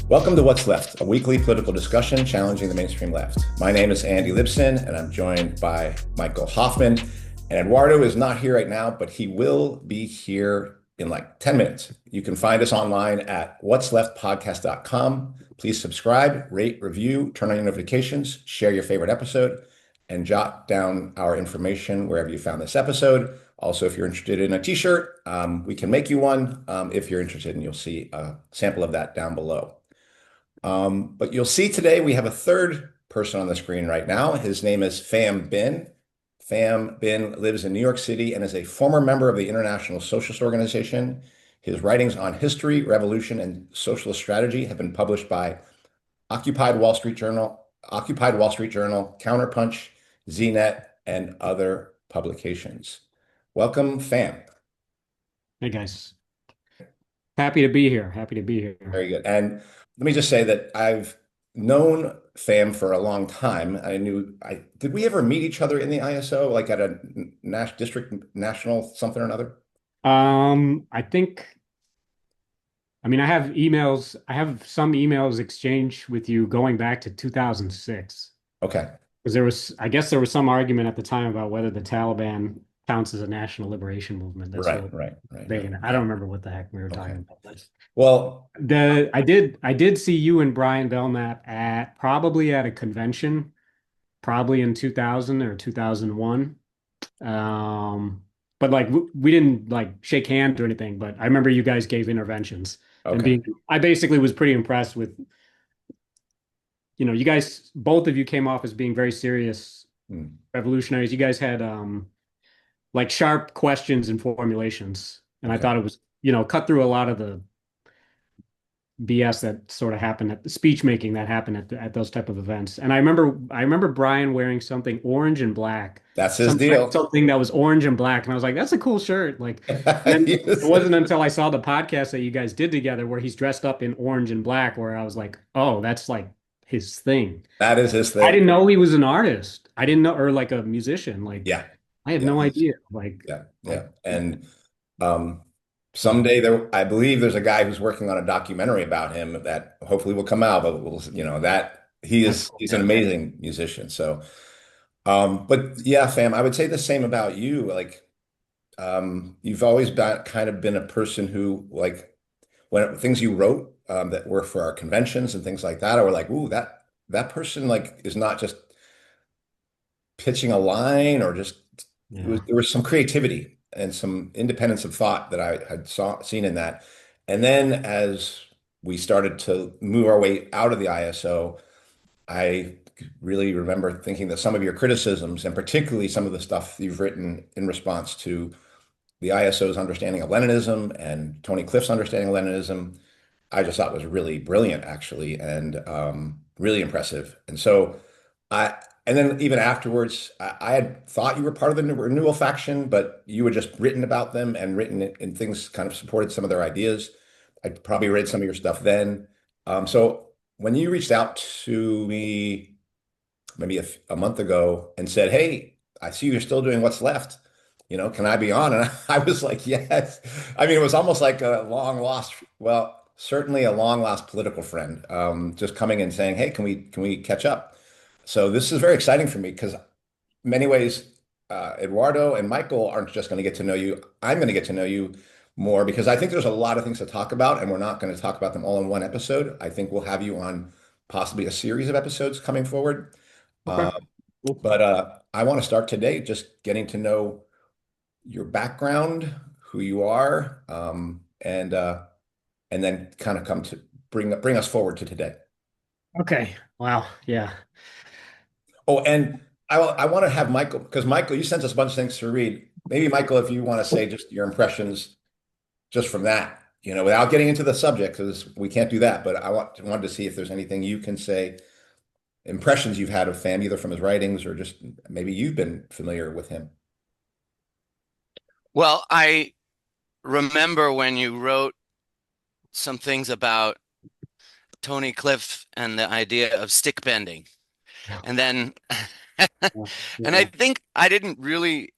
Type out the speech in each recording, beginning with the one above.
Welcome to What's Left, a weekly political discussion challenging the mainstream left. My name is Andy Libson, and I'm joined by Michael Hoffman. And Eduardo is not here right now, but he will be here in like 10 minutes. You can find us online at what'sleftpodcast.com. Please subscribe, rate, review, turn on your notifications, share your favorite episode, and jot down our information wherever you found this episode. Also, if you're interested in a t-shirt, we can make you one if you're interested, and you'll see a sample of that down below. But you'll see today we have a third person on the screen right now. His name is Pham Binh. Pham Binh lives in New York City and is a former member of the International Socialist Organization. His writings on history, revolution, and socialist strategy have been published by Occupy Wall Street Journal, Counterpunch, ZNet, and other publications. Welcome, Pham. Hey guys, happy to be here. Happy to be here. Very good. And let me just say that I've known Pham for a long time. Did we ever meet each other in the ISO, like at a district national something or another? I think, I mean, I have some emails exchanged with you going back to 2006. Okay. Because I guess there was some argument at the time about whether the Taliban counts as a national liberation movement. That's Right, what right, right, they, right. I don't remember what the heck we were Okay. talking about. Well, I did see you and Brian Belknap probably at a convention, probably in 2000 or 2001. But like we didn't like shake hands or anything, but I remember you guys gave interventions and okay. I basically was pretty impressed with, you guys, both of you came off as being very serious Hmm. revolutionaries. You guys had like sharp questions and formulations. And I Okay. thought it was, cut through a lot of the BS that sort of happened at the speech making that happened at those type of events. And I remember Brian wearing something orange and black, That's his deal. something that was orange and black, and I was like, that's a cool shirt. Like, and then it Yes. wasn't until I saw the podcast that you guys did together where he's dressed up in orange and black where I was like, oh, that's like his thing. That is his I thing. didn't know he was an artist. I didn't know, or like a musician. Like, Yeah. I had Yeah. no idea. Like, Yeah. like, Yeah. And um, yeah. someday I believe there's a guy who's working on a documentary about him that hopefully will come out, but that That's cool. he's an Yeah. amazing musician. So, but yeah, fam, I would say the same about you. Like, you've always kind of been a person who, like, when things you wrote that were for our conventions and things like that, I were like, ooh, that person like is not just pitching a line or just Yeah. there was some creativity and some independence of thought that I had seen in that. And then as we started to move our way out of the ISO, I really remember thinking that some of your criticisms, and particularly some of the stuff you've written in response to the ISO's understanding of Leninism and Tony Cliff's understanding of Leninism, I just thought was really brilliant, actually, and really impressive. And so I, and then even afterwards, I had thought you were part of the renewal faction, but you had just written about them and written it, and things kind of supported some of their ideas. I probably read some of your stuff then. So when you reached out to me maybe a month ago and said, "Hey, I see you're still doing what's left. Can I be on?" And I was like, "Yes." I mean, it was almost like a long lost, well, certainly a long lost political friend, just coming and saying, "Hey, can we catch up?" So this is very exciting for me because, in many ways, Eduardo and Michael aren't just going to get to know you. I'm going to get to know you more because I think there's a lot of things to talk about, and we're not going to talk about them all in one episode. I think we'll have you on possibly a series of episodes coming forward. Okay. Uh, Cool. but I want to start today just getting to know your background, who you are, and then kind of come to bring us forward to today. Okay. Wow. Yeah. Oh, and I want to have Michael, because Michael, you sent us a bunch of things to read. Maybe Michael, if you want to say just your impressions just from that, without getting into the subject, because we can't do that. But wanted to see if there's anything you can say, impressions you've had of Pham, either from his writings or just maybe you've been familiar with him. Well, I remember when you wrote some things about Tony Cliff and the idea of stick bending. And then, and I Yeah. think I didn't really,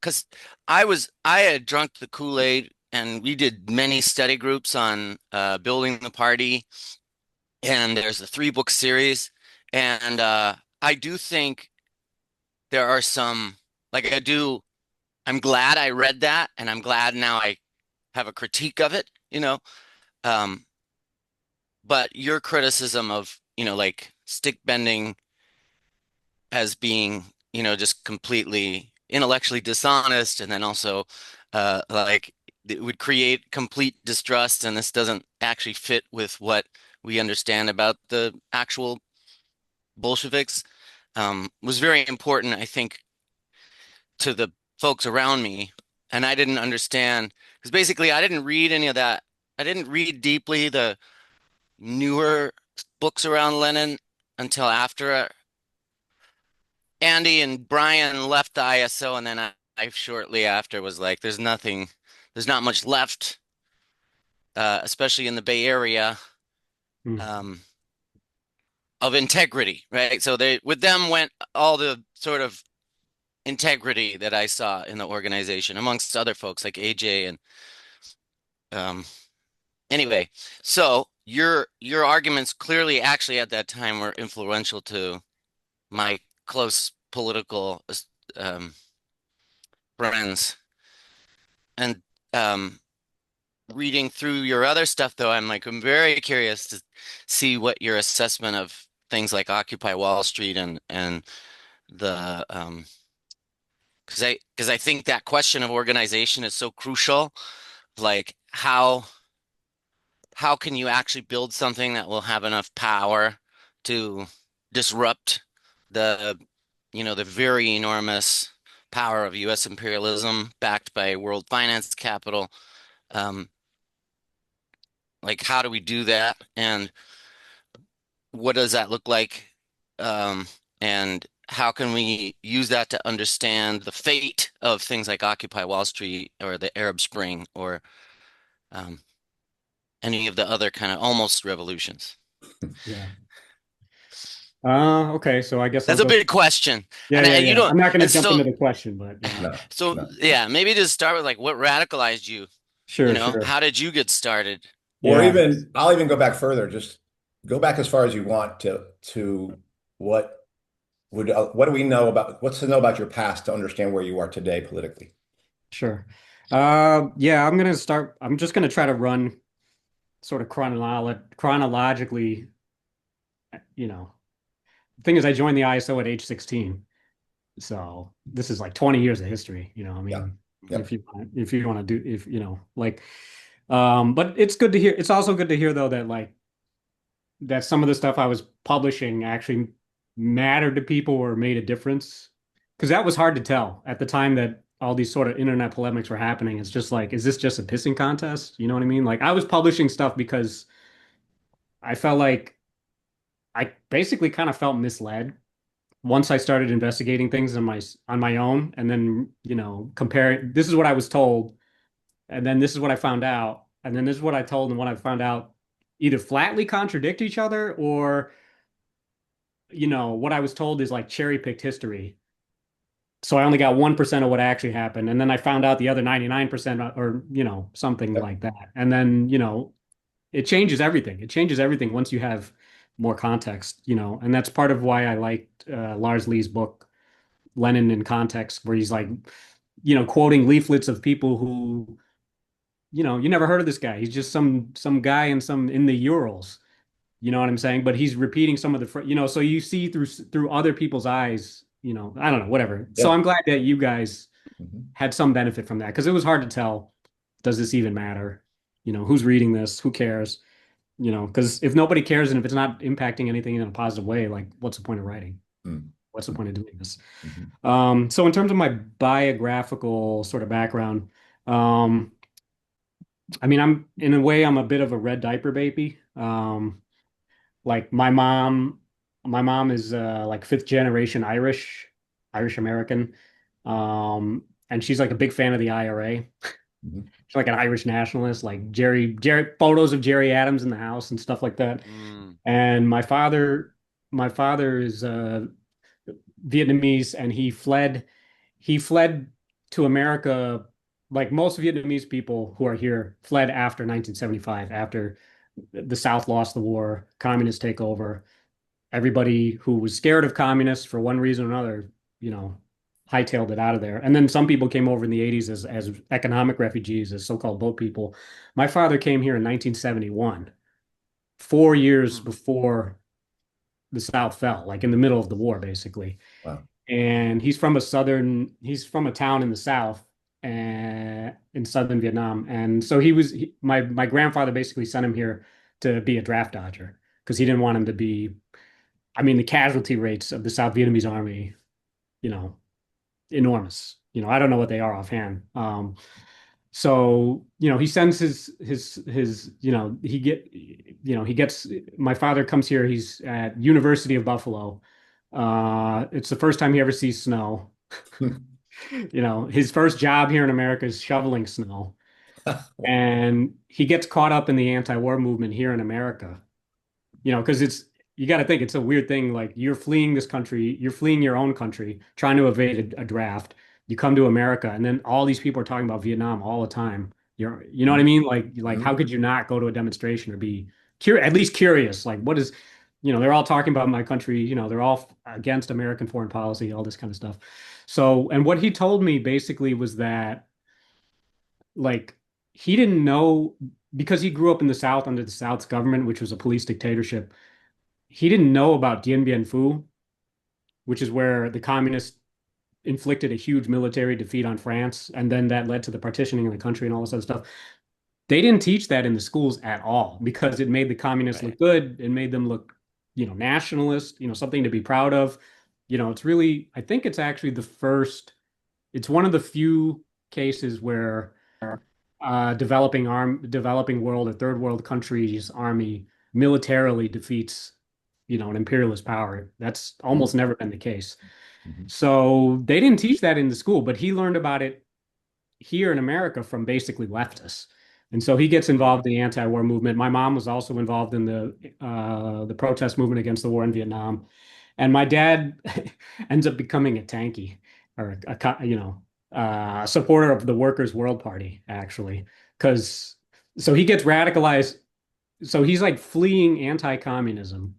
because I had drunk the Kool-Aid and we did many study groups on building the party. and there's the 3 book series. And I do think there are some, like I'm glad I read that, and I'm glad now I have a critique of it, you know. Um, but your criticism of, like stick bending as being, just completely intellectually dishonest, and then also like it would create complete distrust, and this doesn't actually fit with what we understand about the actual Bolsheviks, was very important, I think, to the folks around me. And I didn't understand because basically I didn't read any of that. I didn't read deeply the newer books around Lenin until after Andy and Brian left the ISO, and then I shortly after was like, there's not much left, especially in the Bay Area, Mm. um, of integrity, right? So they with them went all the sort of integrity that I saw in the organization, amongst other folks like AJ and um, anyway. So your arguments clearly actually at that time were influential to my close political um, friends. And um, reading through your other stuff, though, I'm very curious to see what your assessment of things like Occupy Wall Street and the because I think that question of organization is so crucial. Like how can you actually build something that will have enough power to disrupt the the very enormous power of U.S. imperialism backed by world finance capital? Um, like how do we do that, and what does that look like? Um, and how can we use that to understand the fate of things like Occupy Wall Street or the Arab Spring or um, any of the other kind of almost revolutions? Yeah. Okay, so I guess I'll That's a go. big question. Yeah, And yeah, you yeah. don't, I'm not going to and jump so, into the question, but yeah. No, so no. yeah, maybe just start with like what radicalized you, Sure, sure. how did you get started? Or Yeah, even I'll even go back further. Just go back as far as you want to what what do we know about what's to know about your past to understand where you are today politically? sure. Yeah, I'm just gonna try to run sort of chronologically, you know. The thing is I joined the ISO at age 16. So this is like 20 years of history, I Yeah. mean, Yep. if you want to do if like but it's good to hear. It's also good to hear though that like that some of the stuff I was publishing actually mattered to people or made a difference. Because that was hard to tell at the time that all these sort of internet polemics were happening. It's just like, is this just a pissing contest? You know what I mean? Like I was publishing stuff because I felt like I basically kind of felt misled once I started investigating things on my own, and then comparing. This is what I was told, and then this is what I found out, and then this is what I told, and what I found out either flatly contradict each other, or what I was told is like cherry picked history. So I only got 1% of what actually happened. And then I found out the other 99% or, something Yep. like that. And then, it changes everything. It changes everything once you have more context, and that's part of why I liked Lars Lee's book, Lenin in Context, where he's like, quoting leaflets of people who, you never heard of this guy. He's just some guy in the Urals. You know what I'm saying? But he's repeating some of so you see through other people's eyes, I don't know, whatever. So Yep. I'm glad that you guys Mhm. had some benefit from that because it was hard to tell, does this even matter? Who's reading this? Who cares? Because if nobody cares and if it's not impacting anything in a positive way, like what's the point of writing? Mm. What's the point of doing this? Mhm. So in terms of my biographical sort of background, um, I mean, in a way, I'm a bit of a red diaper baby. Like my mom is like fifth generation Irish American. And she's like a big fan of the IRA. Mhm. She's like an Irish nationalist, like Jerry photos of Jerry Adams in the house and stuff like that. Mm, And my father is Vietnamese, and he fled to America like most Vietnamese people who are here fled after 1975, after the South lost the war, communists take over. Everybody who was scared of communists for one reason or another, you know, hightailed it out of there. And then some people came over in the 80s as economic refugees, as so-called boat people. My father came here in 1971, 4 years Hmm. before the South fell, like in the middle of the war, basically. Wow. And he's from a town in the South, in southern Vietnam. And so my grandfather basically sent him here to be a draft dodger because he didn't want him to be, I mean, the casualty rates of the South Vietnamese army, you know, enormous. I don't know what they are offhand. So, he sends his, he gets, my father comes here, he's at University of Buffalo. It's the first time he ever sees snow. His first job here in America is shoveling snow. And he gets caught up in the anti-war movement here in America. Because you got to think it's a weird thing. Like you're fleeing this country, you're fleeing your own country, trying to evade a draft. You come to America, and then all these people are talking about Vietnam all the time. You know what I mean? Like how Mhm. could you not go to a demonstration or be at least curious? Like what is, they're all talking about my country. They're all against American foreign policy, all this kind of stuff. So, and what he told me basically was that like he didn't know because he grew up in the South under the South's government, which was a police dictatorship. He didn't know about Dien Bien Phu, which is where the communists inflicted a huge military defeat on France, and then that led to the partitioning of the country and all this other stuff. They didn't teach that in the schools at all because it made the communists Right. look good. It made them look, nationalist, something to be proud of. It's really, I think it's actually it's one of the few cases where developing world or third world countries army militarily defeats, an imperialist power. That's almost Mhm. never been the case. Mhm. So they didn't teach that in the school, but he learned about it here in America from basically leftists. And so he gets Hmm. involved in the anti-war movement. My mom was also involved in the protest movement against the war in Vietnam. And my dad ends up becoming a tanky or a supporter of the Workers' World Party, actually. Because so he gets radicalized. So he's like fleeing anti-communism.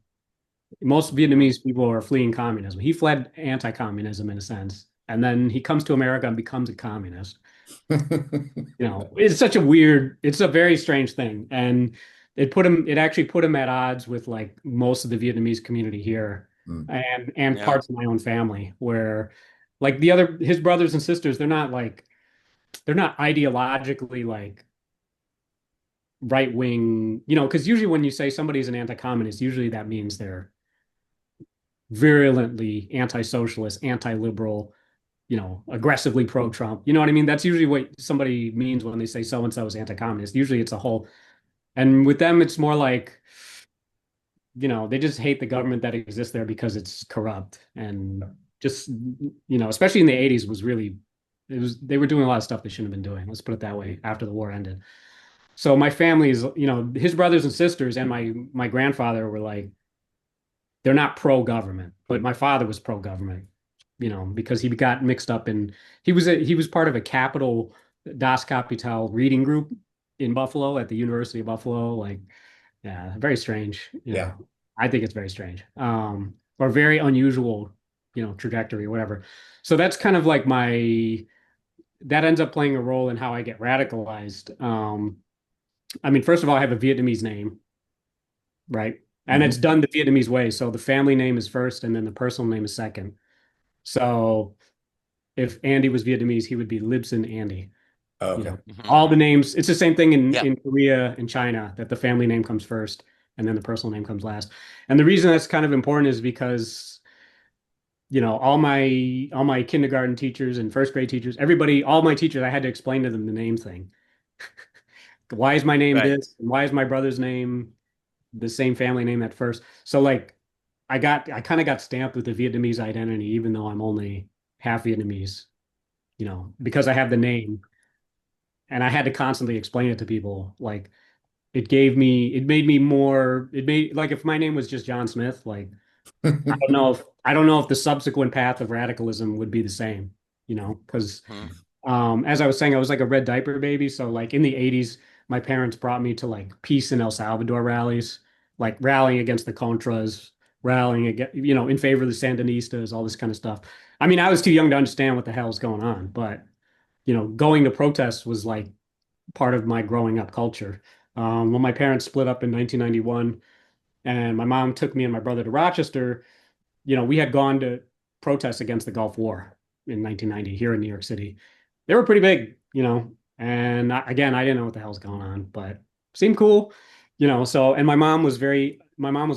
Most Hmm. Vietnamese people are fleeing communism. He fled anti-communism in a sense. And then he comes to America and becomes a communist. It's a very strange thing. And it actually put him at odds with like most of the Vietnamese community here Mm. and Yeah. parts of my own family where like his brothers and sisters, they're not ideologically like right wing, because usually when you say somebody's an anti-communist, usually that means they're virulently anti-socialist, anti-liberal, aggressively pro-Trump. You know what I mean? That's usually what somebody means when they say so and so is anti-communist. Usually it's a whole, and with them, it's more like, they just hate the government that exists there because it's corrupt and just, especially in the 80s they were doing a lot of stuff they shouldn't have been doing. Let's put it that way after the war ended. So my family is, his brothers and sisters and my grandfather were like, they're not pro-government, but my father was pro-government, because he got mixed up in he was part of a Capital Das Kapital reading group in Buffalo at the University of Buffalo. Like, yeah, very strange. Yeah. I think it's very strange, or very unusual, trajectory or whatever. So that's kind of like that ends up playing a role in how I get radicalized. I mean, first of all, I have a Vietnamese name, right? And it's Mhm. done the Vietnamese way. So the family name is first and then the personal name is second. So if Andy was Vietnamese, he would be Libson Andy. Oh, You okay. know, Hmm. all the names, it's the same thing Yeah. in Korea and China that the family name comes first and then the personal name comes last. And the reason that's kind of important is because, all my kindergarten teachers and first grade teachers, everybody, all my teachers, I had to explain to them the name thing. Why is my name Right. this? And why is my brother's name the same family name at first? So like I kind of got stamped with the Vietnamese identity, even though I'm only half Vietnamese, because I have the name and I had to constantly explain it to people. Like it made me more, it made like if my name was just John Smith, like I don't know if the subsequent path of radicalism would be the same, because Hmm. as I was saying, I was like a red diaper baby. So like in the 80s, my parents brought me to like peace in El Salvador rallies, like rallying against the Contras, rallying against, in favor of the Sandinistas, all this kind of stuff. I mean, I was too young to understand what the hell's going on, but going to protests was like part of my growing up culture. When my parents split up in 1991 and my mom took me and my brother to Rochester, we had gone to protest against the Gulf War in 1990 here in New York City. They were pretty big, and again, I didn't know what the hell's going on, but seemed cool, so, and my mom was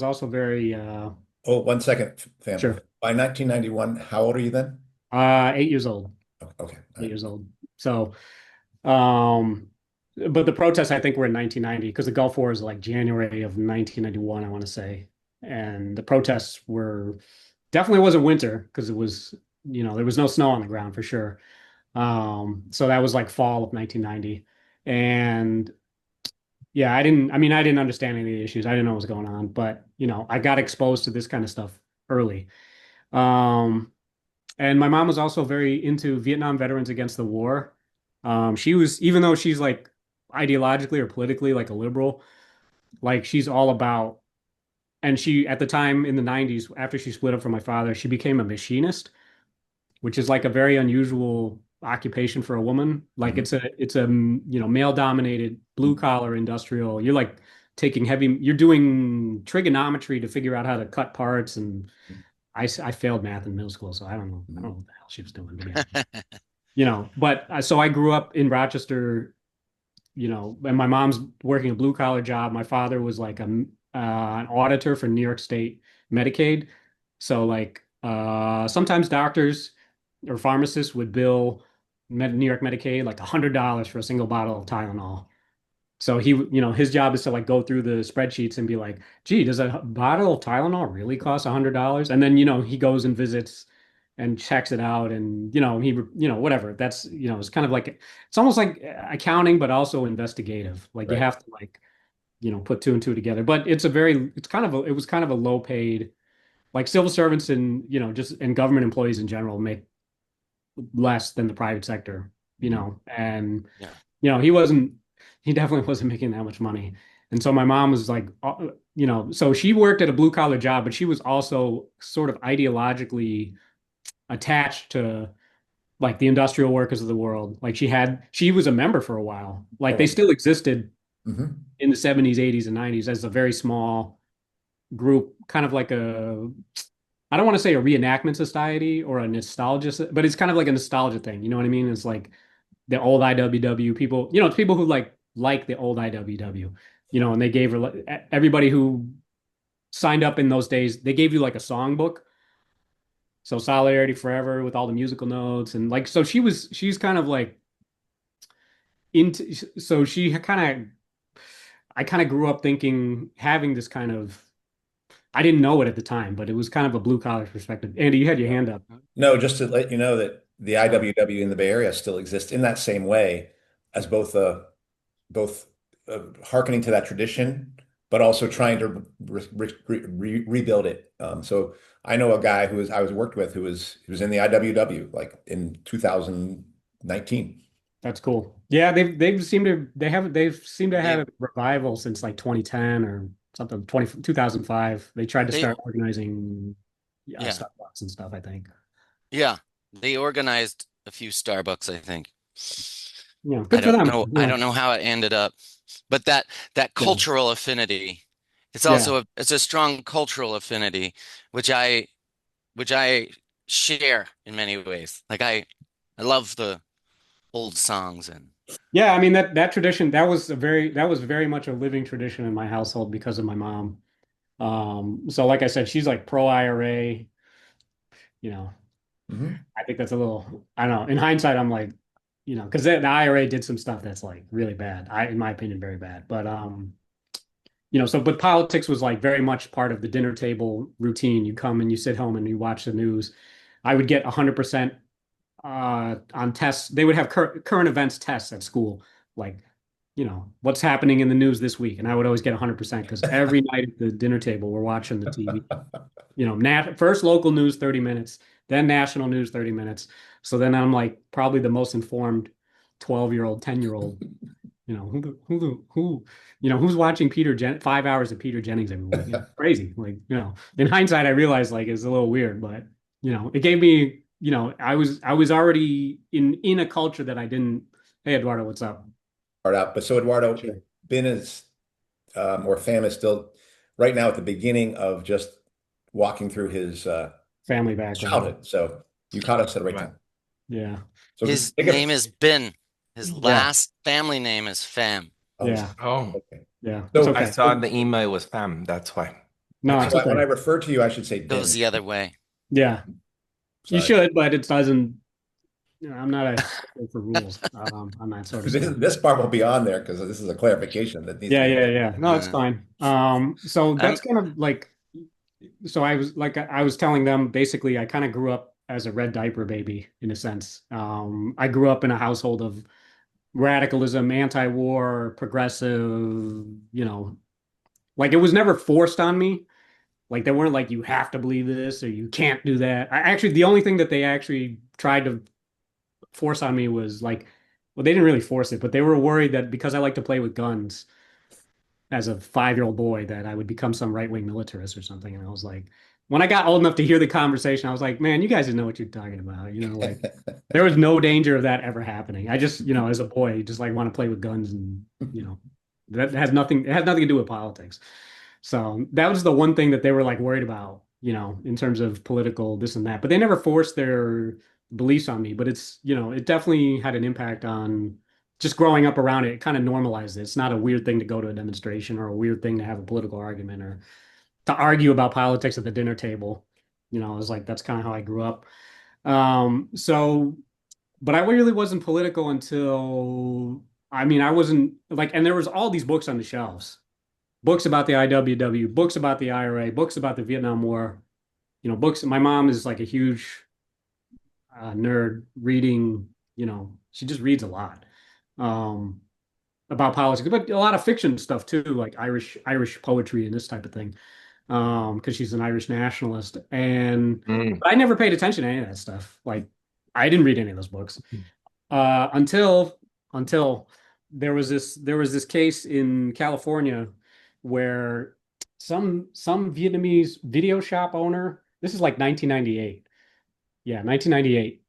also very, Oh, 1 second, fam. sure, By 1991, how old are you then? 8 years old, Oh, okay. All 8 right. years old. So, um, but the protests, I think, were in 1990 because the Gulf War is like January of 1991, I want to say. And the protests were definitely wasn't winter because it was, there was no snow on the ground for sure. So that was like fall of 1990. And yeah, I didn't understand any of the issues. I didn't know what was going on, but I got exposed to this kind of stuff early. Um, and my mom was also very into Vietnam veterans against the war. She was, even though she's like ideologically or politically like a liberal, like she's all about, and she, at the time in the 90s, after she split up from my father, she became a machinist, which is like a very unusual occupation for a woman. Like Mhm. it's a male dominated blue collar industrial. You're like you're doing trigonometry to figure out how to cut parts. And I failed math in middle school, so I don't Mhm. know what the hell she was doing, to be honest. But so I grew up in Rochester, and my mom's working a blue collar job. My father was like an auditor for New York State Medicaid. So like sometimes doctors or pharmacists would bill New York Medicaid like $100 for a single bottle of Tylenol. So his job is to like go through the spreadsheets and be like, gee, does a bottle of Tylenol really cost $100? And then, he goes and visits and checks it out and, whatever. That's, it's kind of like, it's almost like accounting, but also investigative. Like you Right. have to like, put two and two together. But it was kind of a low paid, like civil servants and, and government employees in general make less than the private sector, Mhm. and Yeah. he definitely wasn't making that much money. And so my mom was like, so she worked at a blue collar job, but she was also sort of ideologically attached to like the industrial workers of the world. Like she was a member for a while. Like they Oh, still existed mhm. in the 70s, 80s, and 90s as a very small group, kind of like I don't want to say a reenactment society or a nostalgia, but it's kind of like a nostalgia thing. You know what I mean? It's like the old IWW people, it's people who like the old IWW, and they gave her everybody who signed up in those days, they gave you like a songbook. So Solidarity Forever with all the musical notes and like so she's kind of like into so she kind of I kind of grew up thinking having this kind of I didn't know it at the time, but it was kind of a blue collar perspective. Andy, you had your hand up. No, just to let you know that the Oh, IWW in the Bay Area still exists in that same way as both hearkening to that tradition, but also trying to rebuild it. So I know a guy I was worked with who was in the IWW like in 2019. that's cool. Yeah, they've seemed to have They a revival since like 2010 or something, 2005. They tried to they start organizing yeah. Starbucks and stuff, I think. Yeah. They organized a few Starbucks, I think. Yeah, good for them. I Yeah. don't know how it ended up. But that Yeah. cultural affinity, Yeah. it's a strong cultural affinity, which I share in many ways. Like I love the old songs and Yeah, I mean that tradition that was very much a living tradition in my household because of my mom. So like I said, she's like pro IRA, you know. Mhm. I think that's a little, I don't know. In hindsight, I'm like, because the IRA did some stuff that's like really bad. In my opinion, very bad. But but politics was like very much part of the dinner table routine. You come and you sit home and you watch the news. I would get 100% on tests. They would have current events tests at school, like, what's happening in the news this week. And I would always get 100% because every night at the dinner table, we're watching the TV. First local news 30 minutes, then national news 30 minutes. So then I'm like probably the most informed 12-year-old, 10-year-old, who's watching 5 hours of Peter Jennings every week? It's crazy. Like, in hindsight, I realized like it's a little weird, but it gave me, I was already in a culture that I didn't. Hey, Eduardo, what's up? Start out. But so Eduardo, Sure. Ben is or Pham is still right now at the beginning of just walking through his Family background. childhood. So you caught us at the right Right. time. Yeah. So His take name it. is Bin. His Yeah. last family name is Pham. Oh, Yeah. Oh, okay. Yeah. It's So, I okay. saw in the email it was Pham. That's why. No, it's when I okay. refer to you, I should say Goes Ben. the other way. Yeah. You Sorry. should, but it doesn't, I'm not a stickler for rules on that sort of This, stuff. this part will be on there because this is a clarification that needs to Yeah, be yeah, made. yeah. No, it's Uh, fine. So I'm that's kind of like, so I was telling them basically I kind of grew up as a red diaper baby in a sense. I grew up in a household of radicalism, anti-war, progressive, like it was never forced on me. Like they weren't like you have to believe this or you can't do that. Actually, the only thing that they actually tried to force on me was like, well, they didn't really force it, but they were worried that because I like to play with guns as a 5-year-old boy, that I would become some right-wing militarist or something. And I was like, when I got old enough to hear the conversation, I was like, man, you guys didn't know what you're talking about. Like there was no danger of that ever happening. I just, as a boy, just like want to play with guns and, that has nothing, it has nothing to do with politics. So that was the one thing that they were like worried about, in terms of political this and that. But they never forced their beliefs on me. But it definitely had an impact on just growing up around it. It kind of normalized it. It's not a weird thing to go to a demonstration or a weird thing to have a political argument or to argue about politics at the dinner table. It was like that's kind of how I grew up. So, but I really wasn't political until, I mean, I wasn't like, and there was all these books on the shelves, books about the IWW, books about the IRA, books about the Vietnam War, books. My mom is like a huge nerd reading, she just reads a lot um, about politics, but a lot of fiction stuff too, like Irish poetry and this type of thing, because she's an Irish nationalist. And Mm. but I never paid attention to any of that stuff. Like I didn't read any of those books until there was this case in California where some Vietnamese video shop owner. This is like 1998. Yeah, 1998.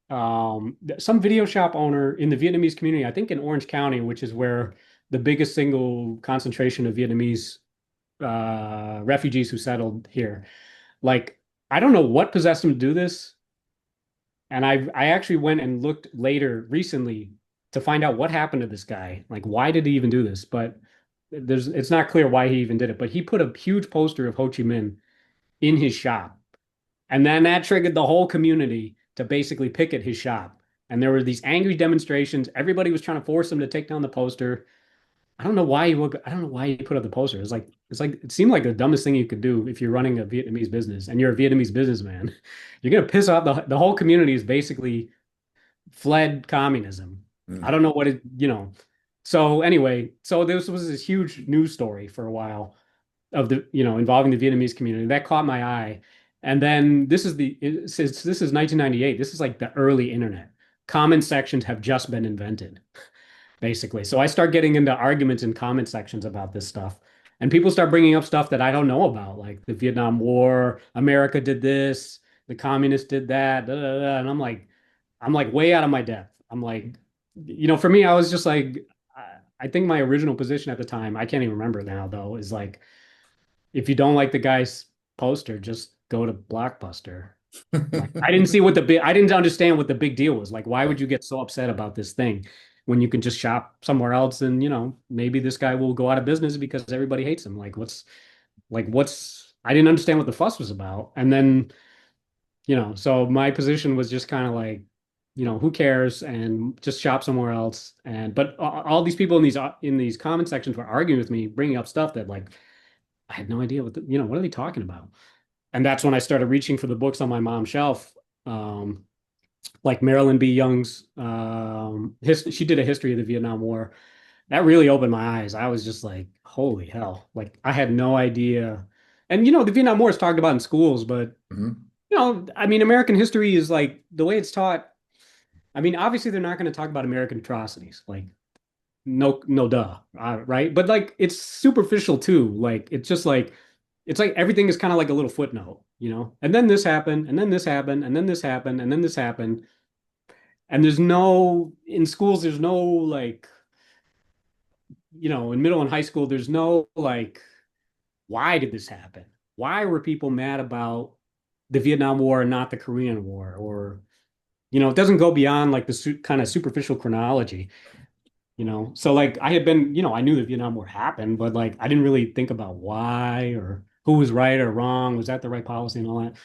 Some video shop owner in the Vietnamese community, I think in Orange County, which is where the biggest single concentration of Vietnamese refugees who settled here. Like, I don't know what possessed him to do this, and I actually went and looked later recently to find out what happened to this guy. Like, why did he even do this? But it's not clear why he even did it. But he put a huge poster of Ho Chi Minh in his shop. And then that triggered the whole community to basically picket his shop. And there were these angry demonstrations. Everybody was trying to force him to take down the poster. I don't know why he put up the poster. It's like it seemed like the dumbest thing you could do if you're running a Vietnamese business and you're a Vietnamese businessman. You're gonna piss off the whole community is basically fled communism. I Mm. don't know what So anyway, so this was this huge news story for a while of involving the Vietnamese community that caught my eye. And then this is 1998. This is like the early internet. Comment sections have just been invented, basically. So I start getting into arguments in comment sections about this stuff. And people start bringing up stuff that I don't know about, like the Vietnam War, America did this, the communists did that, da, da, da. And I'm like way out of my depth. I'm like, for me, I was just like, I think my original position at the time, I can't even remember now though, is like, if you don't like the guy's poster, just go to Blockbuster. Like I didn't understand what the big deal was. Like, why would you get so upset about this thing when you can just shop somewhere else and, maybe this guy will go out of business because everybody hates him. I didn't understand what the fuss was about. And then, so my position was just kind of like, who cares and just shop somewhere else. But all these people in these comment sections were arguing with me, bringing up stuff that like I had no idea what are they talking about? And that's when I started reaching for the books on my mom's shelf. Like Marilyn B. Young's she did a history of the Vietnam War. That really opened my eyes. I was just like, holy hell. Like I had no idea. And the Vietnam War is talked about in schools, but Mhm. I mean, American history is like the way it's taught. I mean, obviously they're not going to talk about American atrocities. Like no duh, right? But like it's superficial too. Like it's just like it's like everything is kind of like a little footnote, you know? And then this happened, and then this happened, and then this happened, and then this happened. And there's no in schools, there's no like, in middle and high school, there's no like, why did this happen? Why were people mad about the Vietnam War and not the Korean War? Or, it doesn't go beyond like the kind of superficial chronology. So like I had been, I knew the Vietnam War happened, but like I didn't really think about why or who was right or wrong, was that the right policy and all that.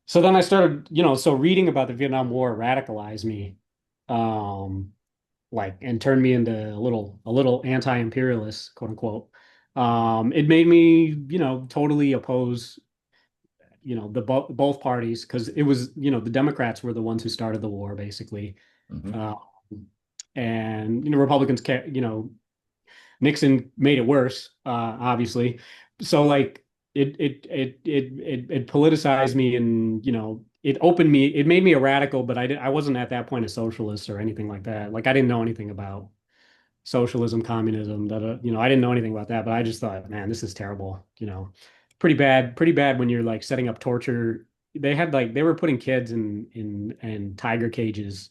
So then I started, so reading about the Vietnam War radicalized me, um like and turned me into a little anti-imperialist, quote unquote. It made me, totally oppose, both parties, because it was, the Democrats were the ones who started the war basically. Hmm. uh, and Republicans, Nixon made it worse, obviously. So like it politicized me, and it made me a radical, but I wasn't at that point a socialist or anything like that. Like I didn't know anything about socialism, communism, that I didn't know anything about that, but I just thought, man, this is terrible, pretty bad when you're like setting up torture. They were putting kids in tiger cages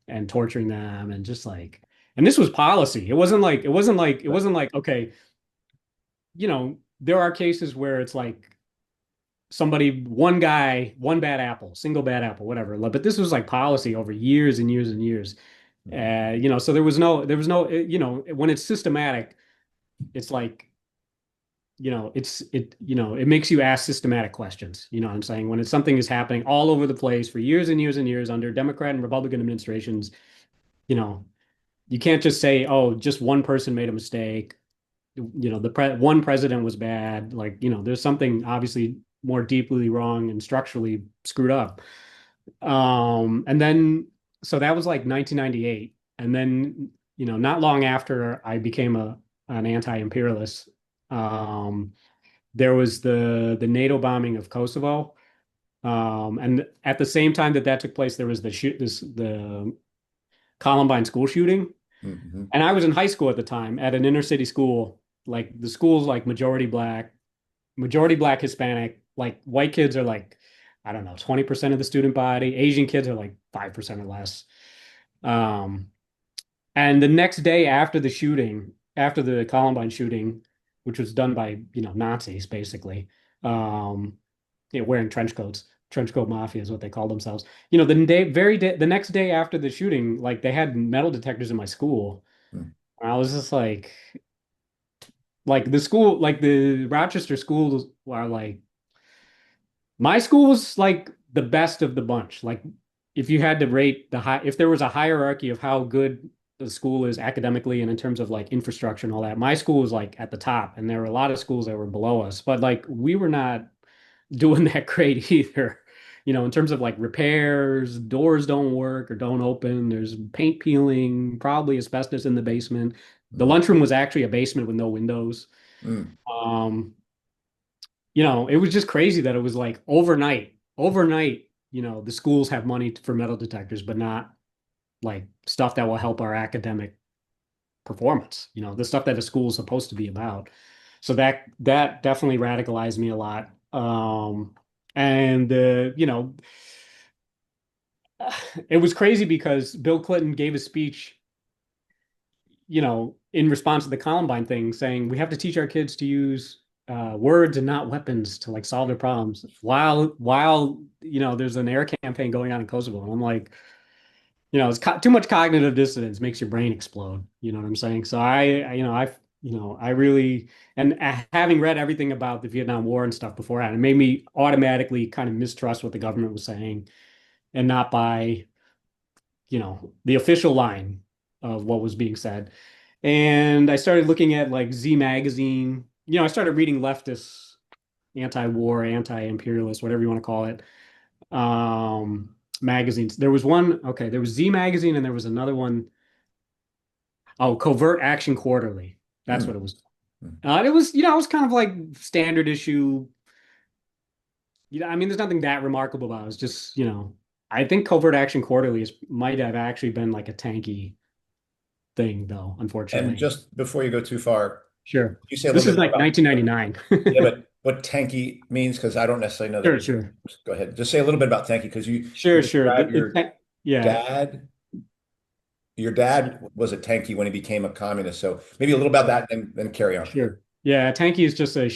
and torturing them, and just like, and this was policy. It wasn't like okay, there are cases where it's like one guy, one bad apple, single bad apple, whatever. But this was like policy over years and years and years. So when it's systematic, it's like, it makes you ask systematic questions. You know what I'm saying? When it's something is happening all over the place for years and years and years under Democrat and Republican administrations, you know, you can't just say, oh, just one person made a mistake. One president was bad. Like, there's something obviously more deeply wrong and structurally screwed up. And then, so that was like 1998. And then, not long after I became an anti-imperialist, um, there was the NATO bombing of Kosovo. And at the same time that that took place, there was the Columbine school shooting. Hmm. And I was in high school at the time at an inner city school. Like the school's like majority black, Hispanic. Like white kids are like, I don't know, 20% of the student body. Asian kids are like 5% or less. Um, and the next day after the shooting, after the Columbine shooting, which was done by, Nazis basically, um, wearing trench coats. Trench coat mafia is what they call themselves. The next day after the shooting, like they had metal detectors in my school. And I was just like the school, like the Rochester schools are like, my school was like the best of the bunch. Like if you had to rate if there was a hierarchy of how good the school is academically and in terms of like infrastructure and all that, my school was like at the top, and there were a lot of schools that were below us, but like we were not doing that great either. In terms of like repairs, doors don't work or don't open. There's paint peeling, probably asbestos in the basement. The Hmm. lunchroom was actually a basement with no windows. Mm. Um, it was just crazy that it was like overnight, the schools have money for metal detectors, but not like stuff that will help our academic performance, the stuff that a school is supposed to be about. So that definitely radicalized me a lot. And it was crazy because Bill Clinton gave a speech, in response to the Columbine thing, saying we have to teach our kids to use words and not weapons to like solve their problems. While there's an air campaign going on in Kosovo, and I'm like, it's too much cognitive dissonance makes your brain explode. You know what I'm saying? So I really, and having read everything about the Vietnam War and stuff beforehand, it made me automatically kind of mistrust what the government was saying and not buy, the official line of what was being said. And I started looking at like Z Magazine. I started reading leftist, anti-war, anti-imperialist, whatever you want to call it, magazines. There was Z Magazine, and there was another one. Oh, Covert Action Quarterly. That's what Mm. it was. Mm. It was kind of like standard issue. I mean, there's nothing that remarkable about it. It's just, I think Covert Action Quarterly might have actually been like a tanky thing, though, And unfortunately. just before you go too far, Sure. you say a This little is bit like about 1999. yeah, but what tanky means because I don't necessarily know Sure, that. sure. Go ahead. Just say a little bit about tanky because you Sure, sure. describe your Yeah, dad. Your dad was a tanky when he became a communist. So maybe a little about that and then carry on. sure. Yeah, tanky is just a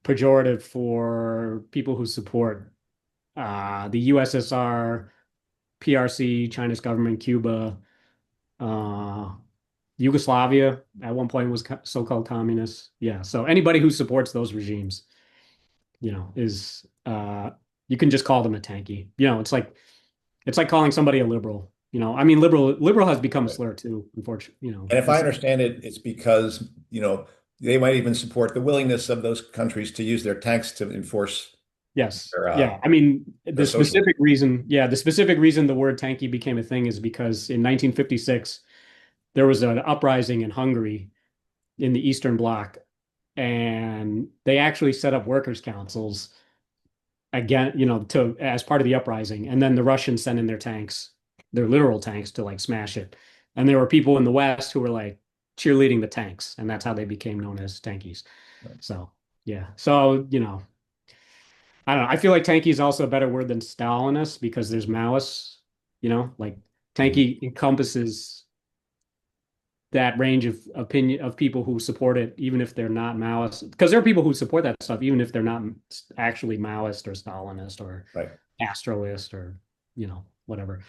pejorative for people who support the USSR, PRC, China's government, Cuba, uh, Yugoslavia at one point was so-called communist. Yeah, so anybody who supports those regimes, is you can just call them a tanky. It's like calling somebody a liberal. I mean, liberal has become a Right. slur too, unfortunately. And if I It's understand it, it's because, they might even support the willingness of those countries to use their tanks to enforce yes. their Yeah. I mean, their socialism. the specific reason the word tanky became a thing is because in 1956 there was an uprising in Hungary in the Eastern Bloc, and they actually set up workers' councils again, to as part of the uprising. And then the Russians sent in their tanks, their literal tanks, to like smash it. And there were people in the West who were like cheerleading the tanks, and that's how they became known as tankies. So yeah. So, I don't know. I feel like tanky is also a better word than Stalinist because there's malice, like Mhm. tanky encompasses that range of opinion of people who support it, even if they're not Maoist. Because there are people who support that stuff, even if they're not actually Maoist or Stalinist or Right. Astroist or, whatever.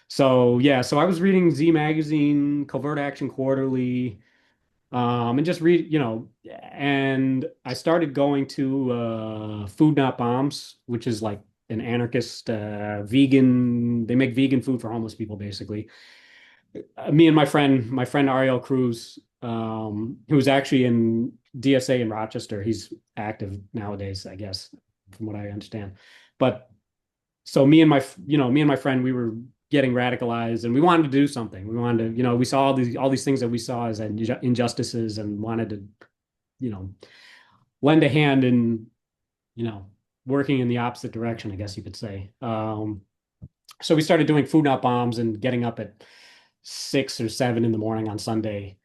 So yeah, so I was reading Z Magazine, Covert Action Quarterly, and just and I started going to Food Not Bombs, which is like an anarchist vegan. They make vegan food for homeless people, basically. Me and my friend Ariel Cruz, who's actually in DSA in Rochester. He's active nowadays, I guess, from what I understand. But so me and my friend, we were getting radicalized, and we wanted to do something. We wanted to, we saw all these things that we saw as injustices, and wanted to, you know, lend a hand in, you know, working in the opposite direction, I guess you could say. So we started doing food not bombs and getting up at 6 or 7 in the morning on Sunday,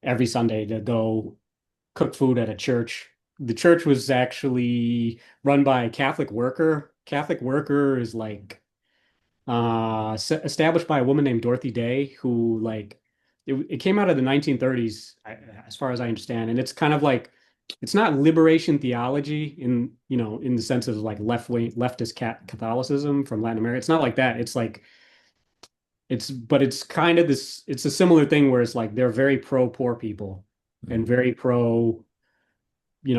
every Sunday, to go cook food at a church. The church was actually run by a Catholic worker. Catholic worker is like established by a woman named Dorothy Day, who like it came out of the 1930s, as far as I understand, and it's kind of like it's not liberation theology in the sense of like leftist Catholicism from Latin America. It's not like that. It's like but it's kind of this. It's a similar thing where it's like they're very pro poor people and Mhm. very pro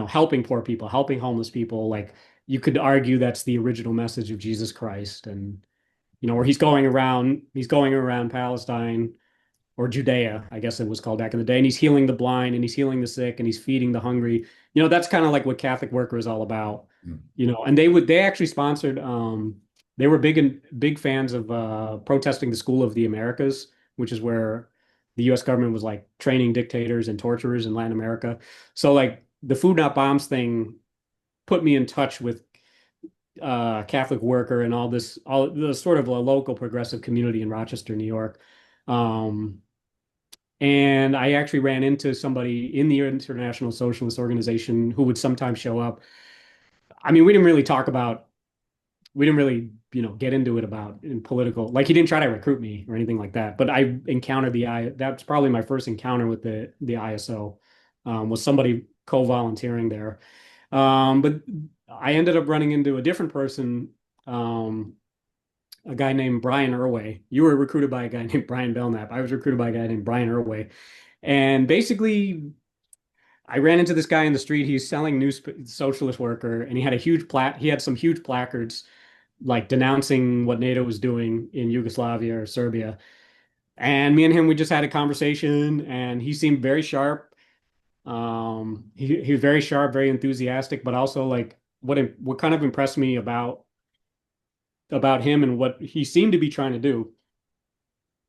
helping poor people, helping homeless people. Like you could argue that's the original message of Jesus Christ, and where he's going around Palestine or Judea, I guess it was called back in the day, and he's healing the blind and he's healing the sick and he's feeding the hungry. That's kind of like what Catholic Worker is all about. Mhm. And they actually sponsored they were big fans of protesting the School of the Americas, which is where the US government was like training dictators and torturers in Latin America. So like the Food Not Bombs thing put me in touch with Catholic Worker and all the sort of a local progressive community in Rochester, New York. Um, and I actually ran into somebody in the International Socialist Organization who would sometimes show up. I mean, we didn't really, get into it about in political, like he didn't try to recruit me or anything like that. But I encountered that's probably my first encounter with the ISO, was somebody co-volunteering there. But I ended up running into a different person, a guy named Brian Irway. You were recruited by a guy named Brian Belknap. I was recruited by a guy named Brian Irway. And basically, I ran into this guy in the street. He's selling news socialist worker, and he had some huge placards like denouncing what NATO was doing in Yugoslavia or Serbia. And me and him, we just had a conversation, and he seemed very sharp. He was very sharp, very enthusiastic, but also like what kind of impressed me about him and what he seemed to be trying to do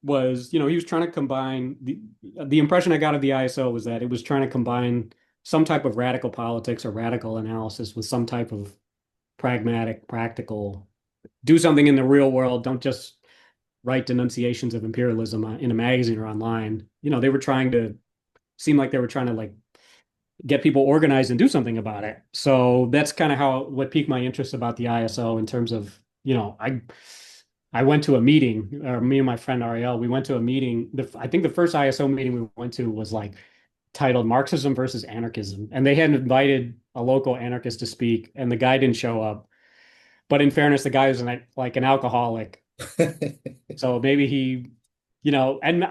was, he was trying to combine the impression I got of the ISO was that it was trying to combine some type of radical politics or radical analysis with some type of pragmatic, practical, do something in the real world. Don't just write denunciations of imperialism in a magazine or online, they were trying to seem like they were trying to like get people organized and do something about it. So that's kind of how what piqued my interest about the ISO in terms of, I went to a meeting, or me and my friend Ariel, we went to a meeting. I think the first ISO meeting we went to was like titled Marxism versus Anarchism. And they had invited a local anarchist to speak, and the guy didn't show up. But in fairness, the guy was like an alcoholic. So maybe he, and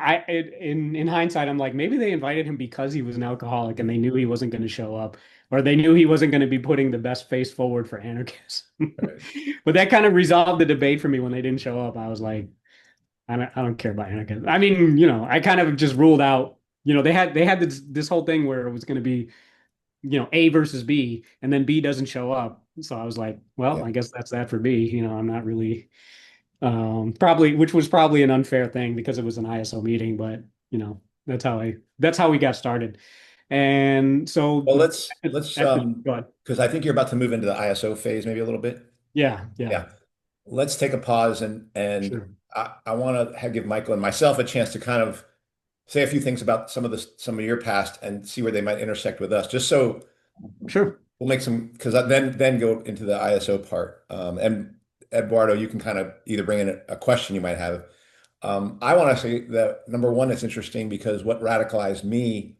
in hindsight, I'm like, maybe they invited him because he was an alcoholic and they knew he wasn't going to show up, or they knew he wasn't going to be putting the best face forward for anarchists. Right. But that kind of resolved the debate for me when they didn't show up. I was like, I don't care about anarchism. I mean, I kind of just ruled out, they had this whole thing where it was going to be, A versus B, and then B doesn't show up. So I was like, well, Yeah. I guess that's that for B. I'm not really probably, which was probably an unfair thing because it was an ISO meeting, but that's how we got started. And so Well, let's go ahead. because I think you're about to move into the ISO phase maybe a little bit. Yeah, yeah, Yeah. Let's take a pause and sure, I want to give Michael and myself a chance to kind of say a few things about some of your past and see where they might intersect with us, just so sure. we'll make some because then go into the ISO part. And Eduardo, you can kind of either bring in a question you might have. I want to say that number one, it's interesting because what radicalized me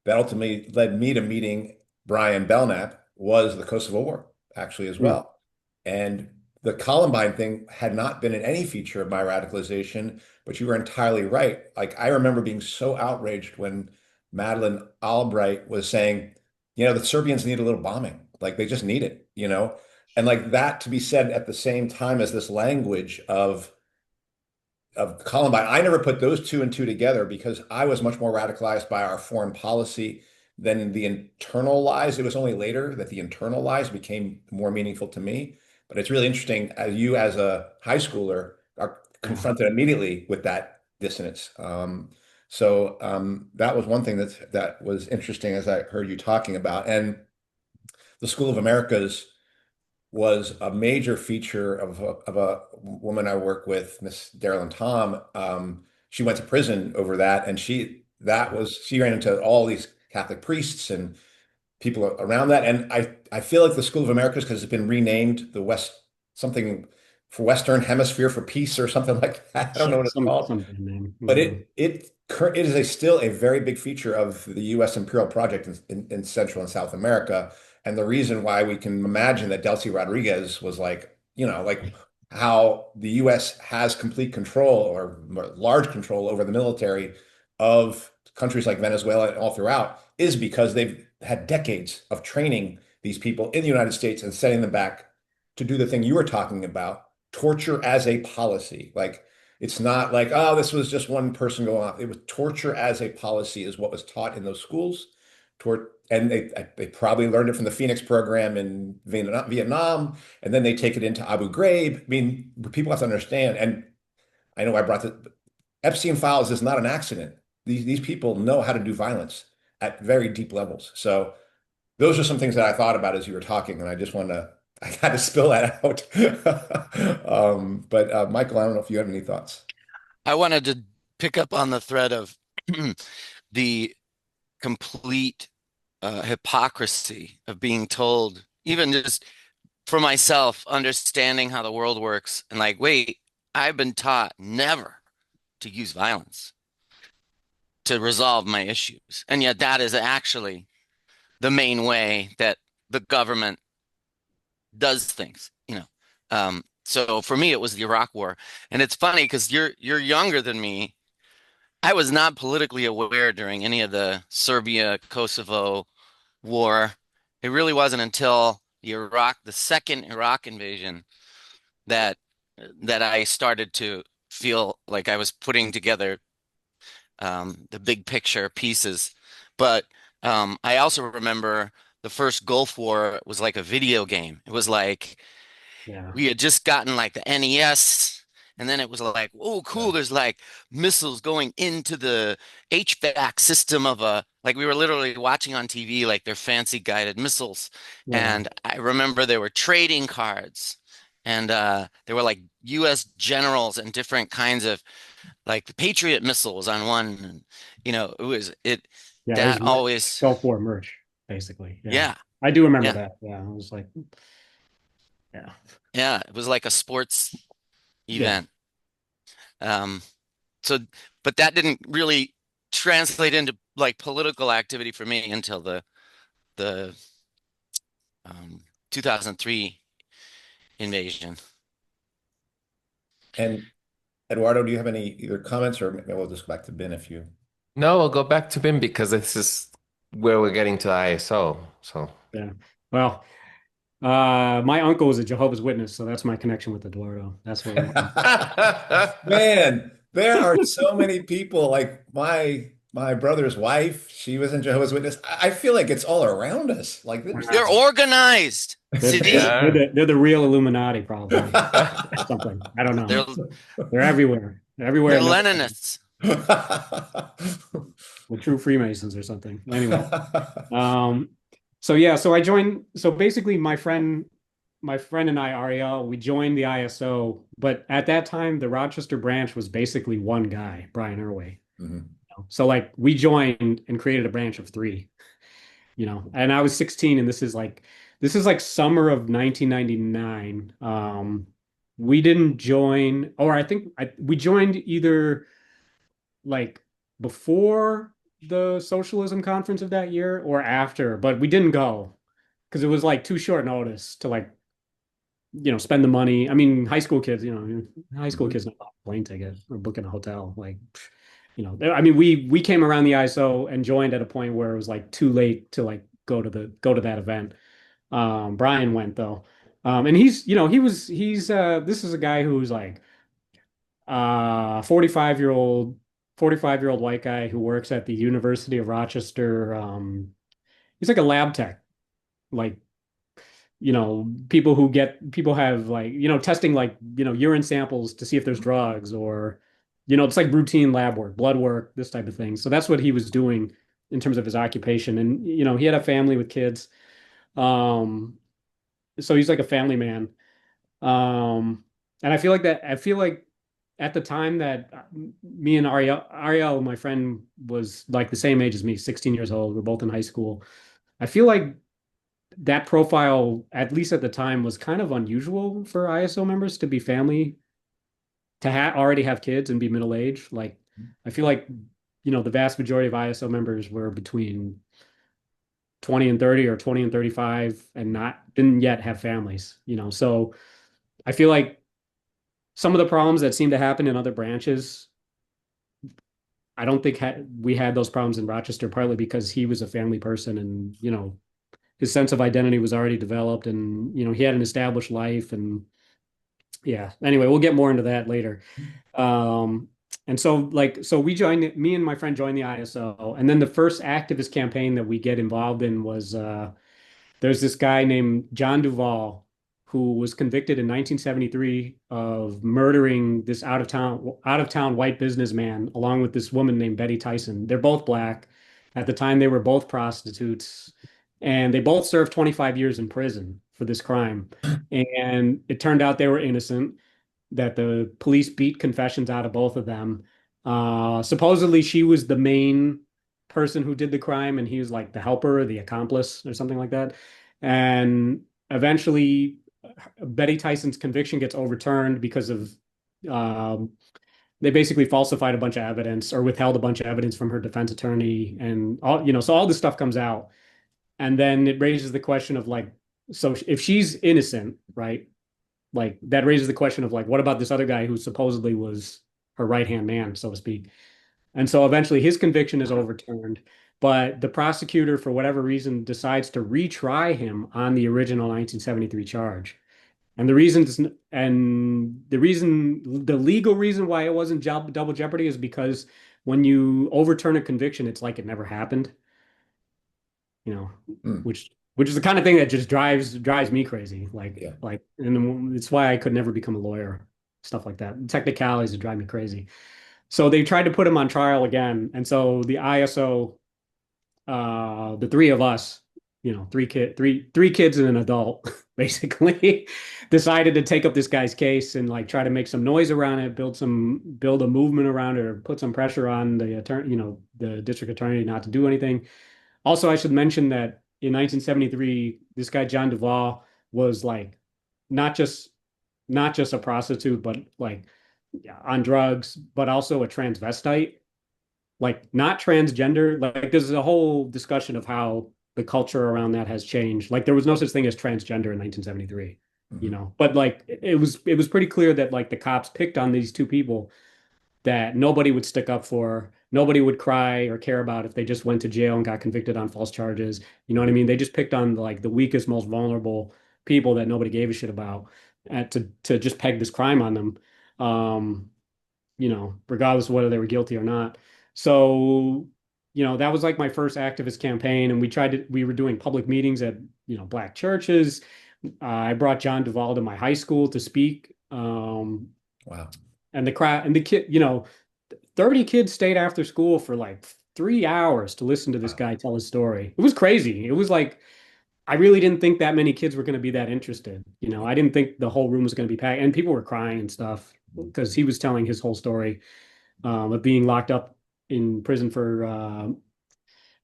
that ultimately led me to meeting Brian Belknap was the Kosovo War, actually, as Mm, well. And the Columbine thing had not been in any feature of my radicalization, but you were entirely right. Like, I remember being so outraged when Madeleine Albright was saying, the Serbians need a little bombing. Like, they just need it, And like that to be said at the same time as this language of Columbine. I never put those two and two together because I was much more radicalized by our foreign policy than the internal lies. It was only later that the internal lies became more meaningful to me. But it's really interesting as you, as a high schooler, are yeah, confronted immediately with that dissonance. That was one thing that was interesting as I heard you talking about. And the School of Americas was a major feature of a woman I work with, Miss Darylyn Tom. She went to prison over that, and she ran into all these Catholic priests and people around that. And I feel like the School of Americas, because it's been renamed the West something for Western Hemisphere for Peace or something like that. I don't know what it's called, some bad name. but Yeah. it is still a very big feature of the U.S. imperial project in Central and South America. And the reason why we can imagine that Delcy Rodriguez was like, like how the U.S. has complete control or large control over the military of countries like Venezuela and all throughout is because they've had decades of training these people in the United States and setting them back to do the thing you were talking about, torture as a policy. Like, it's not like, oh, this was just one person going off. It was torture as a policy is what was taught in those schools. And they probably learned it from the Phoenix program in Vietnam, and then they take it into Abu Ghraib. I mean, people have to understand, and I know I brought the Epstein files is not an accident. These people know how to do violence at very deep levels. So those are some things that I thought about as you were talking, and I had to spill that out. But Michael, I don't know if you have any thoughts. I wanted to pick up on the thread of the complete hypocrisy of being told, even just for myself, understanding how the world works, and like, wait, I've been taught never to use violence to resolve my issues. And yet that is actually the main way that the government does things. So for me, it was the Iraq War. And it's funny because you're younger than me. I was not politically aware during any of the Serbia, Kosovo war. It really wasn't until the second Iraq invasion that that I started to feel like I was putting together the big picture pieces. But I also remember the first Gulf War was like a video game. It was like Yeah. we had just gotten like the NES, and then it was like, oh, Yeah. cool. There's like missiles going into the HVAC system of like we were literally watching on TV, like their fancy guided missiles. Yeah. And I remember there were trading cards and there were like U.S. generals and different kinds of like the Patriot missiles on one. And, it Yeah, it was that merch, always, Gulf War merch, basically. Yeah. yeah, I do remember yeah, that. Yeah. I was like, yeah. yeah. It was like a sports Yeah. event. Um, so, but that didn't really translate into like political activity for me until the um, 2003 invasion. And Eduardo, do you have any either comments, or maybe we'll just go back to Ben if you. No, we'll go back to BIM because this is where we're getting to ISO. So Yeah. Well, my uncle was a Jehovah's Witness, so that's my connection with Eduardo. That's where we come. Man, there are so many people like my brother's wife. She was in Jehovah's Witness. I feel like it's all around us. Like there's They're organized, Sidi. yeah. They're the real Illuminati, probably. Something. I don't know. They're They're everywhere. They're everywhere they're and nowhere. Leninists. The true Freemasons or something. Anyway, um, so yeah, so I joined. So basically, my friend and I, Ariel, we joined the ISO, but at that time, the Rochester branch was basically one guy, Brian Irway. Mhm. So like we joined and created a branch of three, and I was 16, and this is like summer of 1999. We didn't join, or I think we joined either like before the socialism conference of that year or after, but we didn't go because it was like too short notice to like, spend the money. I mean, high school kids, high school Mhm. kids don't buy a plane ticket or booking a hotel. Like, I mean, we came around the ISO and joined at a point where it was like too late to like go to that event. Brian went though. And this is a guy who's like 45-year-old white guy who works at the University of Rochester. He's like a lab tech, like, people have like, testing like, urine samples to see if there's drugs or, it's like routine lab work, blood work, this type of thing. So that's what he was doing in terms of his occupation. And, he had a family with kids. Um, so he's like a family man. Um, and I feel like at the time that me and Ariel, my friend, was like the same age as me, 16 years old. We're both in high school. I feel like that profile, at least at the time, was kind of unusual for ISO members to be family, to already have kids and be middle aged. Like, I feel like, the vast majority of ISO members were between 20 and 30 or 20 and 35 and didn't yet have families, So I feel like some of the problems that seem to happen in other branches, I don't think we had those problems in Rochester, partly because he was a family person and, his sense of identity was already developed and, he had an established life. And yeah, anyway, we'll get more into that later. Um, and so me and my friend joined the ISO. And then the first activist campaign that we get involved in was, there's this guy named John Duvall who was convicted in 1973 of murdering this out of town white businessman along with this woman named Betty Tyson. They're both black. At the time, they were both prostitutes, and they both served 25 years in prison for this crime. And it turned out they were innocent, that the police beat confessions out of both of them. Supposedly, she was the main person who did the crime, and he was like the helper or the accomplice or something like that. And eventually, Betty Tyson's conviction gets overturned because of um, they basically falsified a bunch of evidence or withheld a bunch of evidence from her defense attorney, and so all this stuff comes out, and then it raises the question of like, so if she's innocent, right? Like that raises the question of like, what about this other guy who supposedly was her right-hand man, so to speak? And so eventually his conviction is overturned, but the prosecutor, for whatever reason, decides to retry him on the original 1973 charge. And the legal reason why it wasn't double jeopardy is because when you overturn a conviction, it's like it never happened, you know, Mm. which is the kind of thing that just drives me crazy. Yeah. And it's why I could never become a lawyer, stuff like that. Technicalities that drive me crazy. So they tried to put him on trial again. And so the ISO, the three of us, three kids and an adult basically decided to take up this guy's case and like try to make some noise around it, build a movement around it, or put some pressure on the attorney, the district attorney not to do anything. Also, I should mention that in 1973, this guy John Duvall was like not just not just a prostitute, but like on drugs, but also a transvestite, like not transgender. Like there's a whole discussion of how the culture around that has changed. Like there was no such thing as transgender in 1973, Hmm. but like it was pretty clear that like the cops picked on these two people that nobody would stick up for. Nobody would cry or care about if they just went to jail and got convicted on false charges. You know what I mean? They just picked on like the weakest, most vulnerable people that nobody gave a shit about to just peg this crime on them. Um, regardless of whether they were guilty or not. So, that was like my first activist campaign, and we were doing public meetings at, black churches. I brought John Duvall to my high school to speak. Wow. And the crowd and the kid, 30 kids stayed after school for like 3 hours to listen to this Wow. guy tell his story. It was crazy. It was like, I really didn't think that many kids were going to be that interested. I didn't think the whole room was going to be packed, and people were crying and stuff because he was telling his whole story of being locked up in prison for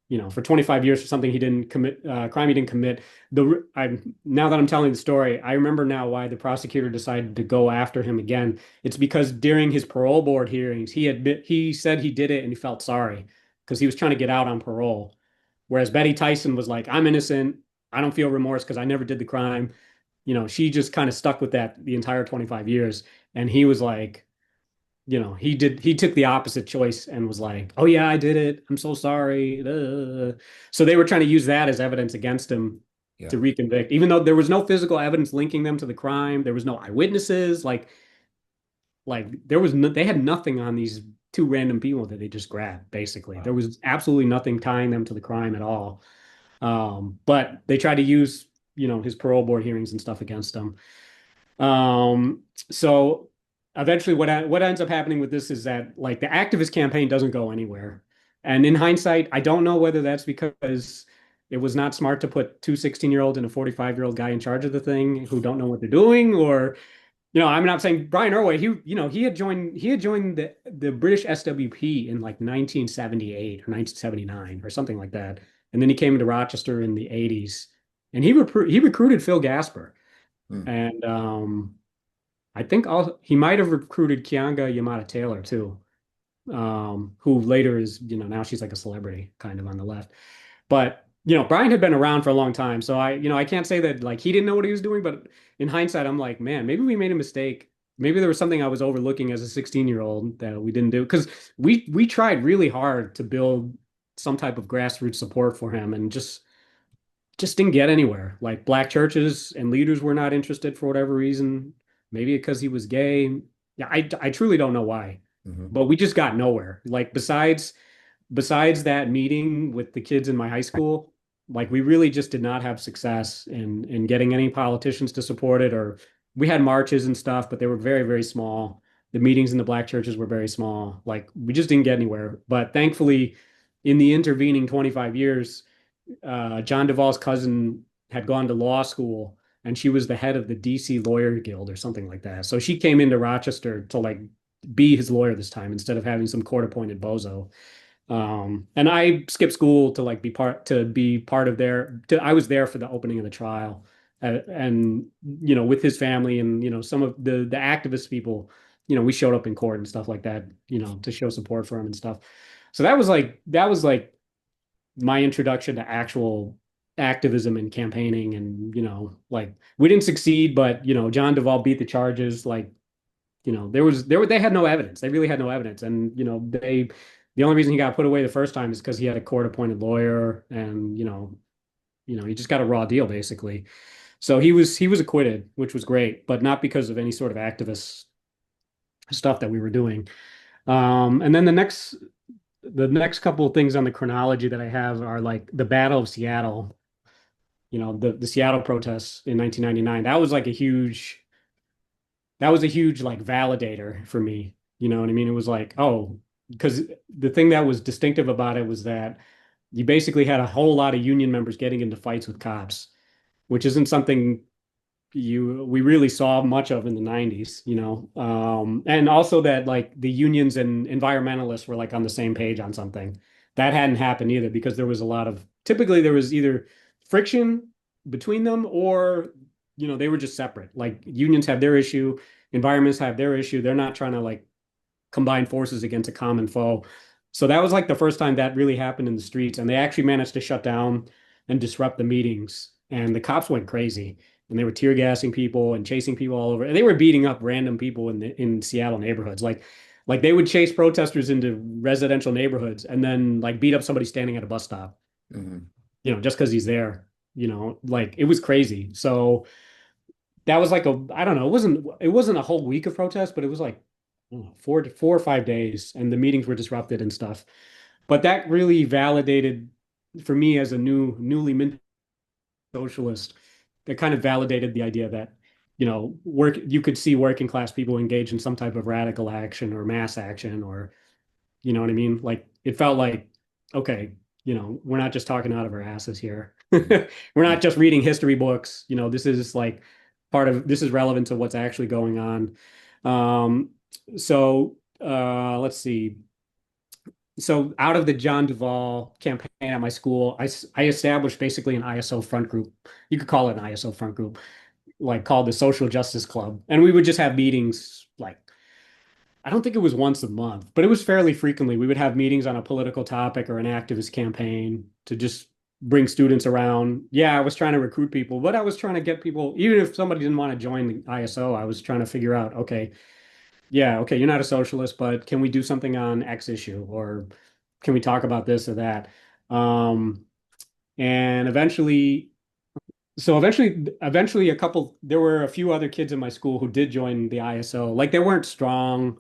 25 years for something he didn't commit, crime he didn't commit. Now that I'm telling the story, I remember now why the prosecutor decided to go after him again. It's because during his parole board hearings, he said he did it and he felt sorry because he was trying to get out on parole. Whereas Betty Tyson was like, I'm innocent. I don't feel remorse because I never did the crime. She just kind of stuck with that the entire 25 years. And he was like, he took the opposite choice and was like, "Oh yeah, I did it. I'm so sorry." So they were trying to use that as evidence against him Yeah. to reconvict, even though there was no physical evidence linking them to the crime. There was no eyewitnesses. They had nothing on these two random people that they just grabbed. Basically, there Wow. was absolutely nothing tying them to the crime at all. But they tried to use, his parole board hearings and stuff against him. So eventually what ends up happening with this is that like the activist campaign doesn't go anywhere. And in hindsight, I don't know whether that's because it was not smart to put two 16-year-olds and a 45-year-old guy in charge of the thing who don't know what they're doing, or I'm not saying Brian Irway, he had joined the British SWP in like 1978 or 1979 or something like that. And then he came to Rochester in the 80s and he recruited Phil Gasper. Hmm. And I think he might have recruited Kianga Yamada Taylor too, who later is, now she's like a celebrity kind of on the left. But, Brian had been around for a long time. So I can't say that like he didn't know what he was doing, but in hindsight, I'm like, man, maybe we made a mistake. Maybe there was something I was overlooking as a 16-year-old that we didn't do. Because we tried really hard to build some type of grassroots support for him and just didn't get anywhere. Like black churches and leaders were not interested for whatever reason. Maybe because he was gay. Yeah, I truly don't know why. Hmm. But we just got nowhere. Like besides that meeting with the kids in my high school, like we really just did not have success in getting any politicians to support it. Or we had marches and stuff, but they were very, very small. The meetings in the black churches were very small. Like we just didn't get anywhere. But thankfully, in the intervening 25 years, John Duvall's cousin had gone to law school and she was the head of the DC Lawyer Guild or something like that. So she came into Rochester to like be his lawyer this time instead of having some court appointed bozo. And I skipped school to like be part of I was there for the opening of the trial. And with his family and some of the activist people, we showed up in court and stuff like that, to show support for him and stuff. So that was like my introduction to actual activism and campaigning. And like we didn't succeed, but John Duvall beat the charges. Like they had no evidence. They really had no evidence. And the only reason he got put away the first time is because he had a court appointed lawyer. And he just got a raw deal basically. So he was acquitted, which was great, but not because of any sort of activist stuff that we were doing. And then the next couple of things on the chronology that I have are like the Battle of Seattle, the Seattle protests in 1999. That was a huge like validator for me. You know what I mean? It was like, oh, because the thing that was distinctive about it was that you basically had a whole lot of union members getting into fights with cops, which isn't something we really saw much of in the 90s, you know. And also that like the unions and environmentalists were like on the same page on something. That hadn't happened either because there was a lot of typically there was either friction between them or you know they were just separate. Like unions have their issue, environments have their issue. They're not trying to like combine forces against a common foe. So that was like the first time that really happened in the streets, and they actually managed to shut down and disrupt the meetings. And the cops went crazy, and they were tear gassing people and chasing people all over. And they were beating up random people in Seattle neighborhoods, like they would chase protesters into residential neighborhoods and then like beat up somebody standing at a bus stop, Mhm. you know, just because he's there. You know, like it was crazy. So that was like a I don't know, it wasn't a whole week of protest, but it was like I don't know, 4 or 5 days, and the meetings were disrupted and stuff. But that really validated for me as a newly minted socialist, that kind of validated the idea that, you know, you could see working class people engage in some type of radical action or mass action or you know what I mean? Like it felt like, okay, you know, we're not just talking out of our asses here. We're not just reading history books. You know, this is like this is relevant to what's actually going on. Um, let's see. So out of the John Duvall campaign at my school, I established basically an ISO front group. You could call it an ISO front group, like called the Social Justice Club. And we would just have meetings like I don't think it was once a month, but it was fairly frequently. We would have meetings on a political topic or an activist campaign to just bring students around. Yeah, I was trying to recruit people, but I was trying to get people, even if somebody didn't want to join the ISO, I was trying to figure out, okay, yeah, okay, you're not a socialist, but can we do something on X issue or can we talk about this or that? Um, and eventually there were a few other kids in my school who did join the ISO. Like they weren't strong,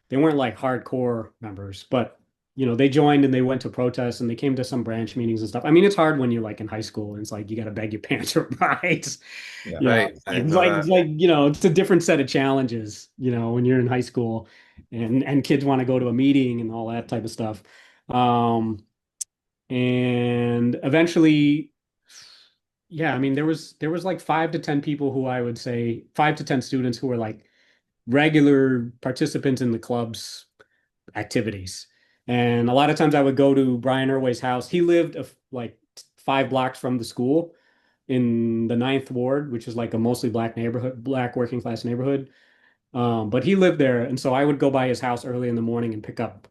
they weren't like hardcore members, but you know, they joined and they went to protests and they came to some branch meetings and stuff. I mean, it's hard when you're like in high school and it's like you got to beg your parents for rides. Yeah. You know, Right. I know it's that. like, you know, it's a different set of challenges, you know, when you're in high school and kids want to go to a meeting and all that type of stuff. Um, and eventually, yeah, I mean, there was like 5 to 10 people who I would say 5 to 10 students who were like regular participants in the club's activities. And a lot of times I would go to Brian Irway's house. He lived like 5 blocks from the school in the Ninth Ward, which is like a mostly black neighborhood, black working class neighborhood. But he lived there. And so I would go by his house early in the morning and pick up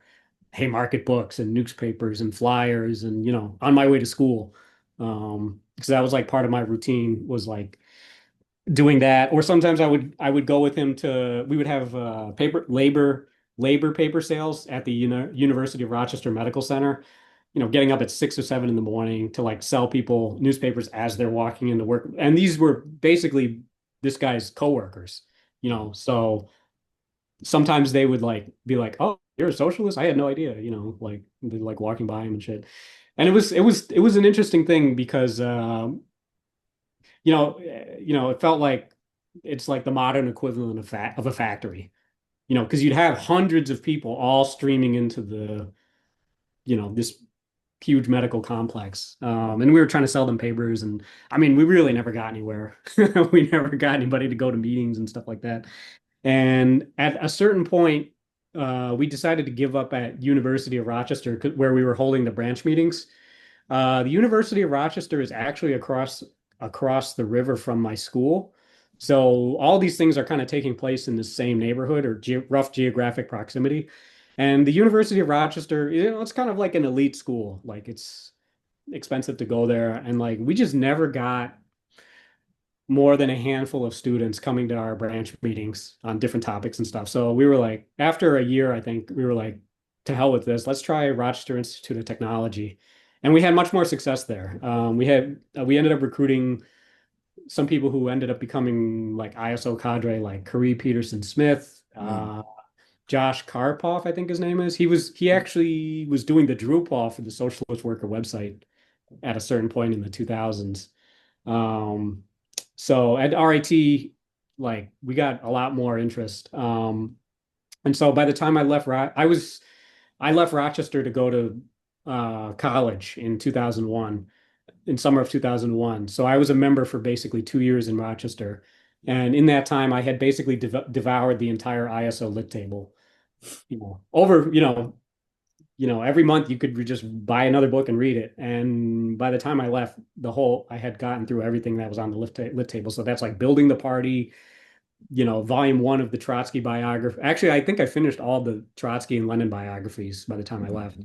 Haymarket books and newspapers and flyers and, you know, on my way to school. Because that was like part of my routine was like doing that. Or sometimes I would go with him to we would have labor paper sales at the University of Rochester Medical Center. You know, getting up at 6 or 7 in the morning to like sell people newspapers as they're walking into work. And these were basically this guy's coworkers, you know. So sometimes they would like be like, "Oh, you're a socialist? I had no idea," you know, like they're like walking by him and shit. And it was an interesting thing because it felt like it's like the modern equivalent of a factory, you know, because you'd have hundreds of people all streaming into this huge medical complex. And we were trying to sell them papers, and I mean, we really never got anywhere. We never got anybody to go to meetings and stuff like that. And at a certain point, we decided to give up at University of Rochester, where we were holding the branch meetings. The University of Rochester is actually across the river from my school. So all these things are kind of taking place in the same neighborhood or rough geographic proximity. And the University of Rochester, you know, it's kind of like an elite school. Like it's expensive to go there. And like we just never got more than a handful of students coming to our branch meetings on different topics and stuff. So we were like, after a year, I think we were like, to hell with this. Let's try Rochester Institute of Technology. And we had much more success there. We ended up recruiting some people who ended up becoming like ISO cadre, like Curry Peterson Smith, Mm. Josh Karpoff, I think his name is. He actually was doing the Drupal for the Socialist Worker website at a certain point in the 2000s. Um, so at RIT, like we got a lot more interest. And so by the time I left Rochester to go to college in 2001, in summer of 2001. So I was a member for basically 2 years in Rochester. And in that time, I had basically devoured the entire ISO lit table. Over, every month you could just buy another book and read it. And by the time I left, I had gotten through everything that was on the lit table. So that's like Building the Party, volume one of the Trotsky biography. Actually, I think I finished all the Trotsky and Lenin biographies by the time I left.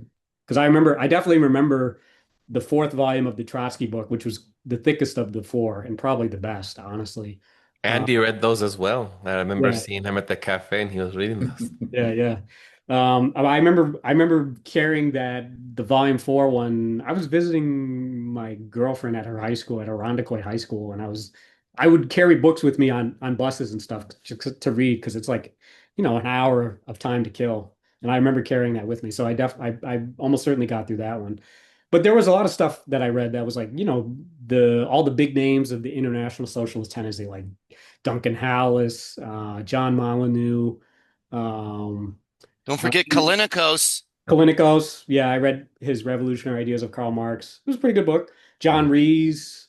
Because I definitely remember the fourth volume of the Trotsky book, which was the thickest of the four and probably the best, honestly. Uh, Andy read those as well. I remember yeah, seeing him at the cafe and he was reading those. yeah, yeah. I remember carrying the volume four one. I was visiting my girlfriend at her high school at Irondequoit High School, and I would carry books with me on buses and stuff to read because it's like, an hour of time to kill. And I remember carrying that with me. So I almost certainly got through that one. But there was a lot of stuff that I read that was like, the all the big names of the international socialist tendency, like Duncan Howells, John Molyneux, um, Don't uh, forget Kalinikos. Kalinikos. Yeah, I read his Revolutionary Ideas of Karl Marx. It was a pretty good book. John Rees.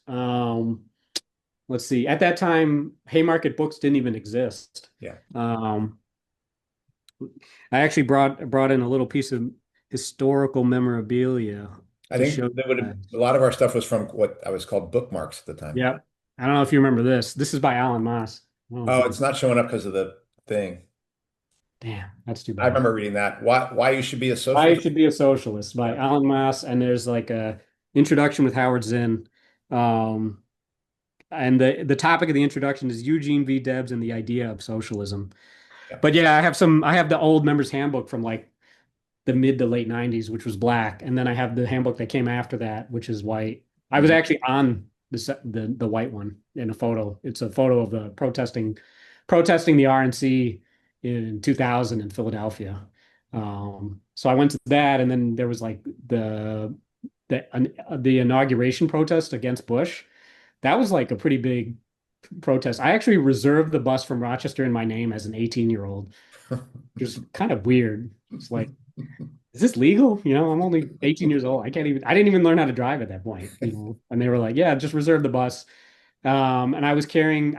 Let's see. At that time, Haymarket Books didn't even exist. Yeah. I actually brought in a little piece of historical memorabilia I to show think you that would have, guys. a lot of our stuff was from what I was called bookmarks at the time. Yeah. I don't know if you remember this. This is by Alan Moss. I don't know if Oh, you, it's not showing up because of the thing. damn, that's too I bad. remember reading that. Why you should be a Why You socialist? Should Be a Socialist by Yeah. Alan Moss, and there's like a introduction with Howard Zinn. Um, and the topic of the introduction is Eugene V. Debs and the idea of socialism. Yeah. But yeah, I have the old members handbook from like the mid to late 90s, which was black, and then I have the handbook that came after that, which is white. I was Mhm. actually on the white one in a photo. It's a photo of the protesting the RNC in 2000 in Philadelphia. So I went to that, and then there was like the inauguration protest against Bush. That was like a pretty big protest. I actually reserved the bus from Rochester in my name as an 18-year-old, which is kind of weird. It's like, is this legal? I'm only 18 years old. I didn't even learn how to drive at that point. And they were like, yeah, just reserve the bus. And I was carrying,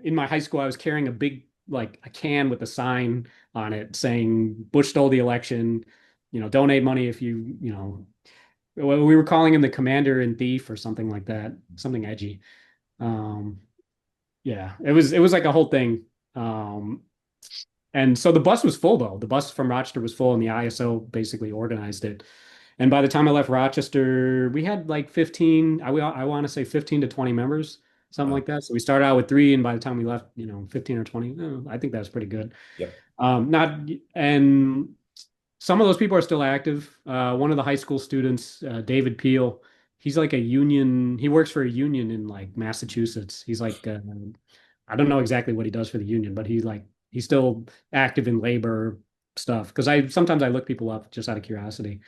in my high school, I was carrying a big, like a can with a sign on it saying Bush stole the election, donate money if well, we were calling him the commander and thief or something like that, something edgy. Um, yeah, it was like a whole thing. Um, and so the bus was full though. The bus from Rochester was full and the ISO basically organized it. And by the time I left Rochester, we had like 15, I want to say 15 to 20 members, something Wow. like that. So we started out with three, and by the time we left, 15 or 20. I think that was pretty good. Yep. Not and some of those people are still active. One of the high school students, David Peel, he's like he works for a union in like Massachusetts. He's like, I don't know exactly what he does for the union, but he's still active in labor stuff. Because sometimes I look people up just out of curiosity.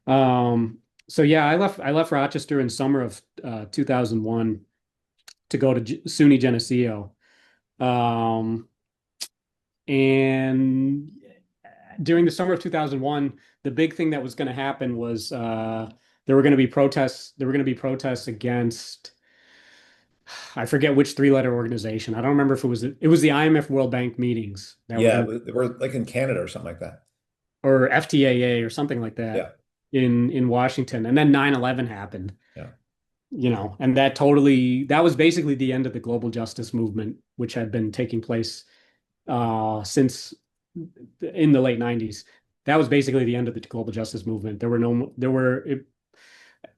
So yeah, I left Rochester in summer of 2001 to go to SUNY Geneseo. Um, and during the summer of 2001, the big thing that was going to happen was there were going to be protests. There were going to be protests against, I forget which three-letter organization. I don't remember if it was the IMF World Bank meetings that were Yeah, going to, we're like in Canada or something like that. or FTAA or something like Yeah. that in Washington. And then 9/11 happened. Yeah. And that was basically the end of the global justice movement, which had been taking place since in the late 90s. That was basically the end of the global justice movement.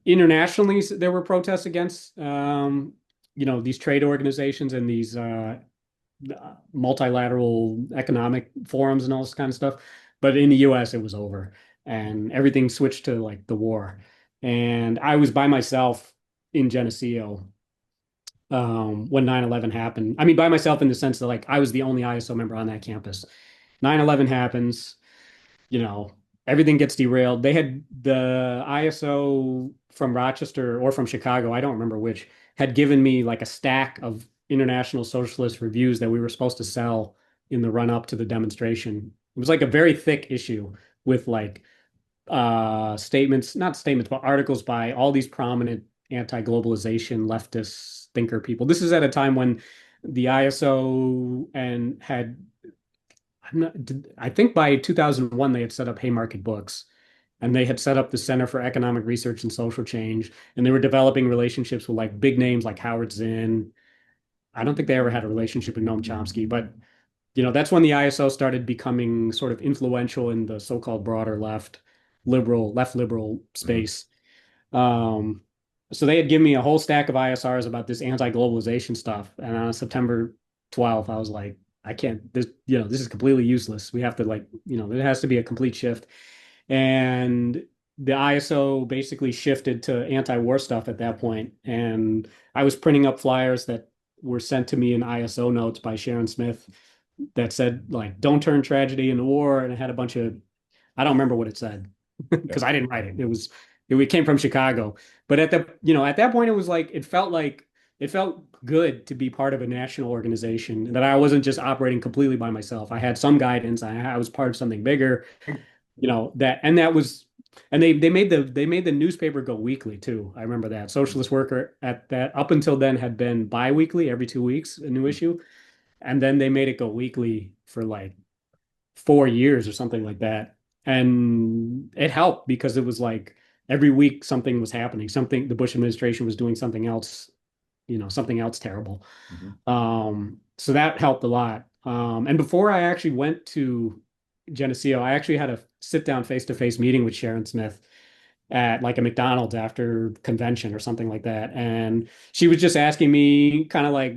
Internationally, there were protests against, these trade organizations and these multilateral economic forums and all this kind of stuff. But in the US, it was over and everything switched to like the war. And I was by myself in Geneseo when 9/11 happened. I mean, by myself in the sense that like I was the only ISO member on that campus. 9/11 happens, everything gets derailed. They had the ISO from Rochester or from Chicago, I don't remember which, had given me like a stack of International Socialist reviews that we were supposed to sell in the run up to the demonstration. It was like a very thick issue with like statements, not statements, but articles by all these prominent anti-globalization leftist thinker people. This is at a time when the ISO and had, I think by 2001 they had set up Haymarket Books, and they had set up the Center for Economic Research and Social Change, and they were developing relationships with like big names like Howard Zinn. I don't think they ever had a relationship with Noam Chomsky, but that's when the ISO started becoming sort of influential in the so-called broader left liberal Mhm. space. Um, so they had given me a whole stack of ISRs about this anti-globalization stuff. And on September 12th, I was like, I can't, this is completely useless. We have to there has to be a complete shift. And the ISO basically shifted to anti-war stuff at that point. And I was printing up flyers that were sent to me in ISO notes by Sharon Smith that said like don't turn tragedy into war, and it had a bunch of, I don't remember what it said Yeah. because I didn't write it. It came from Chicago. But at that point it was like it felt good to be part of a national organization, and that I wasn't just operating completely by myself. I had some guidance. I was part of something bigger, that was, and they made the newspaper go weekly too. I remember that. Socialist Worker at that up until then had been bi-weekly, every 2 weeks, a new issue. And then they made it go weekly for like 4 years or something like that. And it helped because it was like every week something was happening. Something the Bush administration was doing something else, something else terrible. Mhm. So that helped a lot. And before I actually went to Geneseo, I actually had a sit down face-to-face meeting with Sharon Smith at like a McDonald's after convention or something like that. And she was just asking me kind of like,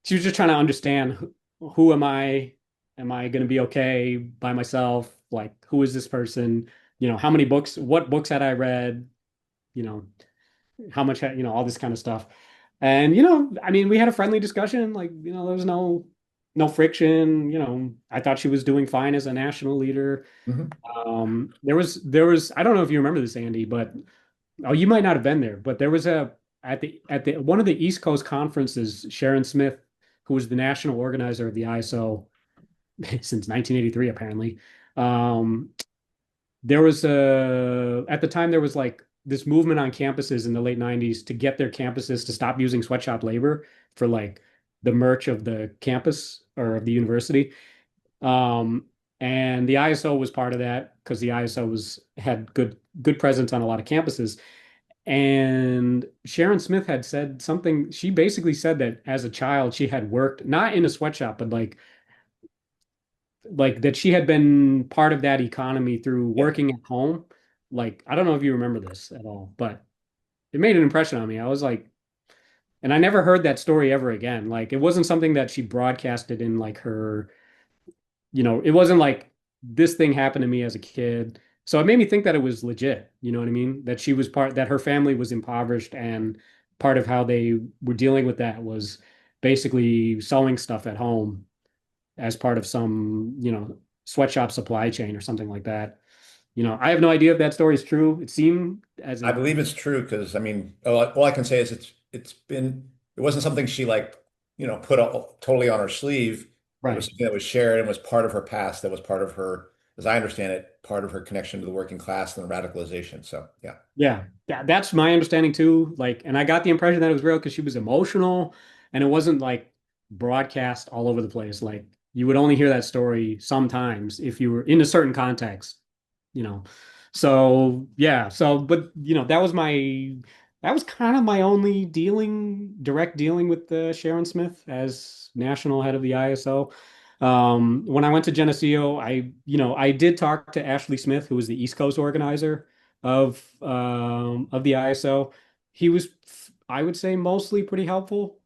she was just trying to understand who am I? Am I going to be okay by myself? Like, who is this person? What books had I read? You know, how much, all this kind of stuff. And, I mean, we had a friendly discussion. Like, there was no friction. I thought she was doing fine as a national leader. Mhm. There was I don't know if you remember this, Andy, but oh, you might not have been there, but there was at the one of the East Coast conferences, Sharon Smith, who was the national organizer of the ISO since 1983, apparently. Um, there was at the time there was like this movement on campuses in the late 90s to get their campuses to stop using sweatshop labor for like the merch of the campus or of the university. Um, and the ISO was part of that because the ISO had good presence on a lot of campuses. And Sharon Smith had said something. She basically said that as a child she had worked not in a sweatshop, but like that she had been part of that economy through Yeah. working at home. Like, I don't know if you remember this at all, but it made an impression on me. I was like, and I never heard that story ever again. Like, it wasn't something that she broadcasted in like her, it wasn't like this thing happened to me as a kid. So it made me think that it was legit. You know what I mean? That her family was impoverished, and part of how they were dealing with that was basically sewing stuff at home as part of some, sweatshop supply chain or something like that. I have no idea if that story is true. It seemed as I it, believe it's true because I mean, all I can say is it wasn't something she like, put totally on her sleeve. It was right. something that was shared and was part of her past, that was part of her, as I understand it, part of her connection to the working class and the radicalization. So yeah. Yeah, that's my understanding too. Like, and I got the impression that it was real because she was emotional, and it wasn't like broadcast all over the place. Like, you would only hear that story sometimes if you were in a certain context, you know. So yeah, but that was kind of my only direct dealing with Sharon Smith as national head of the ISO. When I went to Geneseo, I did talk to Ashley Smith, who was the East Coast organizer of the ISO. He was, I would say, mostly pretty helpful.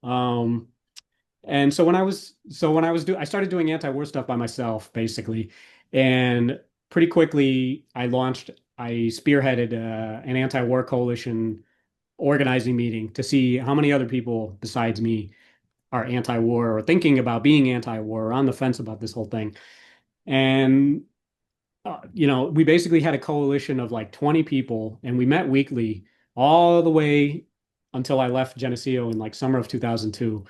And I started doing anti-war stuff by myself, basically, and pretty quickly I spearheaded an anti-war coalition organizing meeting to see how many other people besides me are anti-war or thinking about being anti-war or on the fence about this whole thing. And we basically had a coalition of like 20 people, and we met weekly all the way until I left Geneseo in like summer of 2002.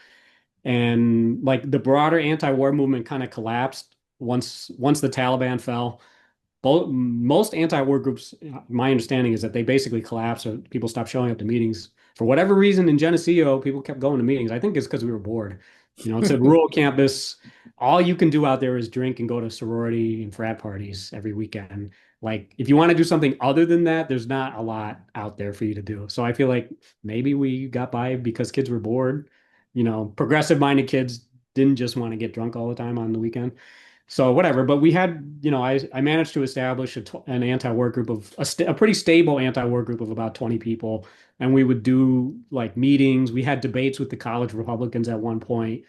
And like the broader anti-war movement kind of collapsed once the Taliban fell. most anti-war groups, my understanding is that they basically collapse or people stop showing up to meetings. For whatever reason in Geneseo, people kept going to meetings. I think it's because we were bored. It's a rural campus. All you can do out there is drink and go to sorority and frat parties every weekend. Like, if you want to do something other than that, there's not a lot out there for you to do. So I feel like maybe we got by because kids were bored. Progressive-minded kids didn't just want to get drunk all the time on the weekend. So whatever, but we had, I managed to establish an anti-war group of a pretty stable anti-war group of about 20 people, and we would do like meetings. We had debates with the college Republicans at one point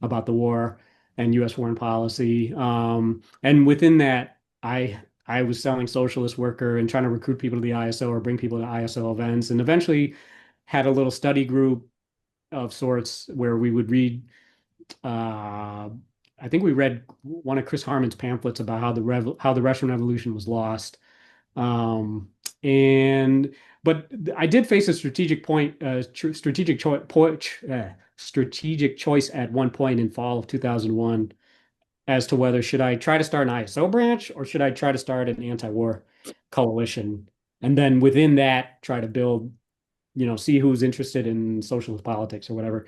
about the war and U.S. foreign policy. And within that, I was selling Socialist Worker and trying to recruit people to the ISO or bring people to ISO events, and eventually had a little study group of sorts where we would read uh, I think we read one of Chris Harman's pamphlets about how the Russian Revolution was lost. Um, and but I did face a strategic choice at one point in fall of 2001 as to whether should I try to start an ISO branch or should I try to start an anti-war coalition, and then within that try to build, see who's interested in socialist politics or whatever.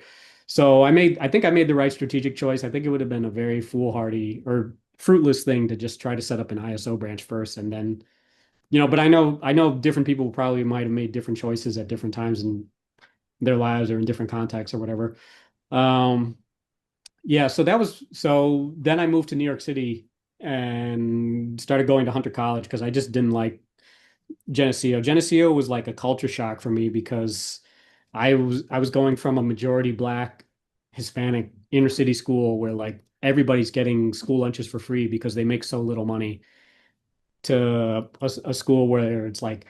So I think I made the right strategic choice. I think it would have been a very foolhardy or fruitless thing to just try to set up an ISO branch first and then, but I know different people probably might have made different choices at different times in their lives or in different contexts or whatever. Um, yeah, so then I moved to New York City and started going to Hunter College because I just didn't like Geneseo. Geneseo was like a culture shock for me because I was going from a majority black Hispanic inner city school where like everybody's getting school lunches for free because they make so little money to a school where it's like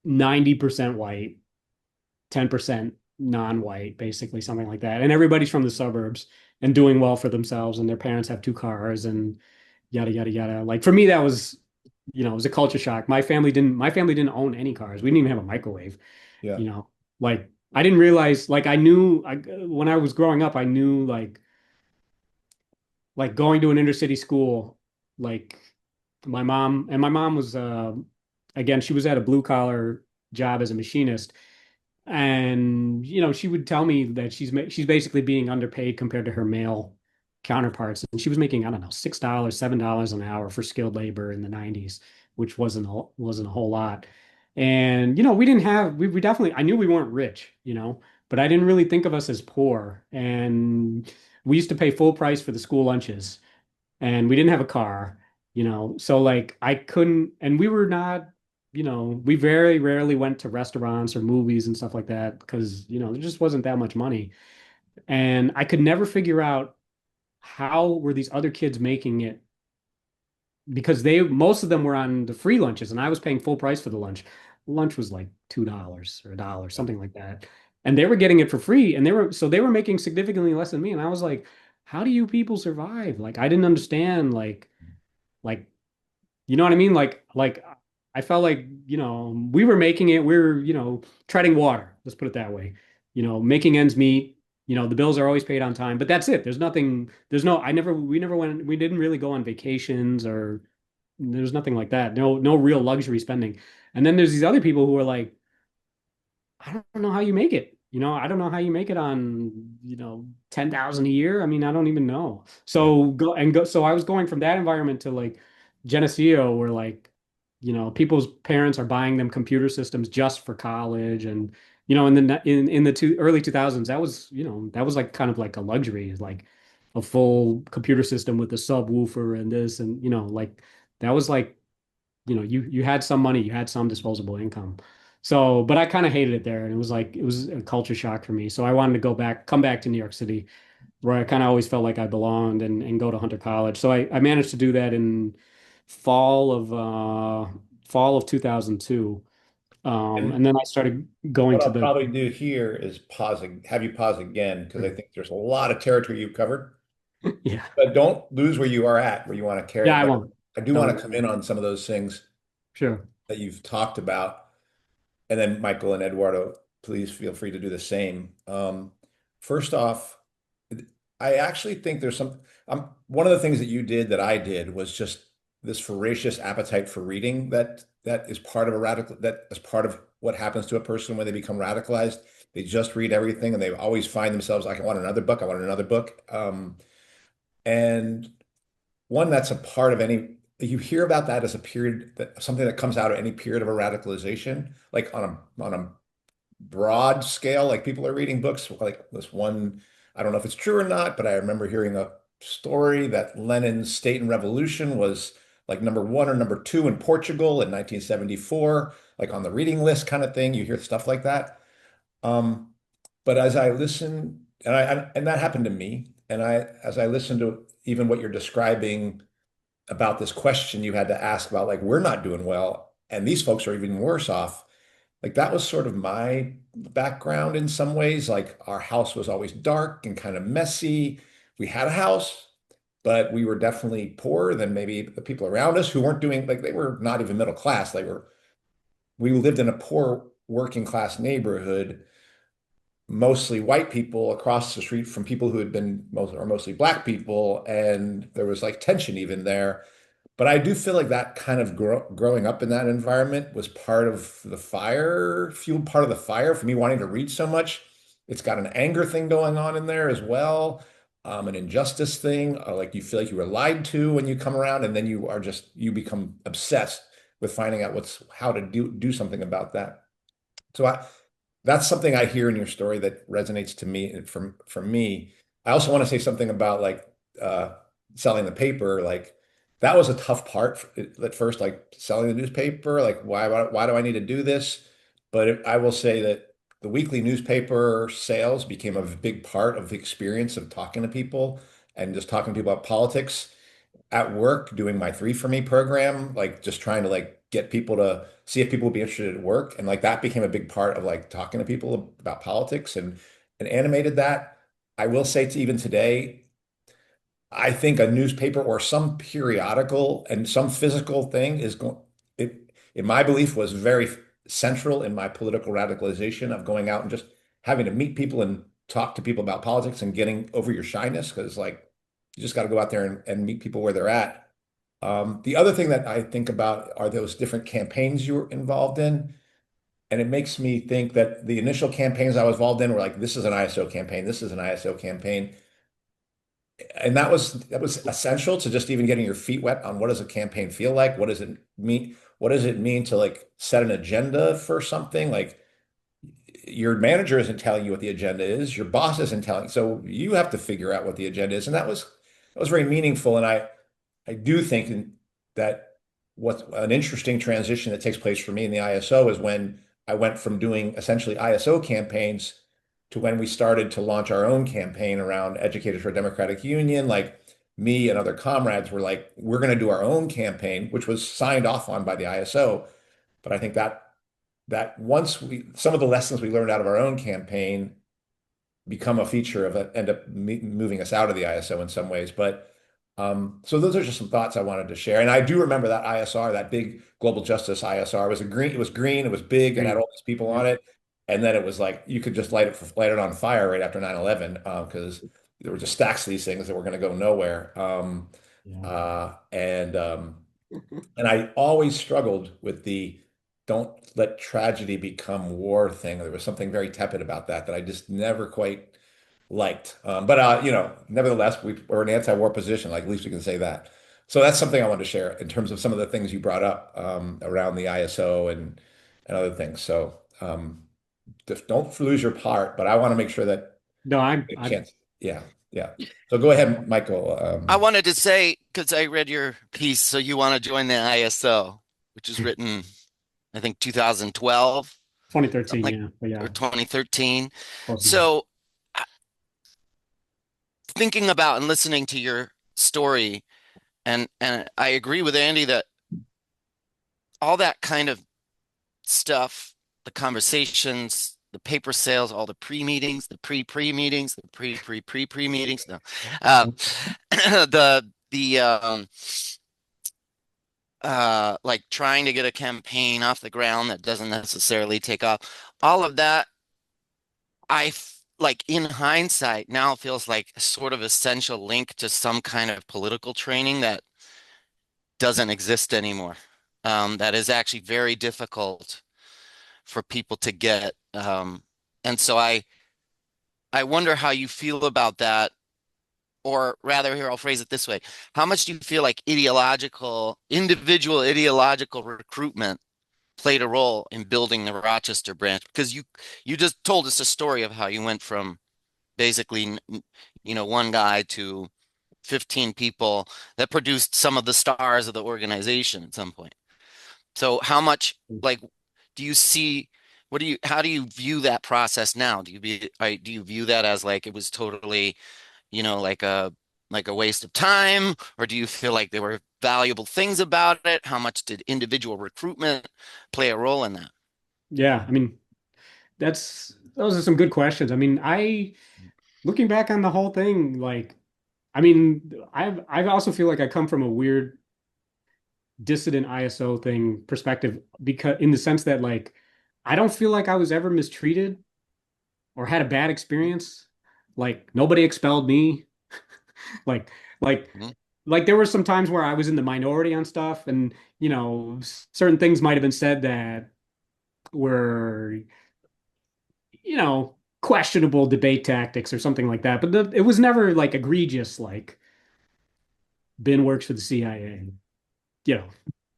90% white, 10% non-white, basically something like that. And everybody's from the suburbs and doing well for themselves and their parents have two cars and yada yada yada. Like for me that was, it was a culture shock. My family didn't own any cars. We didn't even have a microwave, Yeah. you know. Like I didn't realize like I knew when I was growing up I knew like going to an inner city school, like my mom was again she was at a blue collar job as a machinist, and she would tell me that she's basically being underpaid compared to her male counterparts, and she was making, I don't know, $6 $7 an hour for skilled labor in the 90s, which wasn't a whole lot. And we didn't have we definitely, I knew we weren't rich, but I didn't really think of us as poor, and we used to pay full price for the school lunches, and we didn't have a car, so like I couldn't, and we were not, we very rarely went to restaurants or movies and stuff like that because, there just wasn't that much money. And I could never figure out how were these other kids making it because most of them were on the free lunches and I was paying full price for the lunch. Lunch was like $2 or $1, something like that. And they were getting it for free and they were making significantly less than me. And I was like, how do you people survive? Like I didn't understand like you know what I mean? Like I felt like, we were making it, we're, treading water, let's put it that way. Making ends meet, the bills are always paid on time, but that's it. We didn't really go on vacations or there's nothing like that. No real luxury spending. And then there's these other people who are like, I don't know how you make it. I don't know how you make it on, 10,000 a year. I mean, I don't even know. Yeah. So I was going from that environment to like Geneseo where like, people's parents are buying them computer systems just for college. And, in the early 2000s, that was like kind of like a luxury, like a full computer system with a subwoofer and this, and, like that was like, you had some money, you had some disposable income. So, but I kind of hated it there, and it was a culture shock for me. So I wanted to come back to New York City, where I kind of always felt like I belonged, and go to Hunter College. So I managed to do that in fall of uh, fall of 2002, And and then I started going what to I'll the probably do here is have you pause again, because I think there's a lot of territory you've covered. yeah, But don't lose where you are at, where you want to carry yeah, it. I But won't. I do want to come Don't in on some of those things sure. that you've talked about. And then Michael and Eduardo, please feel free to do the same. First off, I actually think there's one of the things that you did that I did was just this voracious appetite for reading that is part of that is part of what happens to a person when they become radicalized. They just read everything and they always find themselves like, I want another book, I want another book. And one that's a part of any, you hear about that as a period that something that comes out of any period of a radicalization, like on a broad scale, like people are reading books like this one, I don't know if it's true or not, but I remember hearing a story that Lenin's State and Revolution was like number one or number two in Portugal in 1974, like on the reading list kind of thing. You hear stuff like that. Um, but as I listen, and that happened to me, and as I listen to even what you're describing about this question you had to ask about, like we're not doing well, and these folks are even worse off. Like that was sort of my background in some ways. Like our house was always dark and kind of messy. We had a house, but we were definitely poorer than maybe the people around us who weren't doing like they were not even middle class. We lived in a poor working class neighborhood, mostly white people across the street from people who had been mostly black people, and there was like tension even there. But I do feel like that kind of growing up in that environment was part of the fire, fueled part of the fire for me wanting to read so much. It's got an anger thing going on in there as well, an injustice thing, like you feel like you were lied to when you come around, and then you become obsessed with finding out how to do something about that. So that's something I hear in your story that resonates to me and from me. I also want to say something about like uh, selling the paper. Like that was a tough part at first, like selling the newspaper. Like why do I need to do this? But I will say that the weekly newspaper sales became a big part of the experience of talking to people and just talking to people about politics at work doing my Three for Me program, like just trying to like get people to see if people would be interested at work. And like that became a big part of like talking to people about politics and animated that. I will say to even today, I think a newspaper or some periodical and some physical thing is going, it, in my belief, was very central in my political radicalization of going out and just having to meet people and talk to people about politics and getting over your shyness because, like, you just got to go out there and meet people where they're at. The other thing that I think about are those different campaigns you were involved in. And it makes me think that the initial campaigns I was involved in were like, this is an ISO campaign, this is an ISO campaign, and that was essential to just even getting your feet wet on what does a campaign feel like? What does it mean? What does it mean to like set an agenda for something? Like your manager isn't telling you what the agenda is, your boss isn't telling, so you have to figure out what the agenda is. And that was very meaningful. And I do think that what's an interesting transition that takes place for me in the ISO is when I went from doing essentially ISO campaigns to when we started to launch our own campaign around Educators for a Democratic Union. Like me and other comrades were like, we're going to do our own campaign, which was signed off on by the ISO. But I think that once some of the lessons we learned out of our own campaign become a feature of it, end up moving us out of the ISO in some ways. But so those are just some thoughts I wanted to share. And I do remember that ISR, that big global justice ISR, it was green, it was big, and had all these people Yeah. on it. And then it was like you could just light it on fire right after 9/11 because there were just stacks of these things that were going to go nowhere. Yeah. And I always struggled with the don't let tragedy become war thing. There was something very tepid about that I just never quite liked. But nevertheless, we're an anti-war position. Like at least we can say that. So that's something I wanted to share in terms of some of the things you brought up around the ISO and other things. So just don't lose your part, but I want to make sure that No, I'm a I'm chance. Yeah, yeah. So go ahead, Michael. I wanted to say, because I read your piece, so you want to join the ISO, which was written, I think, 2012, something 2013, like, yeah. But or yeah, 2013. close enough. So thinking about and listening to your story, and I agree with Andy that all that kind of stuff, the conversations, the paper sales, all the pre-meetings, the pre-pre-meetings, the pre-pre-pre-pre-meetings, no, uh, the like trying to get a campaign off the ground that doesn't necessarily take off. All of that, like in hindsight now feels like a sort of essential link to some kind of political training that doesn't exist anymore. That is actually very difficult for people to get. And so I wonder how you feel about that, or rather, here, I'll phrase it this way. How much do you feel like individual ideological recruitment played a role in building the Rochester branch? Because you just told us a story of how you went from basically, one guy to 15 people that produced some of the stars of the organization at some point. So how much, like, do you see, how do you view that process now? Do you view that as like it was totally, like a waste of time, or do you feel like there were valuable things about it? How much did individual recruitment play a role in that? Yeah, I mean, those are some good questions. I mean, I looking back on the whole thing, like, I mean, I also feel like I come from a weird dissident ISO thing perspective because in the sense that like I don't feel like I was ever mistreated or had a bad experience. Like nobody expelled me. Like like Mhm. like there were some times where I was in the minority on stuff and certain things might have been said that were questionable debate tactics or something like that. But it was never like egregious like Ben works for the CIA. you know,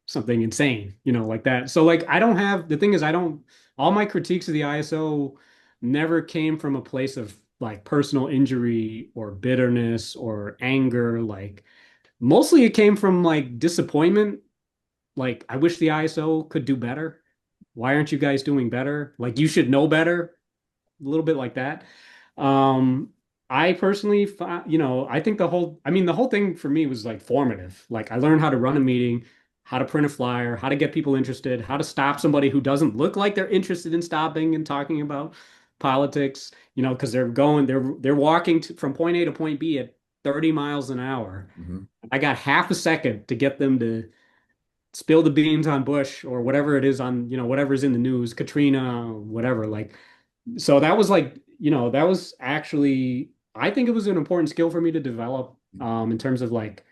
Something insane, like that. So like I don't have the thing is I don't all my critiques of the ISO never came from a place of like personal injury or bitterness or anger. Like mostly it came from like disappointment. Like I wish the ISO could do better. Why aren't you guys doing better? Like you should know better. A little bit like that. Um, I personally, I think the whole thing for me was like formative. Like I learned how to run a meeting, how to print a flyer, how to get people interested, how to stop somebody who doesn't look like they're interested in stopping and talking about politics, because they're walking from point A to point B at 30 miles an hour. Mhm. I got half a second to get them to spill the beans on Bush or whatever it is on, whatever's in the news, Katrina, whatever. Like so that was like, that was actually, I think it was an important skill for me to develop in terms of like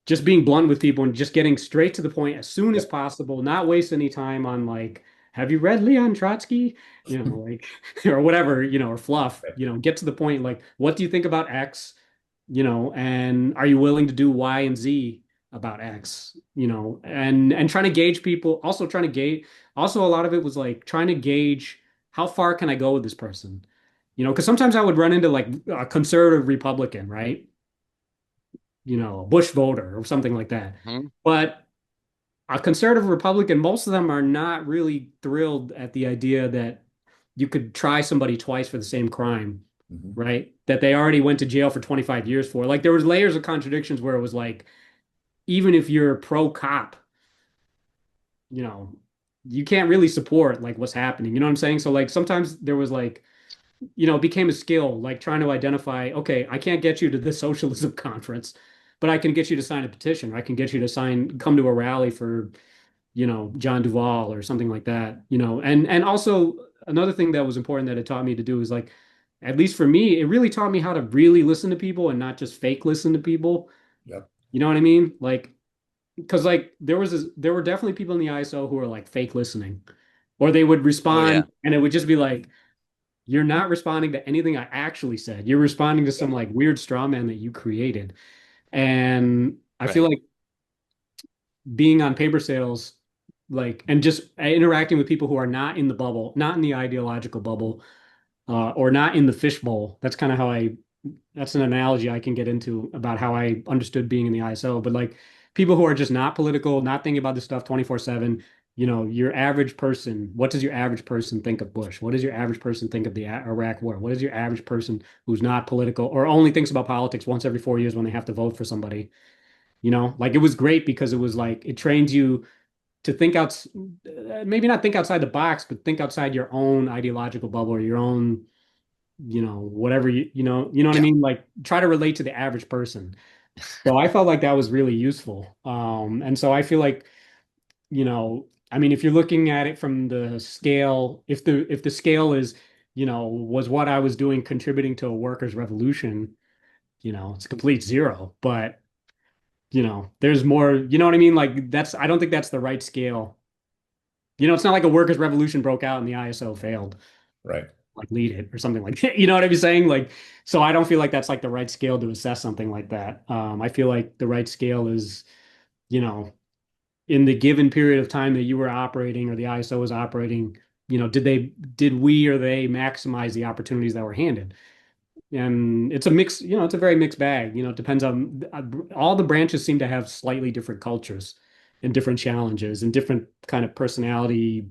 just being blunt with people and just getting straight to the point as soon as Yep. possible, not waste any time on like, have you read Leon Trotsky? Like, or whatever, or fluff, Right. get to the point. Like, what do you think about X? And are you willing to do Y and Z about X? And trying to gauge people, also trying to gauge, also a lot of it was like trying to gauge how far can I go with this person? Because sometimes I would run into like a conservative Republican, right? A Bush voter or something like that. Mhm. But a conservative Republican, most of them are not really thrilled at the idea that you could try somebody twice for the same crime, Mhm. right? That they already went to jail for 25 years for. Like there was layers of contradictions where it was like, even if you're pro cop, you know, you can't really support like what's happening. You know what I'm saying? So like sometimes there was like, it became a skill, like trying to identify, okay, I can't get you to the socialism conference, but I can get you to sign a petition. Or I can get you to come to a rally for, John Duvall or something like that, and also another thing that was important that it taught me to do is like, at least for me, it really taught me how to really listen to people and not just fake listen to people. Yep. You know what I mean? Like, because like there were definitely people in the ISO who were like fake listening, or they would Oh yeah, respond and it would just be like, you're not responding to anything I actually said. You're responding to some Yep. like weird straw man that you created. And I feel right. like being on paper sales, like, and just interacting with people who are not in the bubble, not in the ideological bubble, or not in the fishbowl. That's an analogy I can get into about how I understood being in the ISO. But like people who are just not political, not thinking about this stuff 24/7, your average person, what does your average person think of Bush? What does your average person think of the Iraq War? What is your average person who's not political or only thinks about politics once every 4 years when they have to vote for somebody? Like it was great because it was like it trains you to think out, maybe not think outside the box, but think outside your own ideological bubble or your own, whatever you know what I Yeah, mean? Like try to relate to the average person. So I felt like that was really useful. And so I feel like, I mean, if you're looking at it from the scale, if the scale is, was what I was doing contributing to a workers' revolution, it's a complete zero. But there's more, you know what I mean? Like I don't think that's the right scale. It's not like a workers' revolution broke out and the ISO failed, Right. like lead it or something like that. You know what I'm saying? Like, so I don't feel like that's like the right scale to assess something like that. I feel like the right scale is, you know, in the given period of time that you were operating or the ISO was operating, did we or they maximize the opportunities that were handed? And it's a mix, it's a very mixed bag. It depends on all the branches seem to have slightly different cultures and different challenges and different kind of personality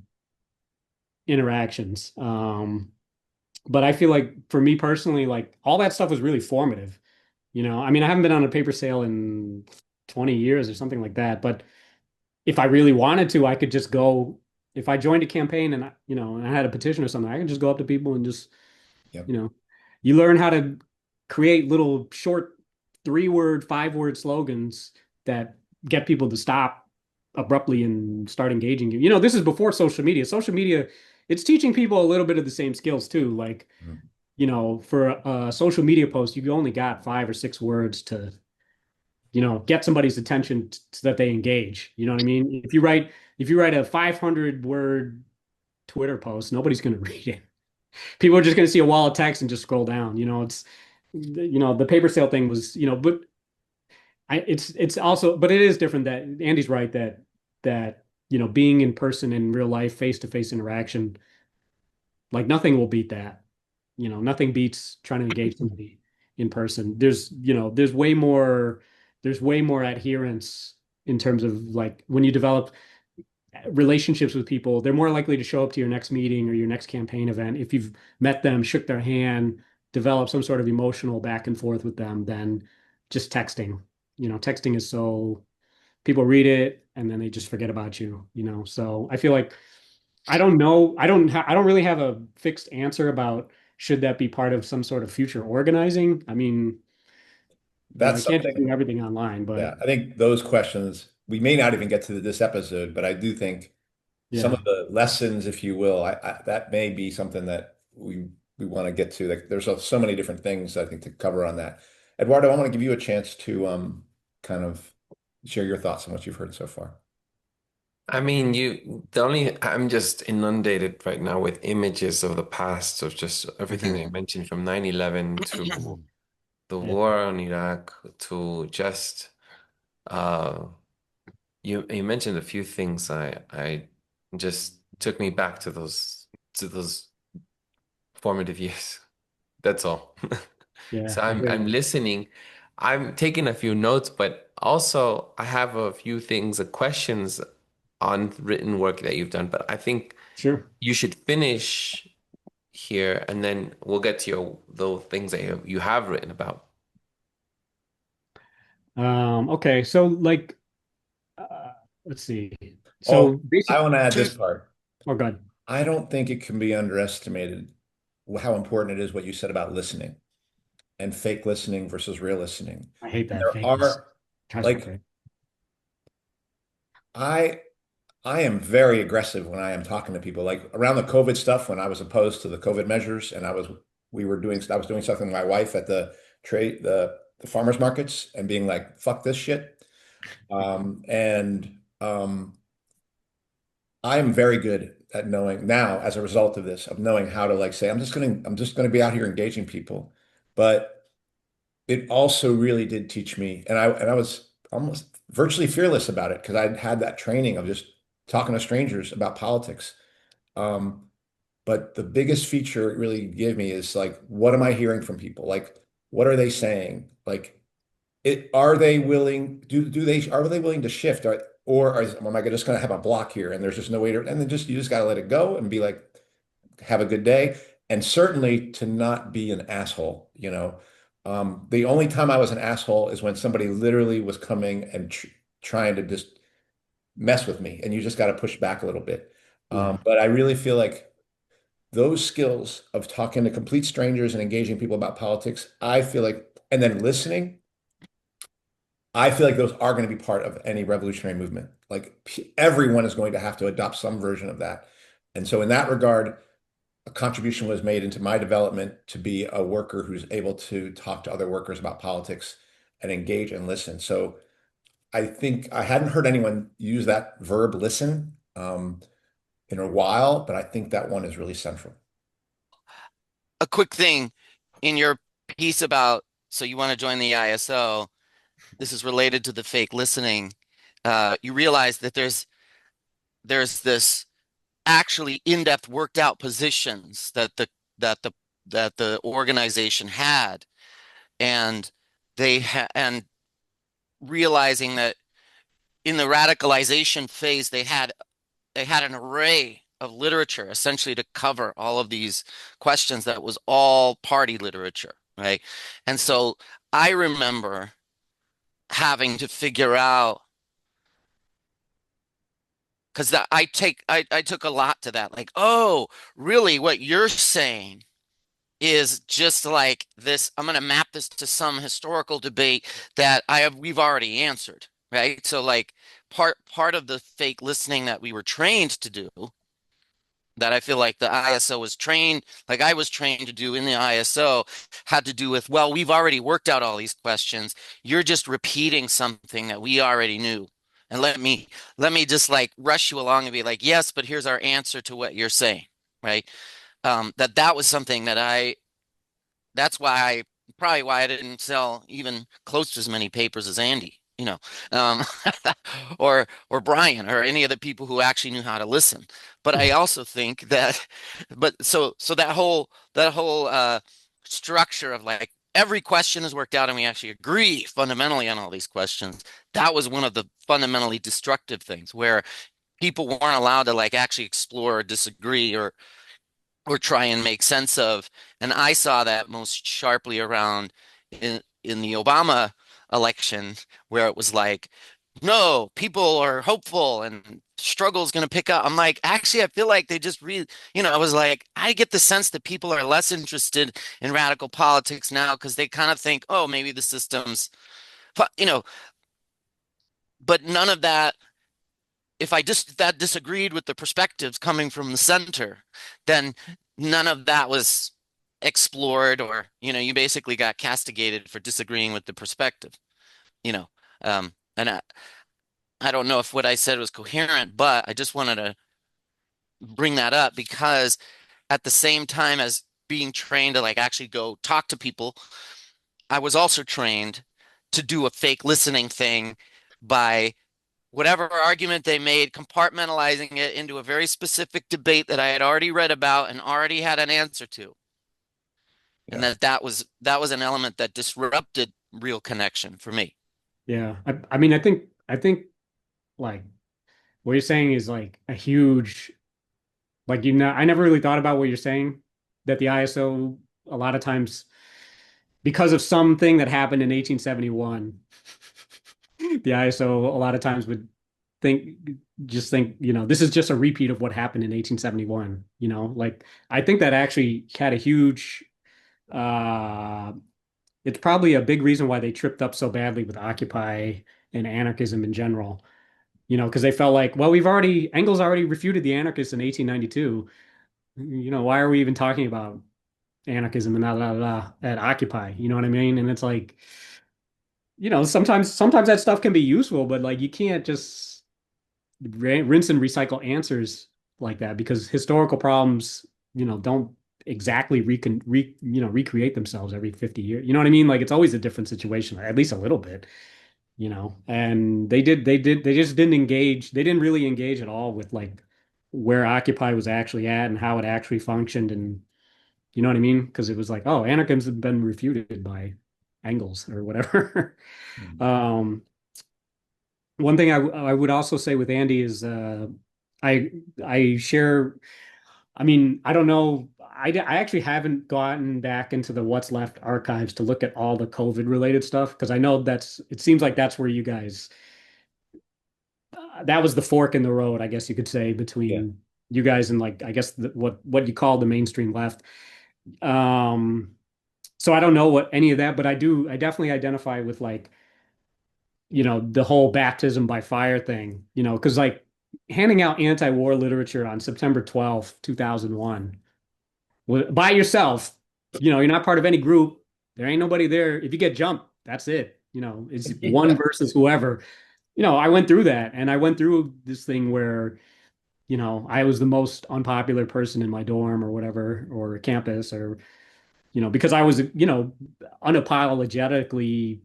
interactions. But I feel like for me personally, like all that stuff was really formative. I mean, I haven't been on a paper sale in 20 years or something like that, but if I really wanted to, I could just go, if I joined a campaign and and I had a petition or something, I could just go up to people and just, Yep. you know, you learn how to create little short 3-word, 5-word slogans that get people to stop abruptly and start engaging you. This is before social media. Social media, it's teaching people a little bit of the same skills too. Like, Mhm. for a social media post, you only got 5 or 6 words to, get somebody's attention so that they engage. You know what I mean? If you write a 500-word Twitter post, nobody's going to read it. People are just going to see a wall of text and just scroll down. The paper sale thing was, but it's also, but it is different. That Andy's right that being in person in real life, face-to-face interaction, like nothing will beat that. Nothing beats trying to engage somebody in person. There's way more adherence in terms of like when you develop relationships with people, they're more likely to show up to your next meeting or your next campaign event if you've met them, shook their hand, developed some sort of emotional back and forth with them than just texting. Texting is so people read it and then they just forget about you. So I feel like I don't know. I don't really have a fixed answer about should that be part of some sort of future organizing. I mean, That's you can't just something. do everything online, Yeah, but I think those questions we may not even get to this episode, but I do think some of yeah, the lessons, if you will, that may be something that we want to get to. Like, there's so many different things I think to cover on that. Eduardo, I want to give you a chance to kind of share your thoughts on what you've heard so far. I mean, I'm just inundated right now with images of the past of just everything that you mentioned from 9/11 to the yeah, war on Iraq to just, uh, you mentioned a few things I just took me back to those formative years. That's all. yeah. So I hear I'm you. listening. I'm taking a few notes, but also I have a few things, questions on written work that you've done. But I think Sure. you should finish here, and then we'll get to the things that you have written about. Okay. So like, let's see. Oh, So I basic. want to add this part. Oh, God. I don't think it can be underestimated how important it is what you said about listening and fake listening versus real listening. I hate And that there fakeness. are Drives me like crazy. I I am very aggressive when I am talking to people. Like around the COVID stuff, when I was opposed to the COVID measures, and I was doing something with my wife at the farmers markets and being like, "Fuck this shit." And I am very good at knowing now, as a result of this, of knowing how to like say, I'm just gonna be out here engaging people. But it also really did teach me, and I was almost virtually fearless about it because I'd had that training of just talking to strangers about politics. Um, but the biggest feature it really gave me is like, what am I hearing from people? Like, what are they saying? Like, are they willing? Are they willing to shift? Am I just going to have a block here? And there's just no way to. And then you just got to let it go and be like, have a good day. And certainly to not be an asshole. The only time I was an asshole is when somebody literally was coming and trying to just mess with me, and you just got to push back a little bit. Yeah. But I really feel like those skills of talking to complete strangers and engaging people about politics, I feel like, and then listening, I feel like those are going to be part of any revolutionary movement. Like everyone is going to have to adopt some version of that. And so, in that regard, a contribution was made into my development to be a worker who's able to talk to other workers about politics and engage and listen. So, I think I hadn't heard anyone use that verb listen in a while, but I think that one is really central. A quick thing in your piece about, so you want to join the ISO, this is related to the fake listening. You realize that there's this actually in-depth worked out positions that the that the organization had, and and realizing that in the radicalization phase they had an array of literature essentially to cover all of these questions that was all party literature, right? And so I remember having to figure out, because I took a lot to that, like, oh, really, what you're saying is just like this. I'm going to map this to some historical debate that we've already answered, right? So like part of the fake listening that we were trained to do, that I feel like the ISO was trained, like I was trained to do in the ISO, had to do with, well, we've already worked out all these questions. You're just repeating something that we already knew. And let me just like rush you along and be like, yes, but here's our answer to what you're saying, right? That was something that that's why probably why I didn't sell even close to as many papers as Andy, um, or Brian or any of the people who actually knew how to listen. But I also think that, but so that whole structure of like every question is worked out and we actually agree fundamentally on all these questions. That was one of the fundamentally destructive things where people weren't allowed to like actually explore or disagree or try and make sense of. And I saw that most sharply around in the Obama election, where it was like, no, people are hopeful and struggle is going to pick up. I'm like, actually, I feel like they just I was like, I get the sense that people are less interested in radical politics now because they kind of think, oh, maybe the system's, you know, but none of that, if I just that disagreed with the perspectives coming from the center, then none of that was explored, or you basically got castigated for disagreeing with the perspective. You know, and I don't know if what I said was coherent, but I just wanted to bring that up because at the same time as being trained to like actually go talk to people, I was also trained to do a fake listening thing by whatever argument they made, compartmentalizing it into a very specific debate that I had already read about and already had an answer to. And Yeah. that was an element that disrupted real connection for me. Yeah. I mean, I think like what you're saying is like a huge, like, I never really thought about what you're saying, that the ISO a lot of times, because of something that happened in 1871, the ISO a lot of times would think, think, this is just a repeat of what happened in 1871, like I think that actually had a huge, uh, it's probably a big reason why they tripped up so badly with Occupy and anarchism in general, because they felt like, well, Engels already refuted the anarchists in 1892. Why are we even talking about anarchism and at Occupy? You know what I mean? And it's like, sometimes that stuff can be useful, but like you can't just rinse and recycle answers like that, because historical problems, don't exactly recreate themselves every 50 years. You know what I mean? Like it's always a different situation, at least a little bit, and they just didn't engage. They didn't really engage at all with like where Occupy was actually at and how it actually functioned. And you know what I mean? Because it was like, oh, anarchism has been refuted by Engels or whatever. Mm. um, One thing I would also say with Andy is, I I share. I mean, I don't know. I actually haven't gotten back into the What's Left archives to look at all the COVID related stuff, because I know it seems like that's where you guys, that was the fork in the road, I guess you could say, Yeah. between you guys and like, I guess what you call the mainstream left. Um, so I don't know what any of that, but I definitely identify with like, the whole baptism by fire thing, because like handing out anti-war literature on September 12th, 2001, by yourself, you're not part of any group. There ain't nobody there. If you get jumped, that's it. It's one Yeah. versus whoever. I went through that, and I went through this thing where, I was the most unpopular person in my dorm or whatever, or campus, or, because I was, unapologetically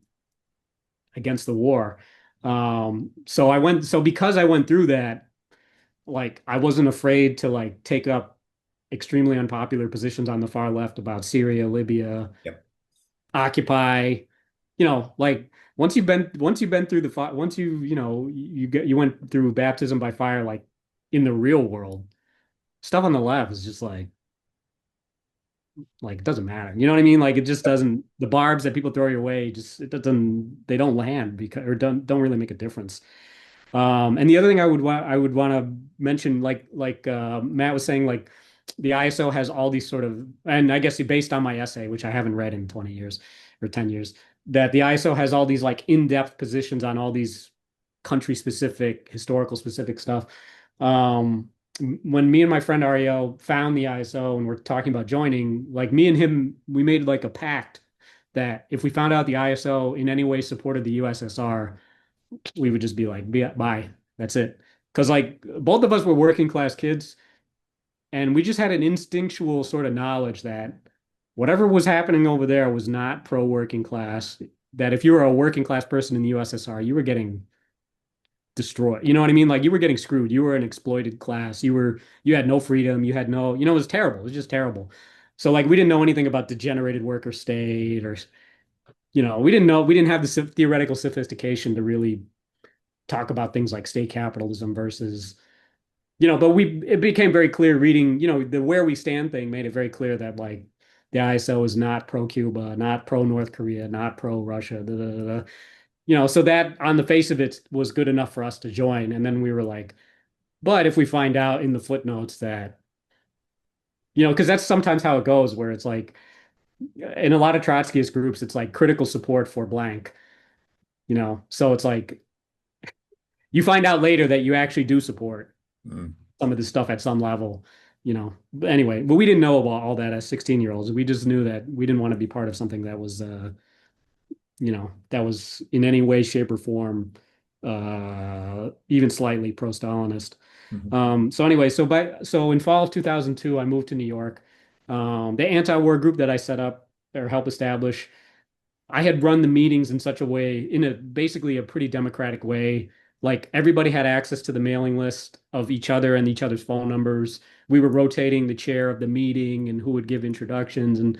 against the war. So because I went through that, like I wasn't afraid to like take up extremely unpopular positions on the far left about Syria, Libya, Yep. Occupy, like once you've been through the fire, once you went through baptism by fire, like in the real world, stuff on the left is just like it doesn't matter. You know what I mean? Like it just doesn't, the barbs that people throw your way, just it doesn't, they don't land because or don't really make a difference. And the other thing I would want to mention, like Matt was saying, like the ISO has all these sort of, and I guess based on my essay, which I haven't read in 20 years or 10 years, that the ISO has all these like in-depth positions on all these country specific, historical specific stuff. When me and my friend Ariel found the ISO and we're talking about joining, like me and him, we made like a pact that if we found out the ISO in any way supported the USSR, we would just be like, bye. That's it. Because like both of us were working class kids, and we just had an instinctual sort of knowledge that whatever was happening over there was not pro working class. That if you were a working class person in the USSR, you were getting destroyed. You know what I mean? Like you were getting screwed. You were an exploited class. You had no freedom. You had no, it was terrible. It was just terrible. So like we didn't know anything about degenerated worker state or we didn't have the theoretical sophistication to really talk about things like state capitalism versus, but it became very clear reading, the where we stand thing made it very clear that like the ISO is not pro Cuba, not pro North Korea, not pro Russia, so that on the face of it was good enough for us to join. And then we were like, but if we find out in the footnotes that, because that's sometimes how it goes, where it's like in a lot of Trotskyist groups, it's like critical support for blank, so it's like you find out later that you actually do support Mm. some of this stuff at some level, But anyway, but we didn't know about all that as 16-year-olds. We just knew that we didn't want to be part of something that was, that was in any way, shape, or form, even slightly pro-Stalinist. Mhm. So anyway, so in fall of 2002, I moved to New York. The anti-war group that I set up or helped establish, I had run the meetings in such a way, in a basically a pretty democratic way. Like everybody had access to the mailing list of each other and each other's phone numbers. We were rotating the chair of the meeting and who would give introductions. And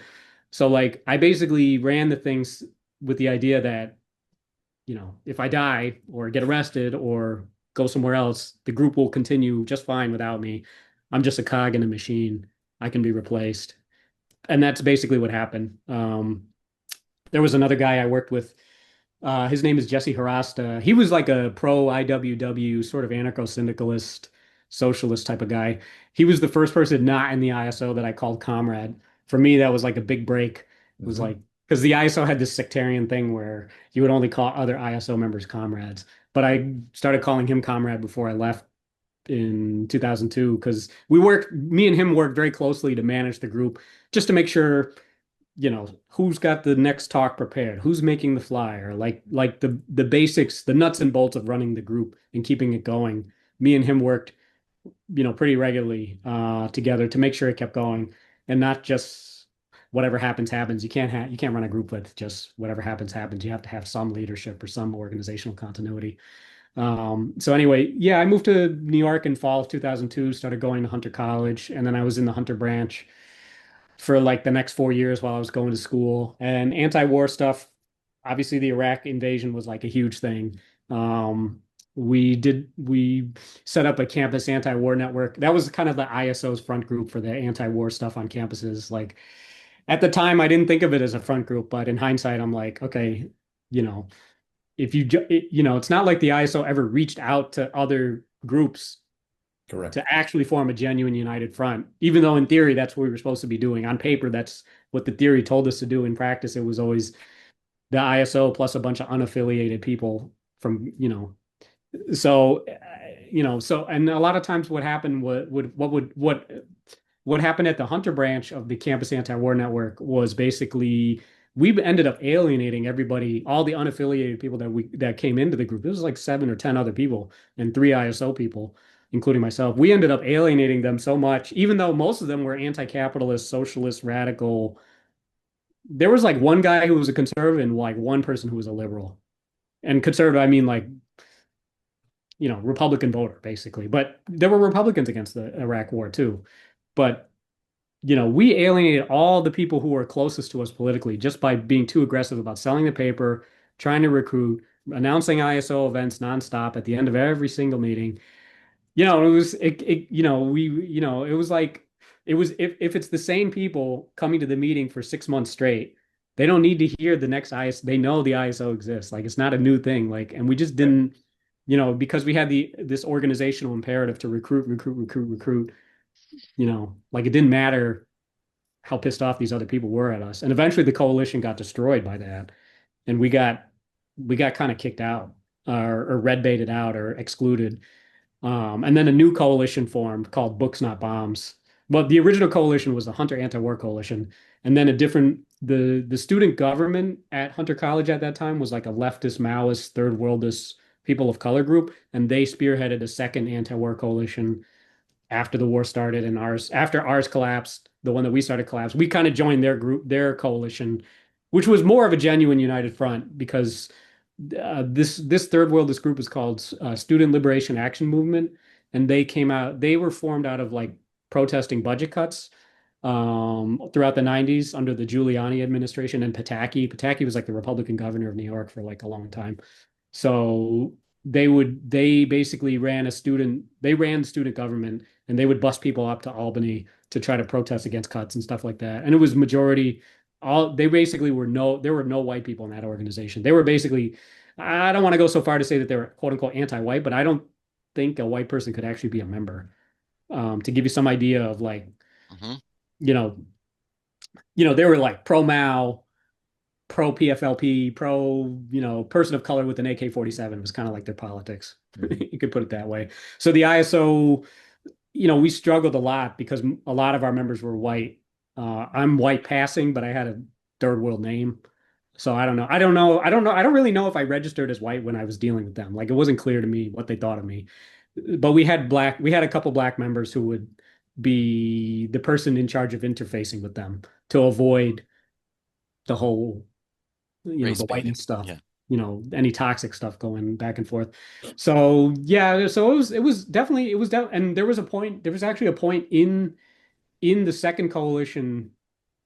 so like I basically ran the things with the idea that, if I die or get arrested or go somewhere else, the group will continue just fine without me. I'm just a cog in a machine. I can be replaced. And that's basically what happened. There was another guy I worked with. His name is Jesse Harasta. He was like a pro IWW, sort of anarcho-syndicalist, socialist type of guy. He was the first person not in the ISO that I called comrade. For me, that was like a big break. It was Mhm. like, because the ISO had this sectarian thing where you would only call other ISO members comrades. But I started calling him comrade before I left in 2002 because me and him worked very closely to manage the group just to make sure who's got the next talk prepared, who's making the flyer, like the basics, the nuts and bolts of running the group and keeping it going. Me and him worked, pretty regularly together to make sure it kept going and not just whatever happens happens. You can't run a group with just whatever happens happens. You have to have some leadership or some organizational continuity. So anyway, yeah, I moved to New York in fall of 2002, started going to Hunter College, and then I was in the Hunter branch for like the next 4 years while I was going to school. And anti-war stuff, obviously the Iraq invasion was like a huge thing. We set up a campus anti-war network. That was kind of the ISO's front group for the anti-war stuff on campuses. Like at the time, I didn't think of it as a front group, but in hindsight, I'm like, okay, you know, if it's not like the ISO ever reached out to other groups Correct. to actually form a genuine united front, even though in theory that's what we were supposed to be doing. On paper, that's what the theory told us to do. In practice, it was always the ISO plus a bunch of unaffiliated people from, so, and a lot of times what happened what happened at the Hunter branch of the Campus Anti-War Network was basically we ended up alienating everybody, all the unaffiliated people that came into the group. This was like 7 or 10 other people and 3 ISO people, including myself. We ended up alienating them so much, even though most of them were anti-capitalist, socialist, radical. There was like one guy who was a conservative and like one person who was a liberal. And conservative, I mean like, Republican voter, basically. But there were Republicans against the Iraq War too. But we alienated all the people who were closest to us politically just by being too aggressive about selling the paper, trying to recruit, announcing ISO events nonstop at the end of every single meeting. It was it was like it was if it's the same people coming to the meeting for 6 months straight, they don't need to hear the next ISO. They know the ISO exists. Like it's not a new thing. Like, and we just didn't, because we had this organizational imperative to recruit, recruit, recruit, recruit. Like it didn't matter how pissed off these other people were at us. And eventually the coalition got destroyed by that. And we got kind of kicked out or red baited out or excluded. And then a new coalition formed called Books Not Bombs. But the original coalition was the Hunter Anti-War Coalition. And then the student government at Hunter College at that time was like a leftist, Maoist, third worldist people of color group. And they spearheaded a second anti-war coalition after the war started and after ours collapsed, the one that we started collapsed. We kind of joined their group, their coalition, which was more of a genuine united front because this third world, this group is called Student Liberation Action Movement, and they were formed out of like protesting budget cuts throughout the 90s under the Giuliani administration and Pataki. Pataki was like the Republican governor of New York for like a long time. So they basically ran student government, and they would bus people up to Albany to try to protest against cuts and stuff like that. And it was majority all they basically there were no white people in that organization. They were basically, I don't want to go so far to say that they were quote unquote anti-white, but I don't think a white person could actually be a member. To give you some idea of like, Mhm. you know, they were like pro Mao, pro PFLP, pro, person of color with an AK-47 was kind of like their politics. You could put it that way. So the ISO, we struggled a lot because a lot of our members were white. I'm white passing, but I had a third world name. So I don't know. I don't know. I don't know. I don't really know if I registered as white when I was dealing with them. Like it wasn't clear to me what they thought of me. But we had a couple black members who would be the person in charge of interfacing with them to avoid the whole Race the baiting. whiteness stuff, Yeah. any toxic stuff going back and forth. So yeah, so and there was actually a point in the second coalition,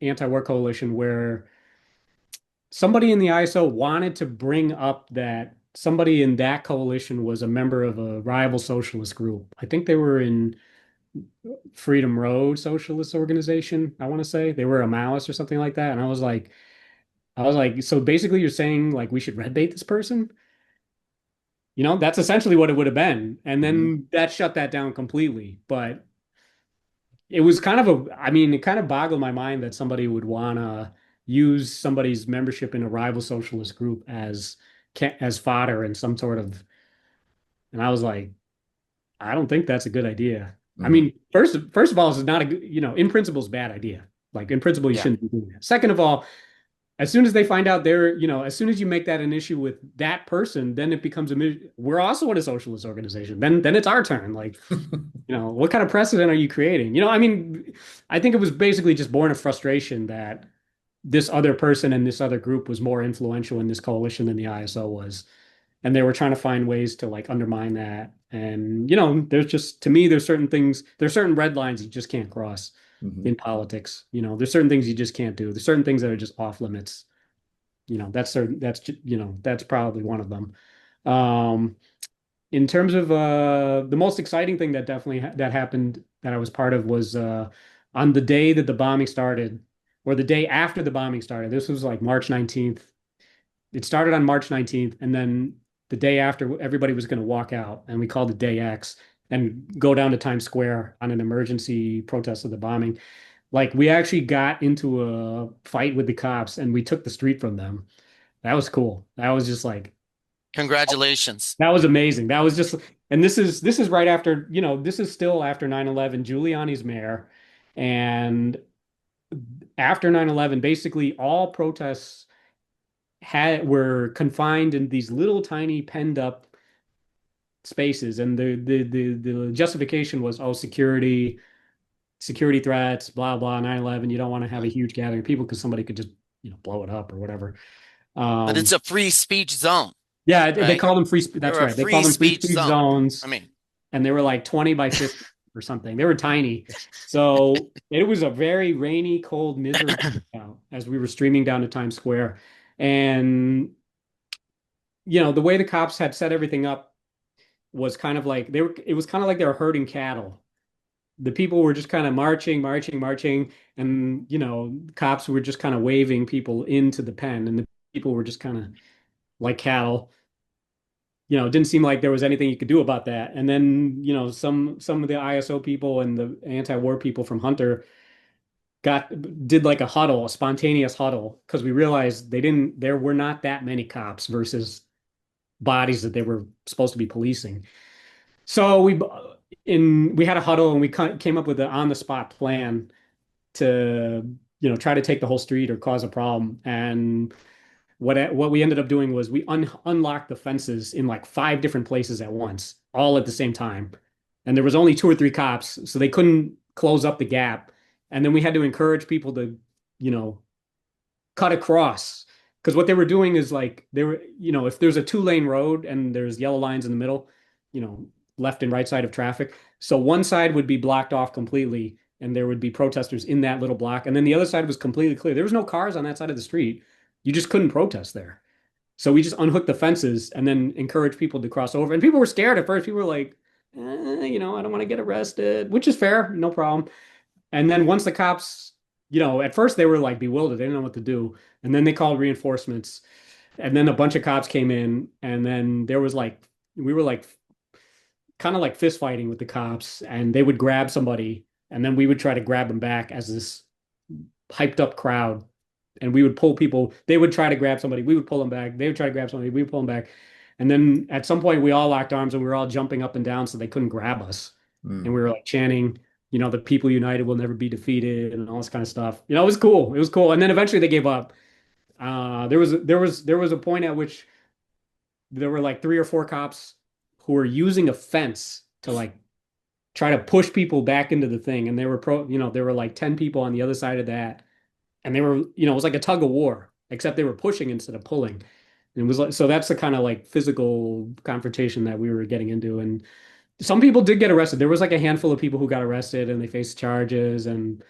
anti-war coalition, where somebody in the ISO wanted to bring up that somebody in that coalition was a member of a rival socialist group. I think they were in Freedom Road Socialist Organization, I want to say. They were a Maoist or something like that. And I was like, so basically you're saying like we should red bait this person? That's essentially what it would have been. And Mhm. then that shut that down completely. But it was I mean, it kind of boggled my mind that somebody would want to use somebody's membership in a rival socialist group as fodder in some sort of, and I was like, I don't think that's a good idea. I Mhm. mean, first of all, it's not a good, in principle, it's a bad idea. Like in principle, you Yeah. shouldn't be doing that. Second of all, as soon as they find out as soon as you make that an issue with that person, then it becomes we're also in a socialist organization. Then it's our turn. Like, what kind of precedent are you creating? I mean, I think it was basically just born of frustration that this other person and this other group was more influential in this coalition than the ISO was. And they were trying to find ways to like undermine that. And, there's just, to me, there's certain red lines you just can't cross Mhm. in politics. There's certain things you just can't do. There's certain things that are just off limits. That's probably one of them. Um, in terms of the most exciting thing that definitely that happened that I was part of was on the day that the bombing started, or the day after the bombing started. This was like March 19th. It started on March 19th, and then the day after, everybody was going to walk out, and we called it Day X and go down to Times Square on an emergency protest of the bombing. Like we actually got into a fight with the cops, and we took the street from them. That was cool. That was just like Congratulations. that was amazing. That was just, and this is right after, this is still after 9/11. Giuliani's mayor, and after 9/11, basically all protests were confined in these little tiny penned up spaces, and the justification was, oh, security threats, blah blah, 9/11. You don't want to have a huge gathering of people because somebody could just blow it up or whatever. But it's Um, a free speech zone, yeah, they right? call them free. That's You're a right. They call free them free speech speech zone. zones, I mean, and they were like 20 by 50 or something. They were tiny. So it was a very rainy, cold, miserable out as we were streaming down to Times Square. And, the way the cops had set everything up was kind of like it was kind of like they were herding cattle. The people were just kind of marching, marching, marching, and, cops were just kind of waving people into the pen, and the people were just kind of like cattle. It didn't seem like there was anything you could do about that. And then, some of the ISO people and the anti-war people from Hunter did like a huddle, a spontaneous huddle, because we realized there were not that many cops versus bodies that they were supposed to be policing. So we had a huddle, and we came up with an on-the-spot plan to, try to take the whole street or cause a problem. And what we ended up doing was we unlocked the fences in like 5 different places at once, all at the same time. And there was only 2 or 3 cops, so they couldn't close up the gap. And then we had to encourage people to, you know, cut across. Because what they were doing is like they were, if there's a 2-lane road and there's yellow lines in the middle, you know, left and right side of traffic. So one side would be blocked off completely, and there would be protesters in that little block. And then the other side was completely clear. There was no cars on that side of the street. You just couldn't protest there. So we just unhooked the fences and then encouraged people to cross over. And people were scared at first. People were like, I don't want to get arrested, which is fair, no problem. And then once the cops, at first they were like bewildered. They didn't know what to do. And then they called reinforcements. And then a bunch of cops came in. And then there was like, we were like kind of like fist fighting with the cops. And they would grab somebody. And then we would try to grab them back as this hyped up crowd. And we would pull people. They would try to grab somebody. We would pull them back. They would try to grab somebody. We would pull them back. And then at some point, we all locked arms and we were all jumping up and down so they couldn't grab us. And we were like chanting, the people united will never be defeated and all this kind of stuff. It was cool. It was cool. And then eventually they gave up. There was a point at which there were like 3 or 4 cops who were using a fence to like try to push people back into the thing. And they were there were like 10 people on the other side of that. And they were, it was like a tug of war, except they were pushing instead of pulling. And it was like, so that's the kind of like physical confrontation that we were getting into. And some people did get arrested. There was like a handful of people who got arrested and they faced charges. And,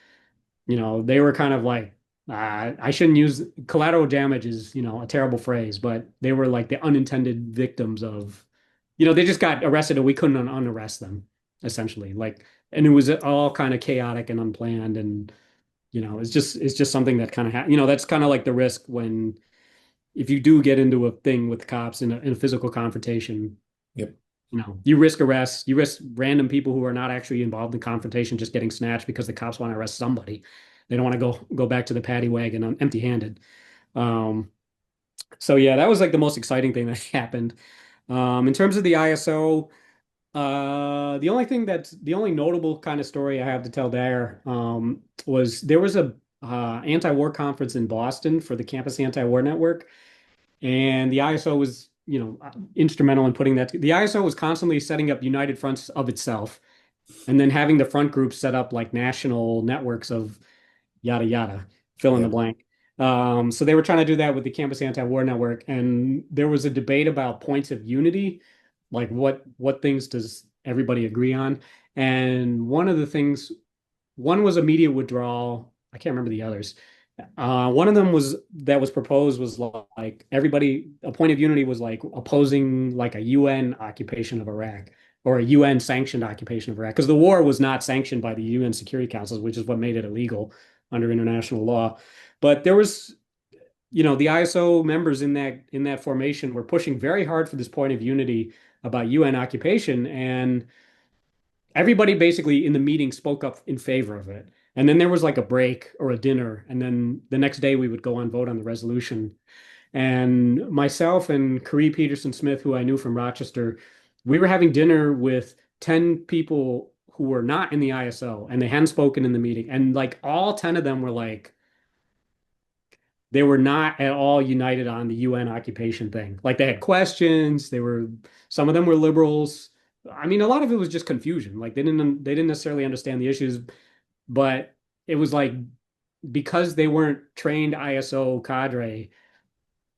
they were kind of like, I shouldn't use collateral damage is, a terrible phrase, but they were like the unintended victims of, they just got arrested and we couldn't unarrest them, essentially. Like, and it was all kind of chaotic and unplanned. And, it's just something that kind of that's kind of like the risk when if you do get into a thing with cops in a physical confrontation, Yep. you risk arrest, you risk random people who are not actually involved in confrontation just getting snatched because the cops want to arrest somebody. They don't want to go back to the paddy wagon empty-handed. Um, so yeah, that was like the most exciting thing that happened. In terms of the ISO, the only notable kind of story I have to tell there was there was a anti-war conference in Boston for the Campus Anti-War Network, and the ISO was, instrumental in putting that. The ISO was constantly setting up united fronts of itself, and then having the front groups set up like national networks of yada yada, fill in the Yep. blank. So they were trying to do that with the Campus Anti-War Network, and there was a debate about points of unity, like what things does everybody agree on? And one was immediate withdrawal. I can't remember the others. One of them was proposed was like everybody, a point of unity was like opposing like a UN occupation of Iraq or a UN sanctioned occupation of Iraq because the war was not sanctioned by the UN Security Council, which is what made it illegal under international law. But there was, the ISO members in that formation were pushing very hard for this point of unity about UN occupation, and everybody basically in the meeting spoke up in favor of it. And then there was like a break or a dinner, and then the next day we would go on vote on the resolution. And myself and Carrie Peterson Smith, who I knew from Rochester, we were having dinner with 10 people who were not in the ISO and they hadn't spoken in the meeting. And like all 10 of them were like, they were not at all united on the UN occupation thing. Like they had questions. Some of them were liberals. I mean, a lot of it was just confusion. Like they didn't necessarily understand the issues, but it was like because they weren't trained ISO cadre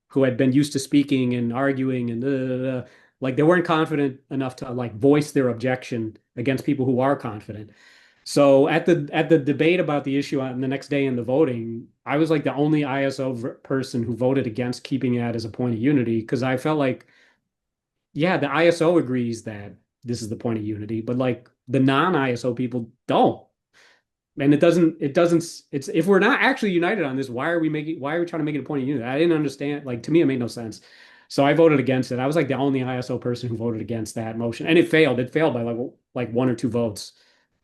who had been used to speaking and arguing and like they weren't confident enough to like voice their objection against people who are confident. So at the debate about the issue on the next day in the voting, I was like the only ISO person who voted against keeping it as a point of unity because I felt like, yeah, the ISO agrees that this is the point of unity, but like the non-ISO people don't. And it's if we're not actually united on this, why are we trying to make it a point of unity? I didn't understand. Like to me, it made no sense. So I voted against it. I was like the only ISO person who voted against that motion. And it failed. It failed by like one or two votes.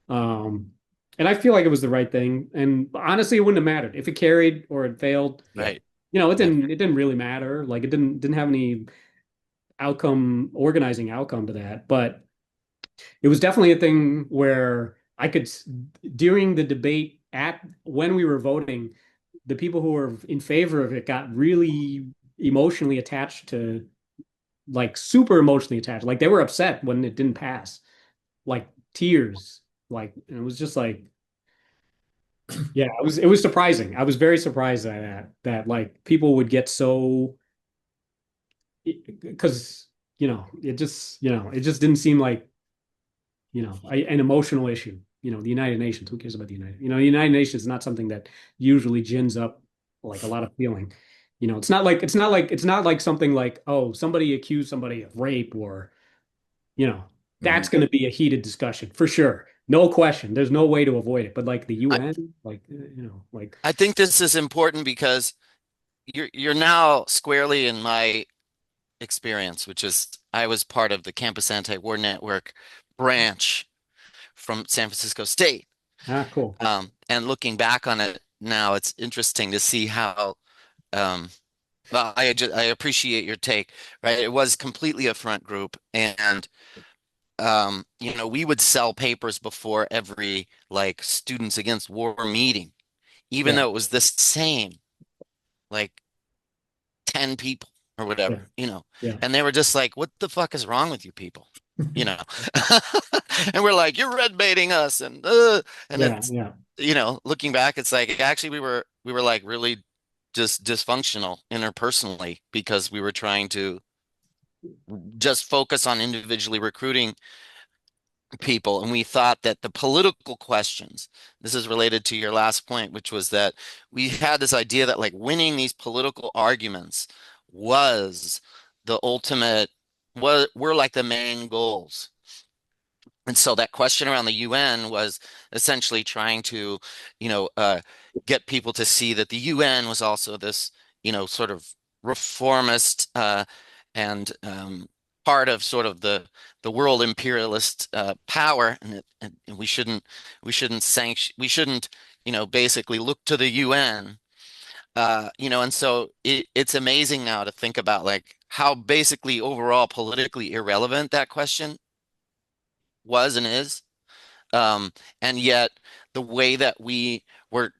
Um, and I feel like it was the right thing. And honestly, it wouldn't have mattered if it carried or it failed. Right. It didn't really matter. Like it didn't have any organizing outcome to that. But it was definitely a thing where during the debate when we were voting, the people who were in favor of it got really emotionally attached to, like super emotionally attached. Like they were upset when it didn't pass, like tears. Like, and it was just like, yeah, it was surprising. I was very surprised at that like people would get so, because it just didn't seem like an emotional issue. The United Nations, who cares about the the United Nations is not something that usually gins up like a lot of feeling. It's not like something like, oh, somebody accused somebody of rape or, that's going to be a heated discussion for sure. No question. There's no way to avoid it. But like the I, UN, like, like, I think this is important because you're now squarely in my experience, which is I was part of the Campus Anti-War Network branch from San Francisco State. cool. And looking back on it now, it's interesting to see how well, I appreciate your take, right? It was completely a front group, and we would sell papers before every like Students Against War meeting, even Yeah, though it was the same, like 10 people or yeah, whatever. yeah, And they were just like, what the fuck is wrong with you people? You know, and we're like, you're red baiting us, and yeah, it's yeah. looking back, it's like actually we were like really just dysfunctional interpersonally because we were trying to just focus on individually recruiting people, and we thought that the political questions, this is related to your last point, which was that we had this idea that like winning these political arguments was the ultimate, were like the main goals. And so that question around the UN was essentially trying to, get people to see that the UN was also this, sort of reformist and part of sort of the world imperialist power, and we shouldn't basically look to the UN. And so it's amazing now to think about like how basically overall politically irrelevant that question was and is. And yet the way that we were,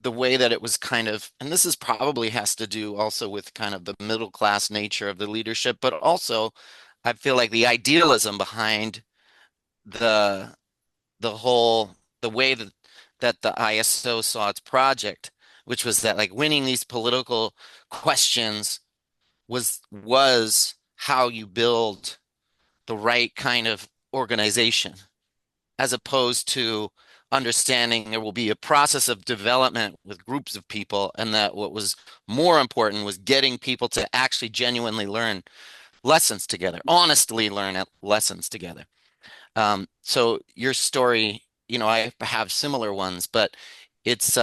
the way that it was kind of, and this is probably has to do also with kind of the middle class nature of the leadership, but also I feel like the idealism behind the the way that the ISO saw its project, which was that like winning these political questions was how you build the right kind of organization, as opposed to understanding there will be a process of development with groups of people, and that what was more important was getting people to actually genuinely learn lessons together, honestly learn lessons together. So your story, I have similar ones, but it's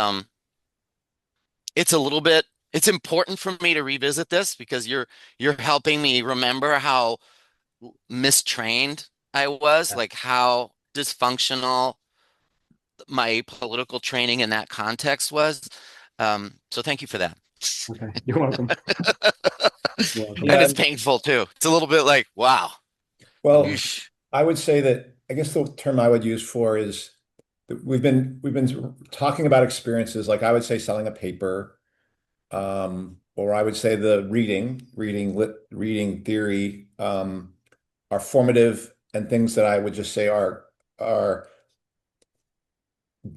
it's a little bit, it's important for me to revisit this because you're helping me remember how mistrained I was, like how dysfunctional my political training in that context was. So thank you for that. Okay, you're welcome. You're welcome. And Yeah. it's painful too. It's a little bit like, wow. Well, Yeesh. I would say that I guess the term I would use for is that we've been talking about experiences like I would say selling a paper, or I would say the reading theory, are formative and things that I would just say are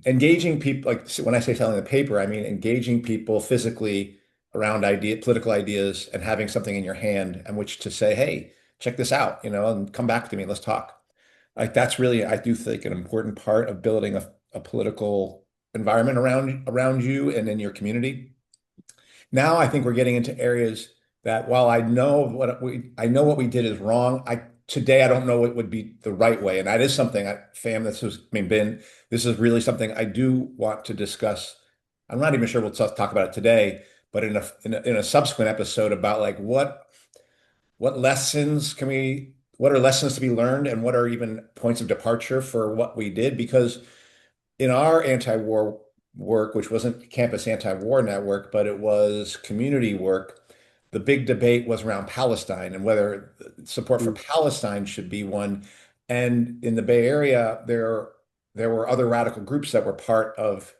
engaging people. Like when I say selling the paper, I mean engaging people physically around political ideas and having something in your hand and which to say, hey, check this out, and come back to me, let's talk. Like that's really, I do think, an important part of building a political environment around you and in your community. Now I think we're getting into areas that while I know what we did is wrong, today I don't know what would be the right way. And that is something fam, this is really something I do want to discuss. I'm not even sure we'll talk about it today, but in a subsequent episode about like what are lessons to be learned and what are even points of departure for what we did? Because in our anti-war work, which wasn't campus anti-war network, but it was community work, the big debate was around Palestine and whether support for Palestine should be one. And in the Bay Area, there were other radical groups that were part of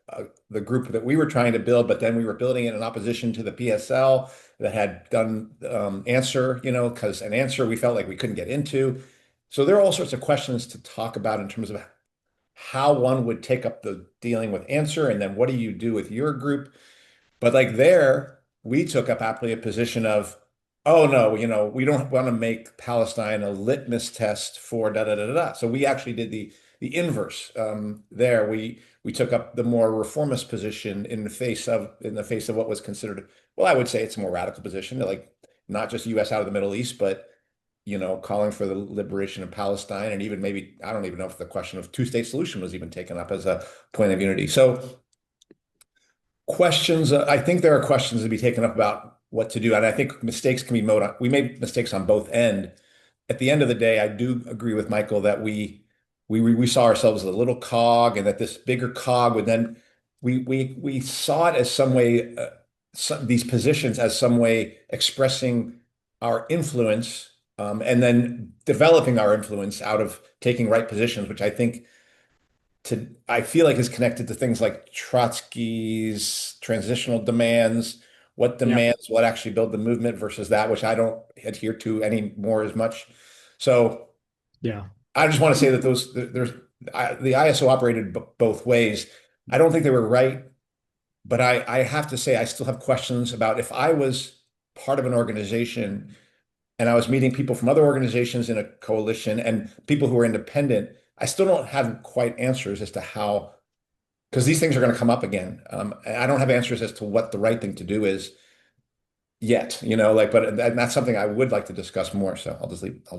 the group that we were trying to build, but then we were building it in opposition to the PSL that had done Answer, because an Answer we felt like we couldn't get into. So there are all sorts of questions to talk about in terms of how one would take up the dealing with Answer, and then what do you do with your group? But like there, we took up aptly a position of, oh no, we don't want to make Palestine a litmus test for da da da da da. So we actually did the inverse. There, we took up the more reformist position in the face of what was considered, well, I would say it's a more radical position, like not just U.S. out of the Middle East, but calling for the liberation of Palestine, and even maybe I don't even know if the question of two-state solution was even taken up as a point of unity. So questions, I think there are questions to be taken up about what to do, and I think mistakes can be made. We made mistakes on both end. At the end of the day, I do agree with Michael that we saw ourselves as a little cog, and that this bigger cog would then we saw it as some way, these positions as some way expressing our influence, and then developing our influence out of taking right positions, which I feel like is connected to things like Trotsky's transitional demands, what Yeah. demands what actually build the movement versus that which I don't adhere to anymore as much. So Yeah. I just want to say that the ISO operated both ways. I don't think they were right, but I have to say I still have questions about if I was part of an organization and I was meeting people from other organizations in a coalition and people who are independent. I still don't have quite answers as to how, because these things are going to come up again. I don't have answers as to what the right thing to do is yet, but that's something I would like to discuss more. So I'll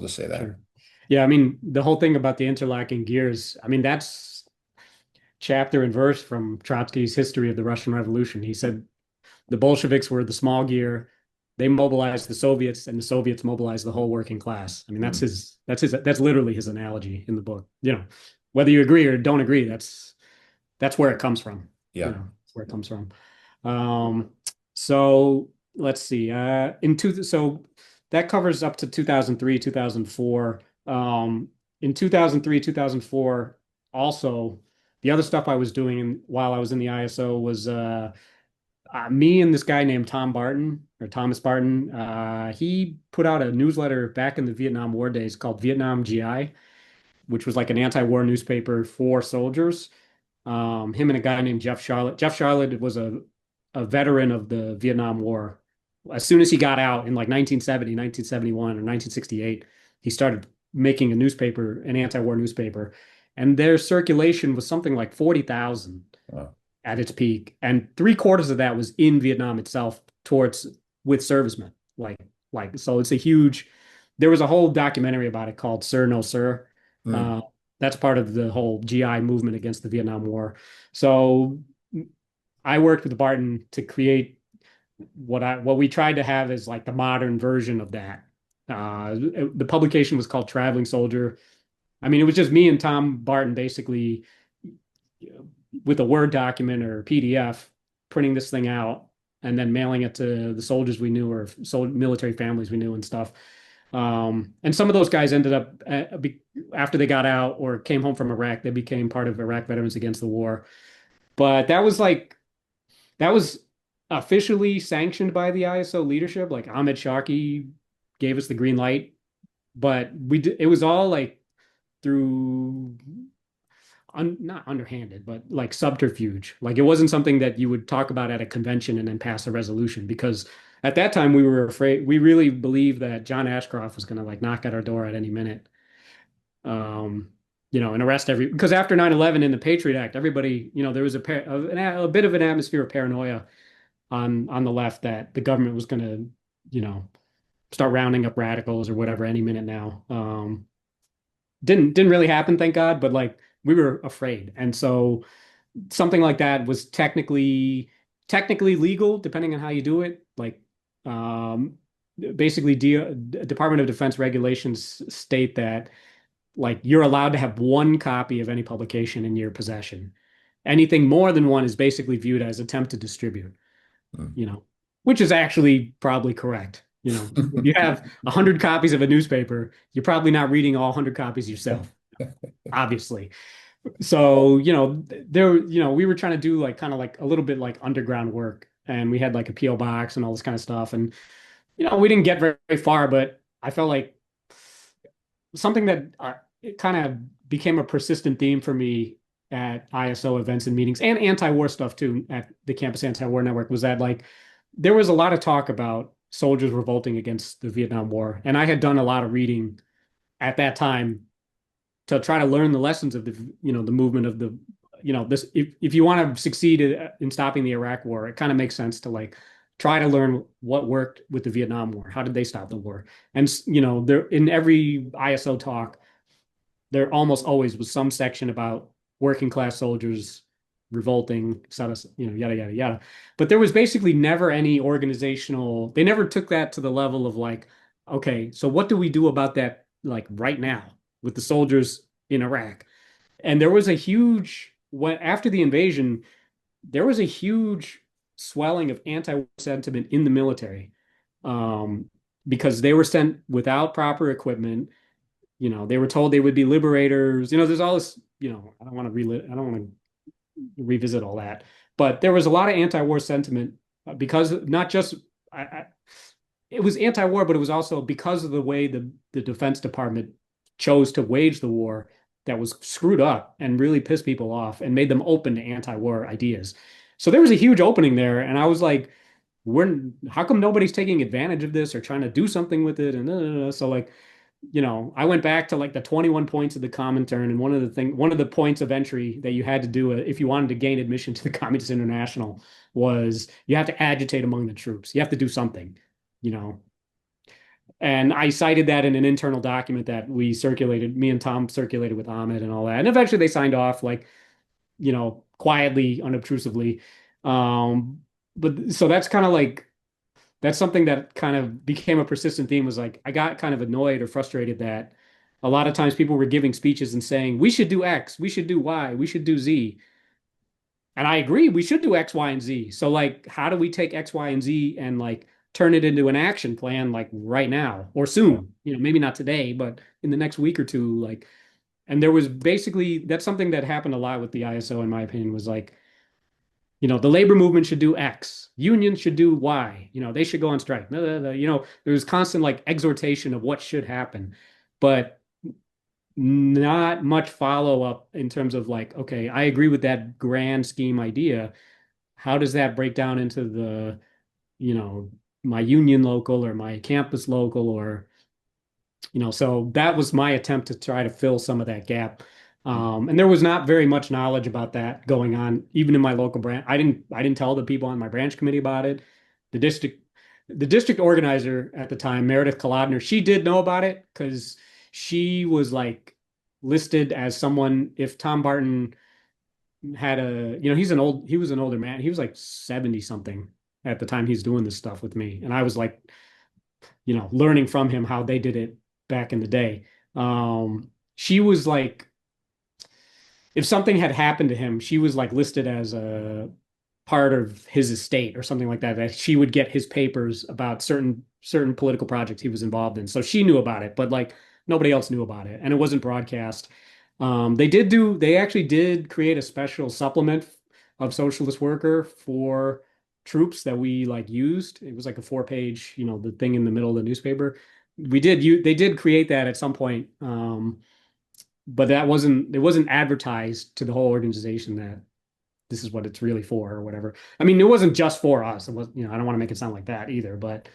just say that. Sure. Yeah, I mean, the whole thing about the interlocking gears, I mean, that's chapter and verse from Trotsky's History of the Russian Revolution. He said the Bolsheviks were the small gear. They mobilized the Soviets, and the Soviets mobilized the whole working class. I mean, that's literally his analogy in the book. Whether you agree or don't agree, that's where it comes from. Yeah. That's where it comes from. So let's see. So that covers up to 2003, 2004. In 2003, 2004, also, the other stuff I was doing while I was in the ISO was me and this guy named Tom Barton or Thomas Barton. He put out a newsletter back in the Vietnam War days called Vietnam GI, which was like an anti-war newspaper for soldiers. Him and a guy named Jeff Charlotte. Jeff Charlotte was a veteran of the Vietnam War. As soon as he got out in like 1970, 1971, or 1968, he started making a newspaper, an anti-war newspaper, and their circulation was something like 40,000 Wow. at its peak, and three-quarters of that was in Vietnam itself with servicemen. So it's a huge. There was a whole documentary about it called Sir No Sir. Mm. That's part of the whole GI movement against the Vietnam War. So I worked with Barton to create what we tried to have is like the modern version of that. The publication was called Traveling Soldier. I mean, it was just me and Tom Barton basically with a Word document or PDF, printing this thing out and then mailing it to the soldiers we knew or military families we knew and stuff. And some of those guys ended up after they got out or came home from Iraq, they became part of Iraq Veterans Against the War. But that was officially sanctioned by the ISO leadership. Like Ahmed Shaki gave us the green light, but it was all like through not underhanded, but like subterfuge. Like it wasn't something that you would talk about at a convention and then pass a resolution because at that time we were afraid, we really believed that John Ashcroft was going to like knock at our door at any minute. Um, and arrest because after 9/11 in the Patriot Act, everybody, there was a bit of an atmosphere of paranoia on the left that the government was going to, start rounding up radicals or whatever any minute now. Didn't really happen, thank God, but like we were afraid. And so something like that was technically legal, depending on how you do it. Like basically Department of Defense regulations state that like you're allowed to have one copy of any publication in your possession. Anything more than one is basically viewed as attempt to distribute, Mm. you know, which is actually probably correct. If you have 100 copies of a newspaper, you're probably not reading all 100 copies yourself, obviously. So, we were trying to do like kind of like a little bit like underground work, and we had like a PO box and all this kind of stuff. And, we didn't get very far, but I felt like something that it kind of became a persistent theme for me at ISO events and meetings and anti-war stuff too at the Campus Anti-War Network was that like there was a lot of talk about soldiers revolting against the Vietnam War. And I had done a lot of reading at that time to try to learn the lessons of the movement of this. If you want to succeed in stopping the Iraq War, it kind of makes sense to like try to learn what worked with the Vietnam War. How did they stop the war? And there in every ISO talk, there almost always was some section about working class soldiers revolting, yada yada yada. But there was basically never any organizational. They never took that to the level of like, okay, so what do we do about that like right now with the soldiers in Iraq? And there was a huge after the invasion, there was a huge swelling of anti-war sentiment in the military, because they were sent without proper equipment. They were told they would be liberators. There's all this. I don't want to relive. I don't want to revisit all that. But there was a lot of anti-war sentiment because not just it was anti-war, but it was also because of the way the Defense Department chose to wage the war that was screwed up and really pissed people off and made them open to anti-war ideas. So there was a huge opening there, and I was like, how come nobody's taking advantage of this or trying to do something with it? And so like, I went back to like the 21 points of the Comintern, and one of the points of entry that you had to do if you wanted to gain admission to the Communist International was you have to agitate among the troops. You have to do something, you know. And I cited that in an internal document that me and Tom circulated with Ahmed and all that. And eventually they signed off, like, quietly, unobtrusively. But so that's kind of like that's something that kind of became a persistent theme was like I got kind of annoyed or frustrated that a lot of times people were giving speeches and saying, we should do X, we should do Y, we should do Z. And I agree, we should do X, Y, and Z. So like, how do we take X, Y, and Z and like turn it into an action plan like right now or soon? Maybe not today, but in the next week or two, like, and there was basically that's something that happened a lot with the ISO, in my opinion, was like, the labor movement should do X, unions should do Y, they should go on strike. There was constant like exhortation of what should happen, but not much follow up in terms of like, okay, I agree with that grand scheme idea. How does that break down into you know, my union local or my campus local or so that was my attempt to try to fill some of that gap. And there was not very much knowledge about that going on, even in my local branch. I didn't tell the people on my branch committee about it. The district organizer at the time, Meredith Kolodner, she did know about it because she was like listed as someone if Tom Barton had he was an older man. He was like 70 something at the time he's doing this stuff with me. And I was like, learning from him how they did it back in the day. She was like, if something had happened to him, she was like listed as a part of his estate or something like that, that she would get his papers about certain political projects he was involved in. So she knew about it, but like nobody else knew about it, and it wasn't broadcast. They actually did create a special supplement of Socialist Worker for troops that we like used. It was like a 4 page, the thing in the middle of the newspaper. They did create that at some point. But it wasn't advertised to the whole organization that this is what it's really for or whatever. I mean, it wasn't just for us. It was, I don't want to make it sound like that either, but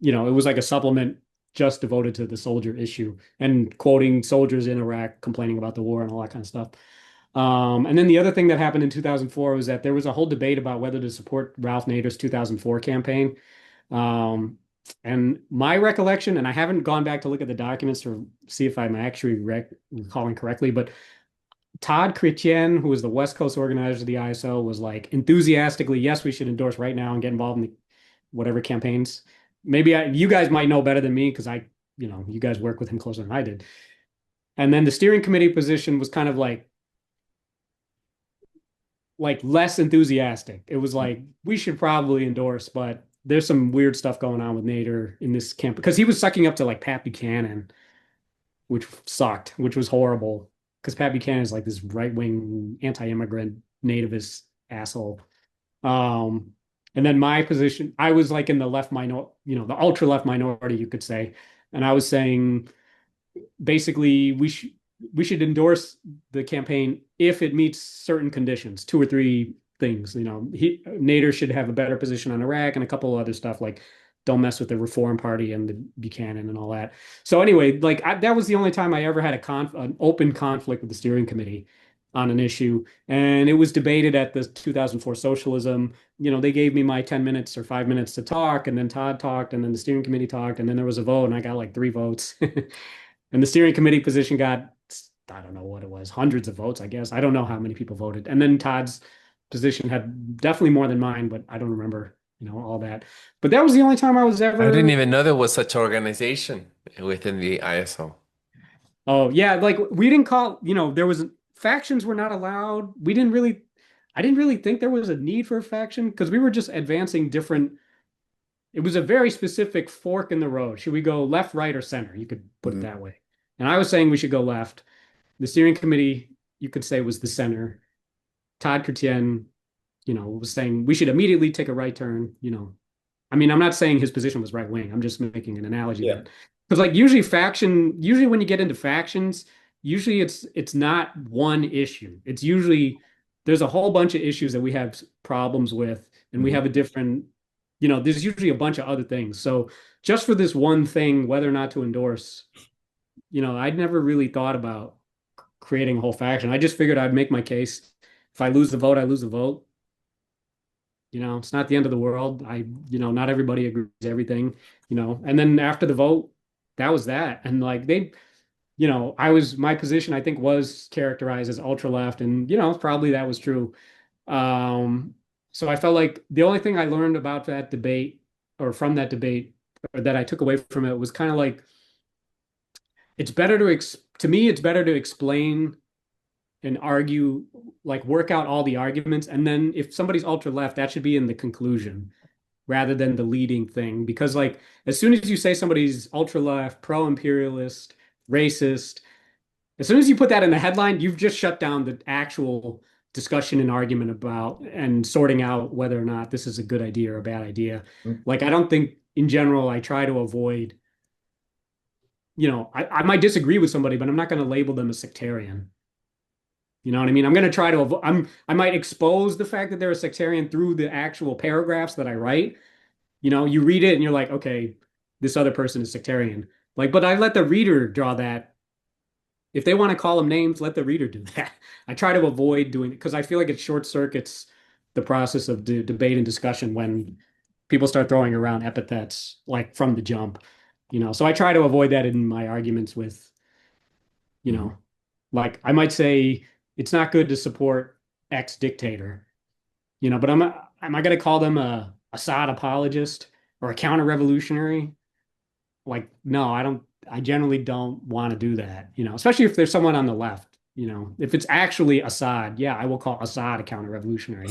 it was like a supplement just devoted to the soldier issue and quoting soldiers in Iraq complaining about the war and all that kind of stuff. And then the other thing that happened in 2004 was that there was a whole debate about whether to support Ralph Nader's 2004 campaign. Um, and my recollection, and I haven't gone back to look at the documents to see if I'm actually recalling correctly, but Todd Chrétien, who was the West Coast organizer of the ISO, was like enthusiastically, yes, we should endorse right now and get involved in whatever campaigns. Maybe you guys might know better than me because you guys work with him closer than I did. And then the steering committee position was kind of like less enthusiastic. It was like, we should probably endorse, but there's some weird stuff going on with Nader in this camp because he was sucking up to like Pat Buchanan, which sucked, which was horrible because Pat Buchanan is like this right-wing anti-immigrant nativist asshole. And then my position, I was like in the left minor, the ultra left minority, you could say. And I was saying basically we should endorse the campaign if it meets certain conditions, 2 or 3 things. Nader should have a better position on Iraq and a couple of other stuff like don't mess with the Reform Party and the Buchanan and all that. So anyway, like that was the only time I ever had an open conflict with the steering committee on an issue, and it was debated at the 2004 socialism. They gave me my 10 minutes or 5 minutes to talk, and then Todd talked, and then the steering committee talked, and then there was a vote, and I got like 3 votes. And the steering committee position got, I don't know what it was, hundreds of votes, I guess. I don't know how many people voted. And then Todd's position had definitely more than mine, but I don't remember, all that. But that was the only time I was I didn't ever. even know there was such organization within the ISO. Oh, yeah. Like we didn't call, there was factions were not allowed. I didn't really think there was a need for a faction because we were just advancing different. It was a very specific fork in the road. Should we go left, right, or center? You could put it that way. And I was saying we should go left. The steering committee, you could say, was the center. Todd Chrétien, was saying we should immediately take a right turn. I mean, I'm not saying his position was right wing. I'm just making an analogy. Yeah. Because like usually when you get into factions, usually it's not one issue. It's usually there's a whole bunch of issues that we have problems with, and we have a different, there's usually a bunch of other things. So just for this one thing, whether or not to endorse, I'd never really thought about creating a whole faction. I just figured I'd make my case. If I lose the vote, I lose the vote. It's not the end of the world. Not everybody agrees with everything, and then after the vote, that was that. And like my position, I think, was characterized as ultra left, and probably that was true. So I felt like the only thing I learned about that debate or from that debate or that I took away from it was kind of like it's better to me, it's better to explain and argue, like work out all the arguments. And then if somebody's ultra left, that should be in the conclusion rather than the leading thing. Because like as soon as you say somebody's ultra left, pro-imperialist, racist, as soon as you put that in the headline, you've just shut down the actual discussion and argument about and sorting out whether or not this is a good idea or a bad idea. Like, I don't think in general, I try to avoid, I might disagree with somebody, but I'm not going to label them a sectarian. You know what I mean? I'm going to try to I might expose the fact that they're a sectarian through the actual paragraphs that I write. You read it and you're like, okay, this other person is sectarian. Like, but I let the reader draw that. If they want to call them names, let the reader do that. I try to avoid doing it because I feel like it short circuits the process of the debate and discussion when people start throwing around epithets like from the jump. So I try to avoid that in my arguments with, like I might say it's not good to support X dictator, but am I going to call them a Assad apologist or a counter-revolutionary? Like, no, I don't. I generally don't want to do that, especially if there's someone on the left. if it's actually Assad, yeah, I will call Assad a counter-revolutionary.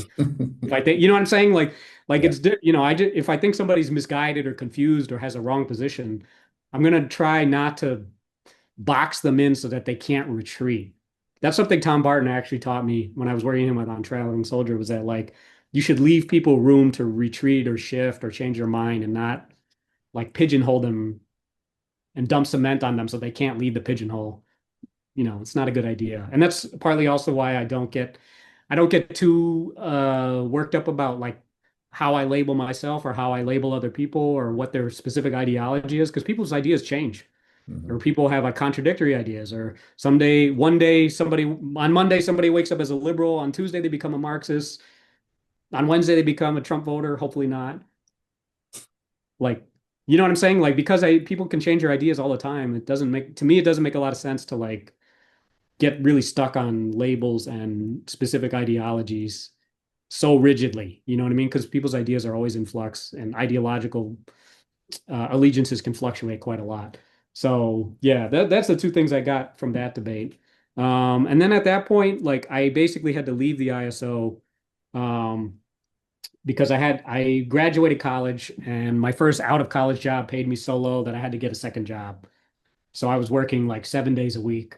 If I think, you know what I'm saying? Like Yeah. it's, if I think somebody's misguided or confused or has a wrong position, I'm gonna try not to box them in so that they can't retreat. That's something Tom Barton actually taught me when I was working with him on Traveling Soldier, was that like you should leave people room to retreat or shift or change their mind, and not like pigeonhole them and dump cement on them so they can't leave the pigeonhole. It's not a good idea. And that's partly also why I don't get too worked up about like how I label myself or how I label other people or what their specific ideology is, because people's ideas change, or Mhm. people have like contradictory ideas, or one day on Monday somebody wakes up as a liberal, on Tuesday they become a Marxist, on Wednesday they become a Trump voter, hopefully not. Like, you know what I'm saying? Like, because people can change their ideas all the time, it doesn't make a lot of sense to like get really stuck on labels and specific ideologies so rigidly. You know what I mean? Because people's ideas are always in flux, and ideological allegiances can fluctuate quite a lot. So yeah, that's the two things I got from that debate. And then at that point, like I basically had to leave the ISO, um, because I graduated college, and my first out of college job paid me so low that I had to get a second job. So I was working like 7 days a week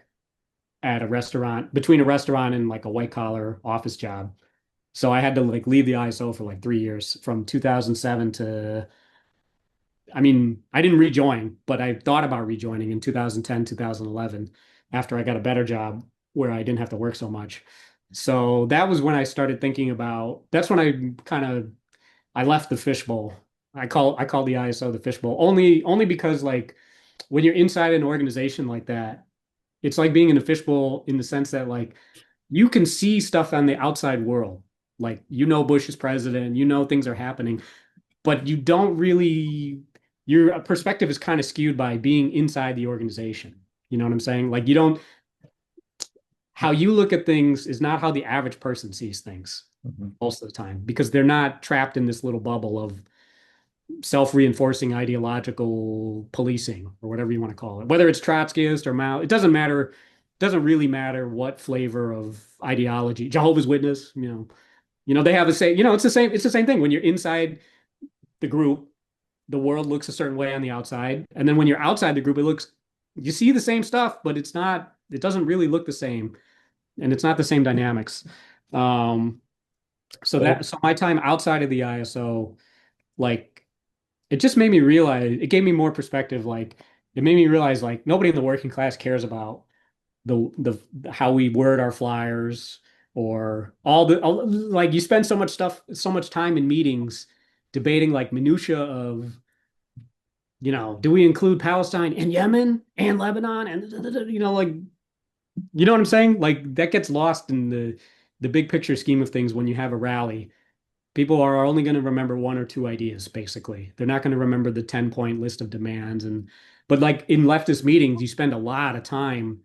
at a restaurant, between a restaurant and like a white collar office job. So I had to like leave the ISO for like 3 years, from 2007 to, I mean, I didn't rejoin, but I thought about rejoining in 2010, 2011, after I got a better job where I didn't have to work so much. So that was when I started thinking about, that's when I left the fishbowl. I call the ISO the fishbowl, only because like when you're inside an organization like that, it's like being in a fishbowl in the sense that like you can see stuff on the outside world. Like, Bush is president, things are happening, but you don't really, your perspective is kind of skewed by being inside the organization. You know what I'm saying? Like, you don't, how you look at things is not how the average person sees things Mhm. most of the time, because they're not trapped in this little bubble of self-reinforcing ideological policing, or whatever you want to call it. Whether it's Trotskyist or Mao, it doesn't matter. It doesn't really matter what flavor of ideology. Jehovah's Witness, they have the same, it's the same thing. When you're inside the group, the world looks a certain way on the outside. And then when you're outside the group, you see the same stuff, but it doesn't really look the same. And it's not the same dynamics. Um, Well, so my time outside of the ISO, like, it just made me realize, it gave me more perspective. Like, it made me realize like nobody in the working class cares about how we word our flyers, or like, you spend so much time in meetings debating like minutia of, do we include Palestine and Yemen and Lebanon, and like, you know what I'm saying? Like, that gets lost in the big picture scheme of things. When you have a rally, people are only going to remember one or two ideas, basically. They're not going to remember the 10-point list of demands. But like in leftist meetings, you spend a lot of time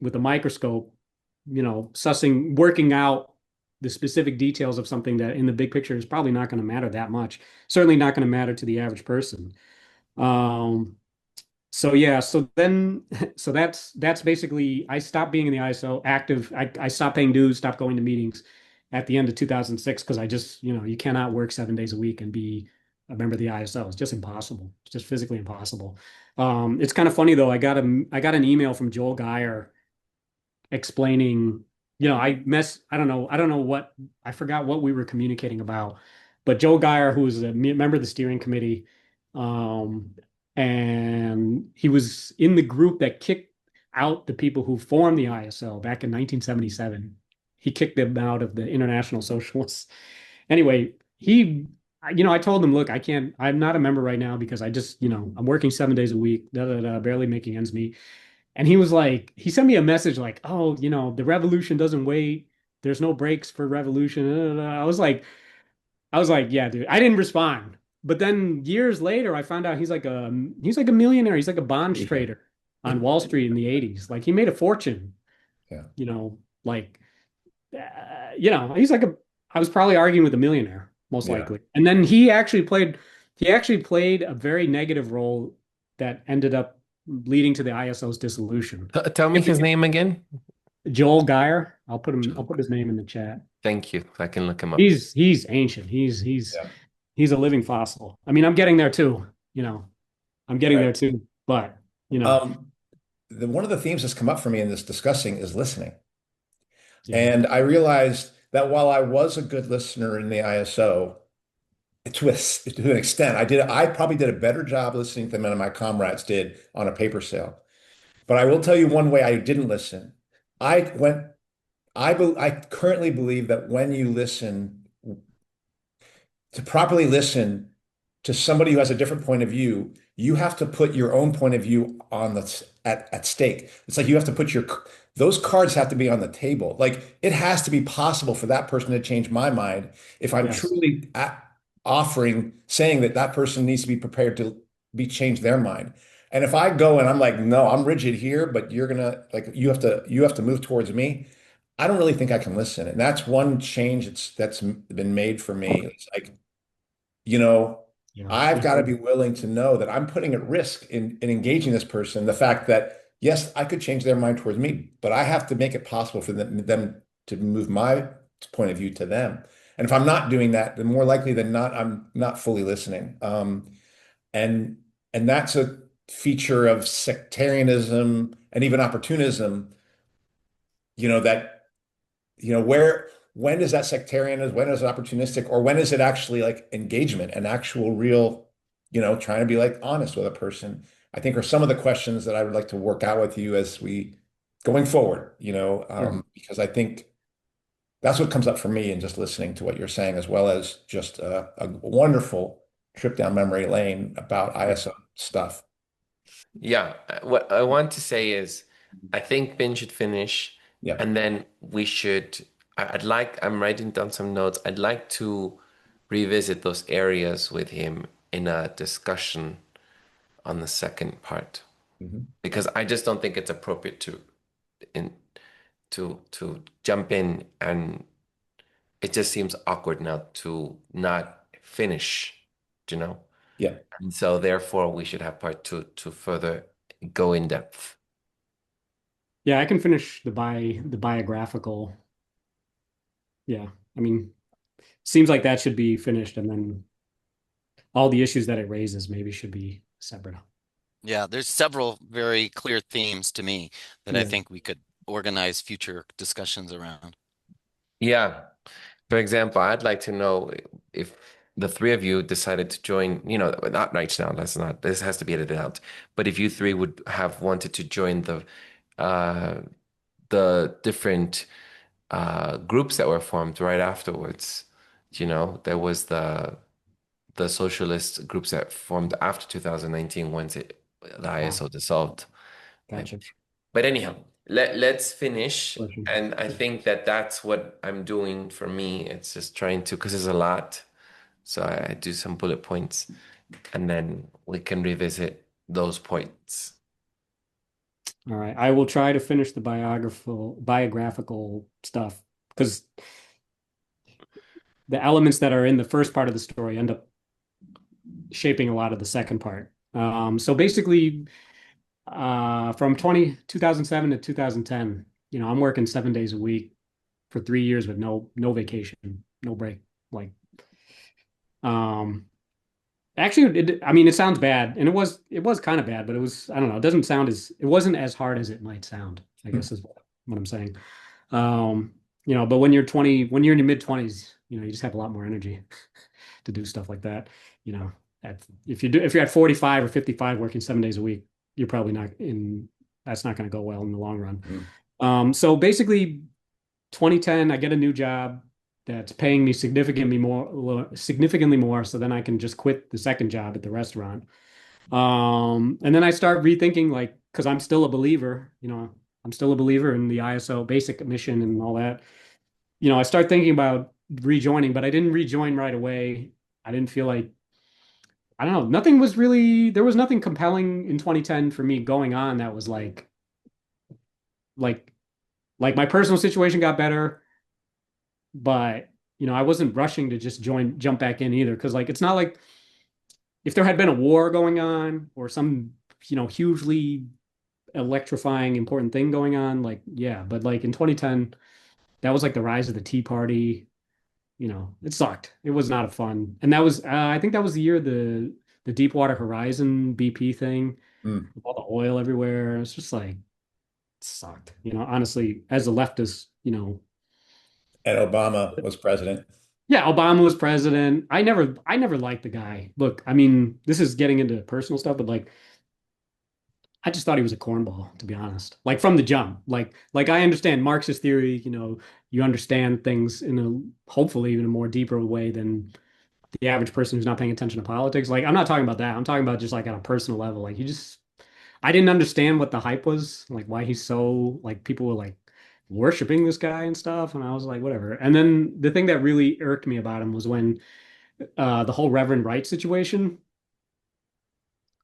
with a microscope, working out the specific details of something that in the big picture is probably not going to matter that much. Certainly not going to matter to the average person. Um, so yeah, so that's basically, I stopped being in the ISO active. I stopped paying dues, stopped going to meetings at the end of 2006, because I just, you cannot work 7 days a week and be a member of the ISO. It's just impossible. It's just physically impossible. It's kind of funny though. I got an email from Joel Geyer explaining, I don't know what, I forgot what we were communicating about, but Joe Geyer, who was a member of the steering committee, um, and he was in the group that kicked out the people who formed the ISO back in 1977. He kicked them out of the International Socialists. Anyway, I told him, look, I'm not a member right now because I just, I'm working 7 days a week, barely making ends meet. And he was like, he sent me a message like, oh, the revolution doesn't wait. There's no breaks for revolution. I was like, yeah, dude. I didn't respond. But then years later, I found out he's like a millionaire. He's like a bonds yeah, trader on Wall Street in the 80s. Like, he made a fortune, yeah, like, he's like I was probably arguing with a millionaire, most yeah. likely. And then he actually played a very negative role that ended up leading to the ISO's dissolution. Tell me his name again. Joel Geyer. I'll Joe. put his name in the chat. Thank you. I can look him up. He's ancient. Yeah. He's a living fossil. I mean, I'm getting there too, I'm getting Right. there too, but Um, one of the themes that's come up for me in this discussing is listening. yeah, And I realized that while I was a good listener in the ISO, to an extent, I probably did a better job listening than many of my comrades did on a paper sale. But I will tell you one way I didn't listen. I went, I currently believe that when you listen, to properly listen to somebody who has a different point of view, you have to put your own point of view on at stake. It's like you have to put those cards have to be on the table. Like it has to be possible for that person to change my mind if I'm yes, truly saying that that person needs to be prepared to be changed their mind. And if I go and I'm like, no, I'm rigid here, but you're gonna like you have to move towards me. I don't really think I can listen. And that's one change that's been made for me. It's like you know, yeah, I've got to be willing to know that I'm putting at risk in engaging this person. The fact that, yes, I could change their mind towards me, but I have to make it possible for them to move my point of view to them. And if I'm not doing that, then more likely than not, I'm not fully listening. And and that's a feature of sectarianism and even opportunism, that where when is that sectarianism, when is it opportunistic, or when is it actually like engagement and actual real, trying to be like honest with a person, I think are some of the questions that I would like to work out with you as we going forward, sure. because I think that's what comes up for me in just listening to what you're saying, as well as just a wonderful trip down memory lane about ISO stuff. Yeah, what I want to say is I think Ben should finish Yeah. and then we should I'm writing down some notes. I'd like to revisit those areas with him in a discussion on the second part Mhm. because I just don't think it's appropriate in to jump in and it just seems awkward now to not finish, you know? Yeah. And so therefore we should have part two to further go in depth. Yeah, I can finish the biographical. Yeah, I mean, seems like that should be finished, and then all the issues that it raises maybe should be separate. Yeah, there's several very clear themes to me that I Yeah, think we could organize future discussions around. Yeah. For example, I'd like to know if the three of you decided to join, not right now, this has to be edited out. But if you three would have wanted to join uh the different groups that were formed right afterwards, there was the socialist groups that formed after 2019 once the ah, ISO dissolved. Uh, gotcha. But anyhow, let's finish. Question. And I think that that's what I'm doing for me. It's just trying to, because there's a lot. So I do some bullet points and then we can revisit those points. All right, I will try to finish the biographical stuff because the elements that are in the first part of the story end up shaping a lot of the second part. So basically, from 2007 to 2010, I'm working 7 days a week for 3 years with no vacation, no break. Like, um, actually, I mean, it sounds bad, and it was kind of bad, but I don't know, it wasn't as hard as it might sound, I Hmm. guess is what I'm saying. Um, but when you're in your mid 20s, you just have a lot more energy to do stuff like that. You know, if you're at 45 or 55 working 7 days a week, you're probably not in, that's not going to go well in the long run. Hmm. So basically 2010, I get a new job that's paying me significantly more. So then I can just quit the second job at the restaurant. And then I start rethinking, like, because I'm still a believer, I'm still a believer in the ISO basic mission and all that. I start thinking about rejoining, but I didn't rejoin right away. I didn't feel like, I don't know, there was nothing compelling in 2010 for me going on that was like, like my personal situation got better, but I wasn't rushing to just jump back in either. Cause like, it's not like if there had been a war going on or some, hugely electrifying, important thing going on. Like, yeah, but like in 2010, that was like the rise of the Tea Party. It sucked. It was not a fun. And that was, I think that was the year the Deepwater Horizon BP thing, Mm. with all the oil everywhere. It's just like, it sucked. Honestly, as a leftist, And Obama was president. yeah, Obama was president. I never liked the guy. Look, I mean, this is getting into personal stuff, but like, I just thought he was a cornball, to be honest. Like from the jump. Like I understand Marxist theory, you understand things in a hopefully even a more deeper way than the average person who's not paying attention to politics. Like I'm not talking about that. I'm talking about just like on a personal level. Like I didn't understand what the hype was, like why he's so like people were like worshiping this guy and stuff. And I was like, whatever. And then the thing that really irked me about him was when the whole Reverend Wright situation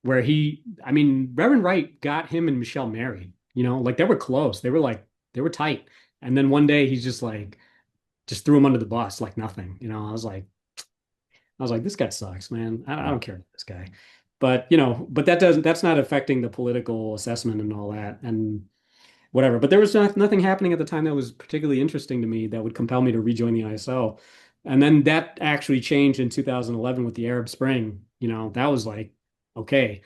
where I mean, Reverend Wright got him and Michelle married, like they were close. They were tight. And then one day he's just like, just threw him under the bus like nothing. I was like, this guy sucks, man. I don't care about this guy. But that's not affecting the political assessment and all that and whatever. But there was nothing happening at the time that was particularly interesting to me that would compel me to rejoin the ISO. And then that actually changed in 2011 with the Arab Spring. That was like, okay,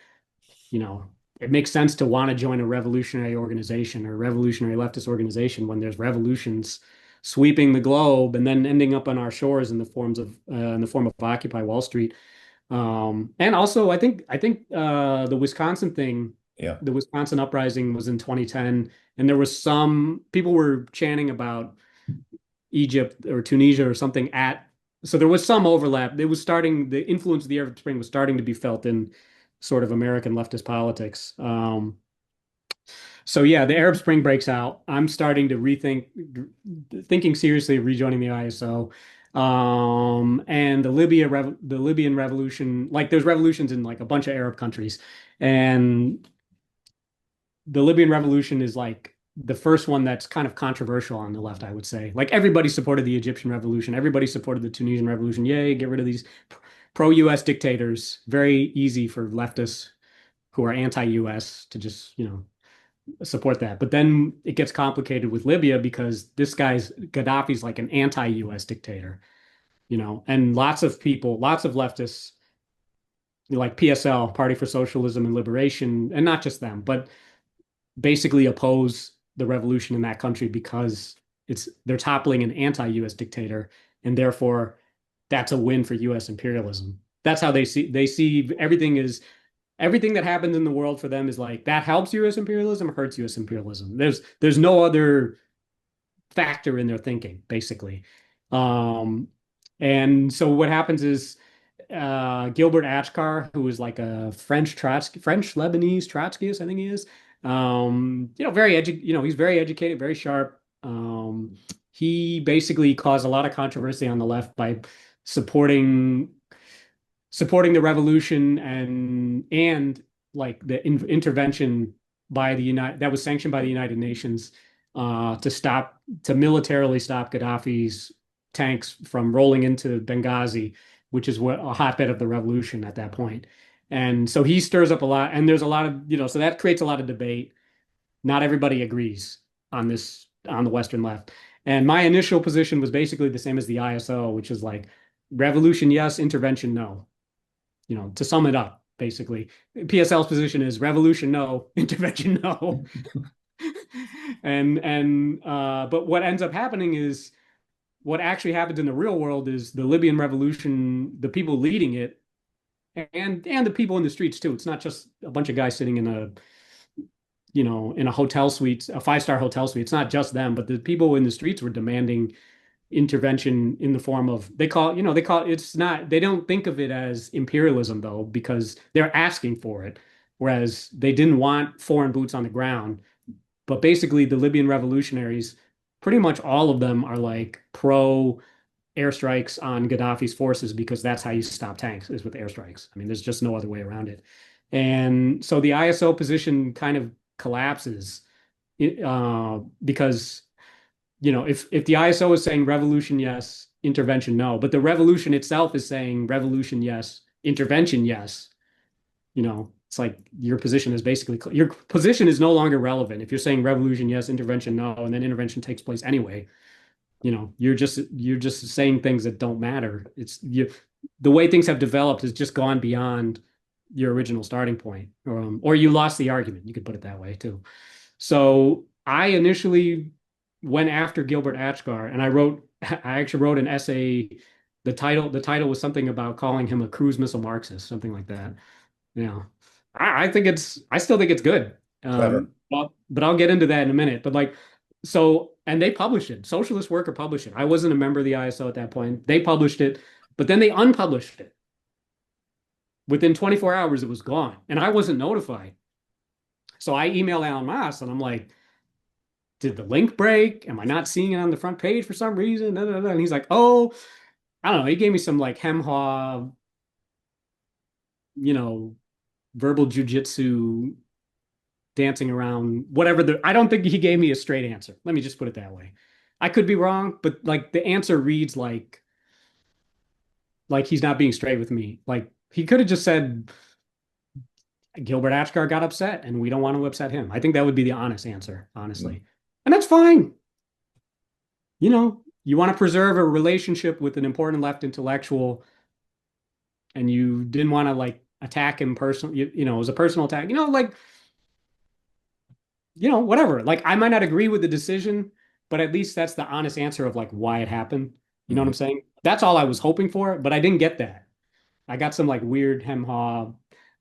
you know, it makes sense to want to join a revolutionary organization or revolutionary leftist organization when there's revolutions sweeping the globe and then ending up on our shores in the form of Occupy Wall Street. And also, I think the Wisconsin thing, Yeah. the Wisconsin uprising was in 2010, and there was some people were chanting about Egypt or Tunisia or something so there was some overlap. The influence of the Arab Spring was starting to be felt in sort of American leftist politics. So yeah, the Arab Spring breaks out. I'm starting to thinking seriously of rejoining the ISO. And the Libyan revolution, like there's revolutions in like a bunch of Arab countries, and the Libyan revolution is like the first one that's kind of controversial on the left, I would say. Like everybody supported the Egyptian revolution, everybody supported the Tunisian revolution. Yay, get rid of these pro-US dictators. Very easy for leftists who are anti-US to just, support that. But then it gets complicated with Libya because Gaddafi's like an anti-US dictator, and lots of leftists like PSL, Party for Socialism and Liberation, and not just them, but basically oppose the revolution in that country because they're toppling an anti-US dictator, and therefore that's a win for US imperialism. That's how they see everything that happens in the world for them is like that helps US imperialism or hurts US imperialism. There's no other factor in their thinking, basically. And so what happens is Gilbert Achcar, who is like a French Lebanese Trotskyist, I think he is. He's very educated, very sharp. He basically caused a lot of controversy on the left by supporting the revolution and like the intervention by the United that was sanctioned by the United Nations to militarily stop Gaddafi's tanks from rolling into Benghazi, which is a hotbed of the revolution at that point. And so he stirs up a lot, and there's a lot of, so that creates a lot of debate. Not everybody agrees on the Western left. And my initial position was basically the same as the ISO, which is like revolution, yes, intervention, no. To sum it up, basically, PSL's position is revolution, no, intervention, no. But what ends up happening is what actually happens in the real world is the Libyan revolution, the people leading it, and the people in the streets too. It's not just a bunch of guys sitting in a hotel suite, a 5-star hotel suite. It's not just them, but the people in the streets were demanding intervention in the form of they call it's not they don't think of it as imperialism though because they're asking for it, whereas they didn't want foreign boots on the ground. But basically the Libyan revolutionaries, pretty much all of them are like pro airstrikes on Gaddafi's forces because that's how you stop tanks is with airstrikes. I mean, there's just no other way around it. And so the ISO position kind of collapses because if the ISO is saying revolution, yes, intervention, no, but the revolution itself is saying revolution, yes, intervention, yes, It's like your position is basically your position is no longer relevant. If you're saying revolution, yes, intervention, no, and then intervention takes place anyway, you're just saying things that don't matter. The way things have developed has just gone beyond your original starting point, or you lost the argument. You could put it that way too. So I initially went after Gilbert Achcar, and I actually wrote an essay. The title was something about calling him a cruise missile Marxist, something like that. Yeah, I still think it's good. Clever. But I'll get into that in a minute. But like, so, and they published it. Socialist Worker published it. I wasn't a member of the ISO at that point. They published it, but then they unpublished it. Within 24 hours, it was gone, and I wasn't notified. So I emailed Alan Moss, and I'm like, did the link break? Am I not seeing it on the front page for some reason? And he's like, oh, I don't know. He gave me some like hemhaw, you know, verbal jujitsu, dancing around, whatever. I don't think he gave me a straight answer. Let me just put it that way. I could be wrong, but like the answer reads like he's not being straight with me. Like he could have just said Gilbert Achcar got upset and we don't want to upset him. I think that would be the honest answer, honestly. Mm. And that's fine. You want to preserve a relationship with an important left intellectual and you didn't want to like attack him personally, it was a personal attack, like, whatever. Like I might not agree with the decision, but at least that's the honest answer of like why it happened. You know what Mhm. I'm saying? That's all I was hoping for, but I didn't get that. I got some like weird hem haw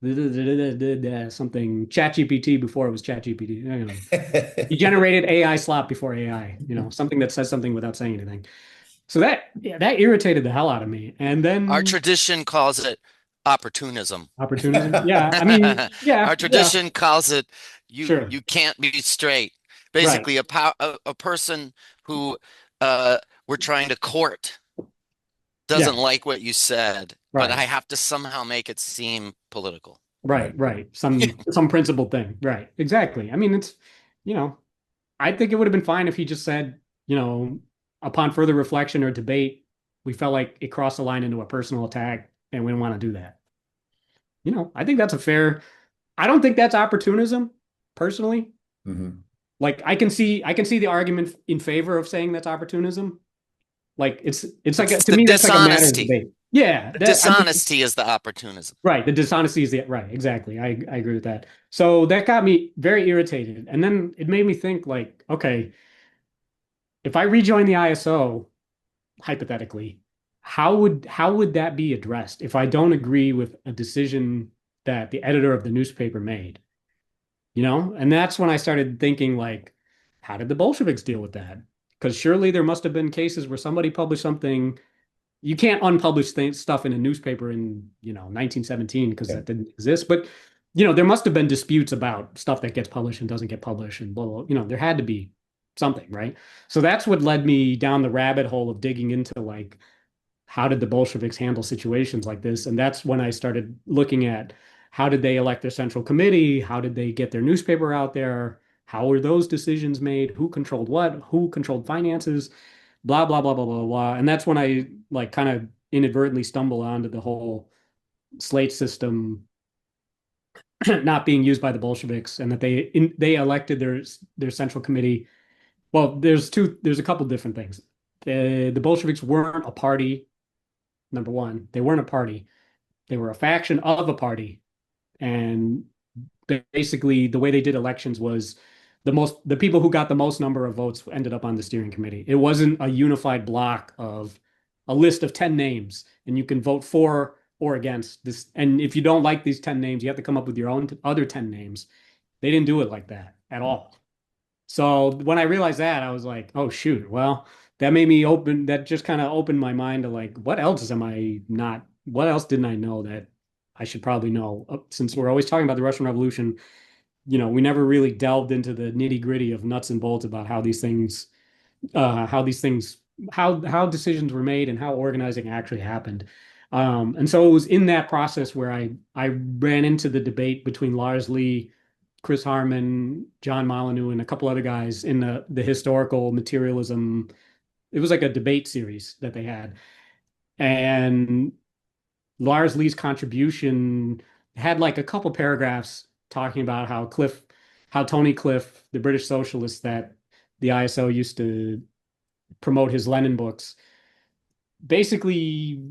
something ChatGPT before it was ChatGPT. You generated AI slop before AI, something that says something without saying anything. So that irritated the hell out of me. And Our then tradition calls it opportunism. opportunism. Yeah, I mean, yeah, Our yeah, tradition calls it sure. you can't be straight. Right. Basically, a person who uh, we're trying to court Yeah, doesn't like what you said, but right. I have to somehow make it seem political. Right, right. Some principled thing. Right. Exactly. I mean, you know, I think it would have been fine if he just said, upon further reflection or debate, we felt like it crossed the line into a personal attack and we didn't want to do that. I think that's a fair, I don't think that's opportunism, personally. Mhm. Like I can see the argument in favor of saying that's opportunism. Like it's like It's to the me that's like a matter of dishonesty. debate. Yeah, The that I mean dishonesty is the opportunism. right, the dishonesty is the right, exactly. I agree with that. So that got me very irritated. And then it made me think like, okay, if I rejoin the ISO, hypothetically, how would that be addressed if I don't agree with a decision that the editor of the newspaper made? And that's when I started thinking like, how did the Bolsheviks deal with that? Because surely there must have been cases where somebody published something. You can't unpublish stuff in a newspaper in 1917 because Yeah. that didn't exist. But there must have been disputes about stuff that gets published and doesn't get published and blah blah. There had to be something, right? So that's what led me down the rabbit hole of digging into like how did the Bolsheviks handle situations like this? And that's when I started looking at how did they elect their central committee? How did they get their newspaper out there? How were those decisions made? Who controlled what? Who controlled finances? Blah, blah, blah, blah, blah, blah. And that's when I like kind of inadvertently stumble onto the whole slate system not being used by the Bolsheviks and that they elected their central committee. Well, there's a couple different things. The Bolsheviks weren't a party. Number one, they weren't a party. They were a faction of a party. And basically, the way they did elections was the people who got the most number of votes ended up on the steering committee. It wasn't a unified block of a list of 10 names, and you can vote for or against this. And if you don't like these 10 names, you have to come up with your own other 10 names. They didn't do it like that at all. So when I realized that, I was like, oh shoot, well, that just kind of opened my mind to like, what else didn't I know that I should probably know? Since we're always talking about the Russian Revolution, we never really delved into the nitty gritty of nuts and bolts about how these things, how decisions were made and how organizing actually happened. And so it was in that process where I ran into the debate between Lars Lee, Chris Harman, John Molyneux, and a couple other guys in the historical materialism. It was like a debate series that they had. And Lars Lee's contribution had like a couple paragraphs talking about how Tony Cliff, the British socialist that the ISO used to promote his Lenin books, basically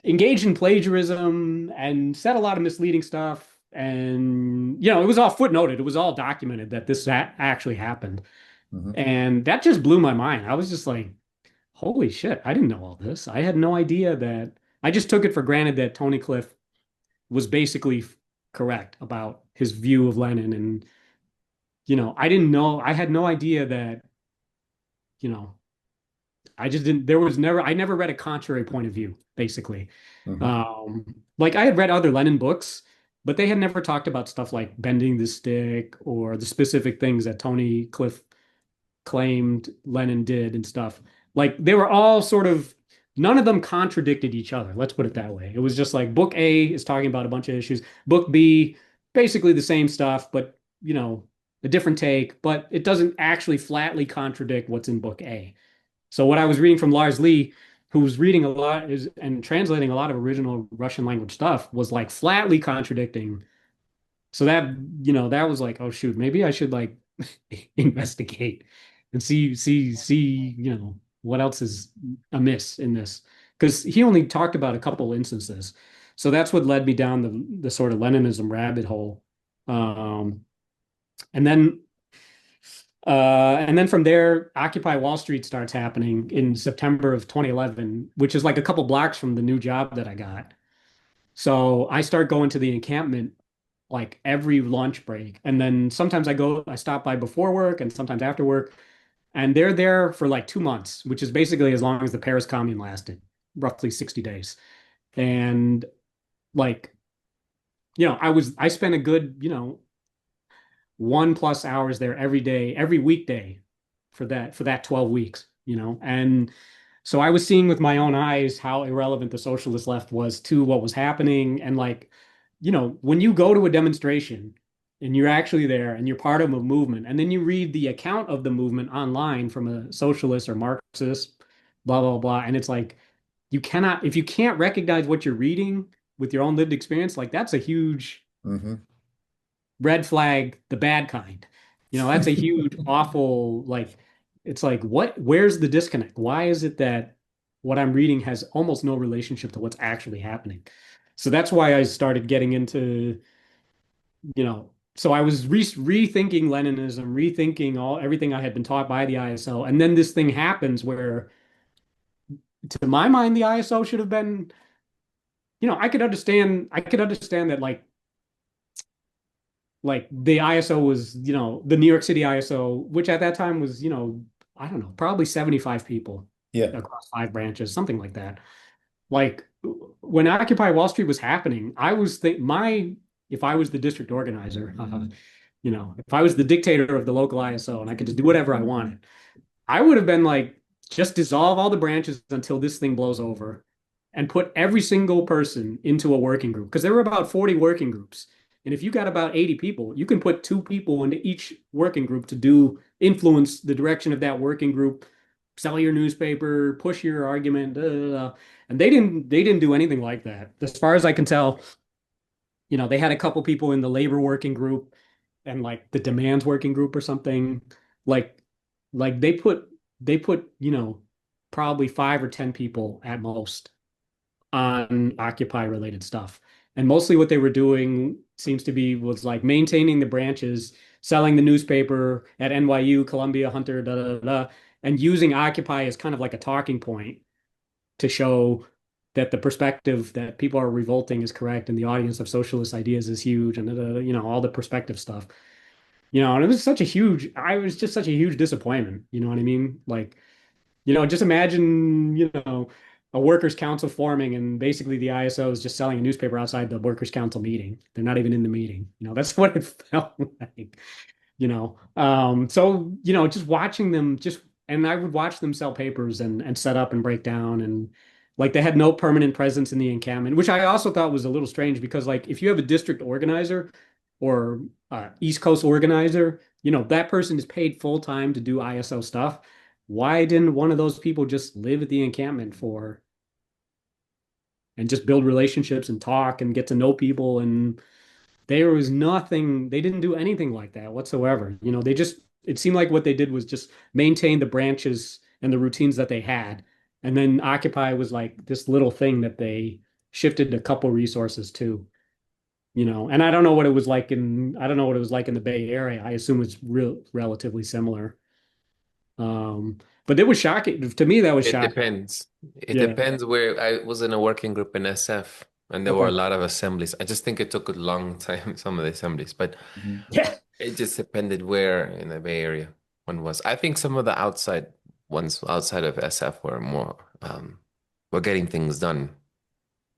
engaged in plagiarism and said a lot of misleading stuff. And, it was all footnoted. It was all documented that this actually happened. Hmm. And that just blew my mind. I was just like, holy shit, I didn't know all this. I had no idea that. I just took it for granted that Tony Cliff was basically correct about his view of Lenin. And, I didn't know, I had no idea that, you know, I just didn't, I never read a contrary point of view, basically. Hmm. Like I had read other Lenin books, but they had never talked about stuff like bending the stick or the specific things that Tony Cliff claimed Lenin did and stuff. Like they were all sort of, none of them contradicted each other. Let's put it that way. It was just like book A is talking about a bunch of issues. Book B, basically the same stuff, but a different take, but it doesn't actually flatly contradict what's in book A. So what I was reading from Lars Lee, who was reading a lot and translating a lot of original Russian language stuff, was like flatly contradicting. So that was like, oh shoot, maybe I should like investigate and see, what else is amiss in this. Because he only talked about a couple instances. So that's what led me down the sort of Leninism rabbit hole. Um, and then and then from there, Occupy Wall Street starts happening in September of 2011, which is like a couple blocks from the new job that I got. So I start going to the encampment like every lunch break. And then sometimes I stop by before work and sometimes after work. And they're there for like 2 months, which is basically as long as the Paris Commune lasted, roughly 60 days. And like, I spent a good, 1+ hours there every day, every weekday for that 12 weeks. And so I was seeing with my own eyes how irrelevant the socialist left was to what was happening. And like, when you go to a demonstration and you're actually there and you're part of a movement, and then you read the account of the movement online from a socialist or Marxist, blah, blah, blah. And it's like, if you can't recognize what you're reading with your own lived experience, like that's a huge Hmm. red flag, the bad kind. That's a huge, awful, like, it's like, where's the disconnect? Why is it that what I'm reading has almost no relationship to what's actually happening? So that's why I started getting into, so I was rethinking Leninism, rethinking everything I had been taught by the ISO. And then this thing happens where, to my mind, the ISO should have been, I could understand that like the ISO was, the New York City ISO, which at that time was, I don't know, probably 75 people Yeah. across 5 branches, something like that. Like when Occupy Wall Street was happening, I was if I was the district organizer, if I was the dictator of the local ISO and I could just do whatever I wanted, I would have been like, just dissolve all the branches until this thing blows over and put every single person into a working group. Because there were about 40 working groups. And if you got about 80 people, you can put 2 people into each working group to influence the direction of that working group, sell your newspaper, push your argument, and they didn't do anything like that. As far as I can tell, they had a couple people in the labor working group and like the demands working group or something. Like they put, probably 5 or 10 people at most on Occupy related stuff. And mostly what they were doing seems to be was like maintaining the branches, selling the newspaper at NYU, Columbia, Hunter, da da da, and using Occupy as kind of like a talking point to show that the perspective that people are revolting is correct and the audience of socialist ideas is huge and all the perspective stuff. And I was just such a huge disappointment. You know what I mean? Like, just imagine, a workers' council forming and basically the ISO is just selling a newspaper outside the workers' council meeting. They're not even in the meeting. That's what it felt like, So, just watching them and I would watch them sell papers and set up and break down and like they had no permanent presence in the encampment, which I also thought was a little strange because like if you have a district organizer or East Coast organizer, that person is paid full time to do ISO stuff. Why didn't one of those people just live at the encampment and just build relationships and talk and get to know people and There was nothing, they didn't do anything like that whatsoever. They just, it seemed like what they did was just maintain the branches and the routines that they had. And then Occupy was like this little thing that they shifted a couple resources to. And I don't know what it was like in the Bay Area. I assume it's relatively similar. But it was shocking. To me, that was It shocking. depends. It Yeah. depends where I was in a working group in SF and there were a Okay. lot of assemblies. I just think it took a long time, some of the assemblies, but Mhm. Yeah. it just depended where in the Bay Area one was. I think some of the outside ones outside of SF were more were getting things done.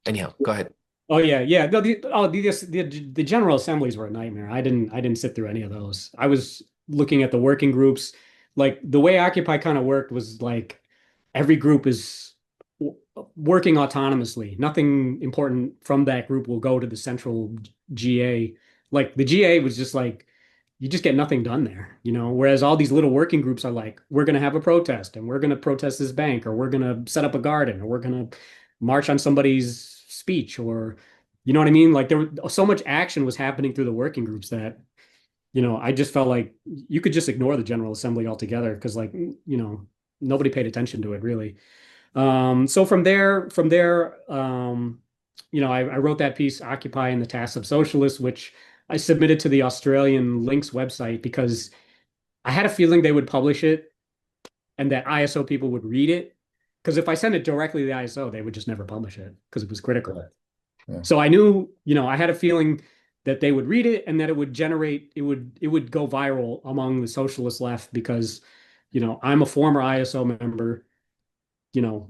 Anyhow, go ahead. Oh yeah, yeah. No, the General Assemblies were a nightmare. I didn't sit through any of those. I was looking at the working groups. Like the way Occupy kind of worked was like every group is working autonomously. Nothing important from that group will go to the central GA. Like the GA was just like you just get nothing done there. Whereas all these little working groups are like, we're going to have a protest and we're going to protest this bank or we're going to set up a garden or we're going to march on somebody's speech or, you know what I mean? Like there was so much action was happening through the working groups that I just felt like you could just ignore the General Assembly altogether because nobody paid attention to it really. So from there, I wrote that piece, Occupy and the Tasks of Socialists, which I submitted to the Australian Links website because I had a feeling they would publish it and that ISO people would read it. Because if I sent it directly to the ISO, they would just never publish it because it was critical. Right. Yeah. So I knew, I had a feeling that they would read it and that it would go viral among the socialist left because, I'm a former ISO member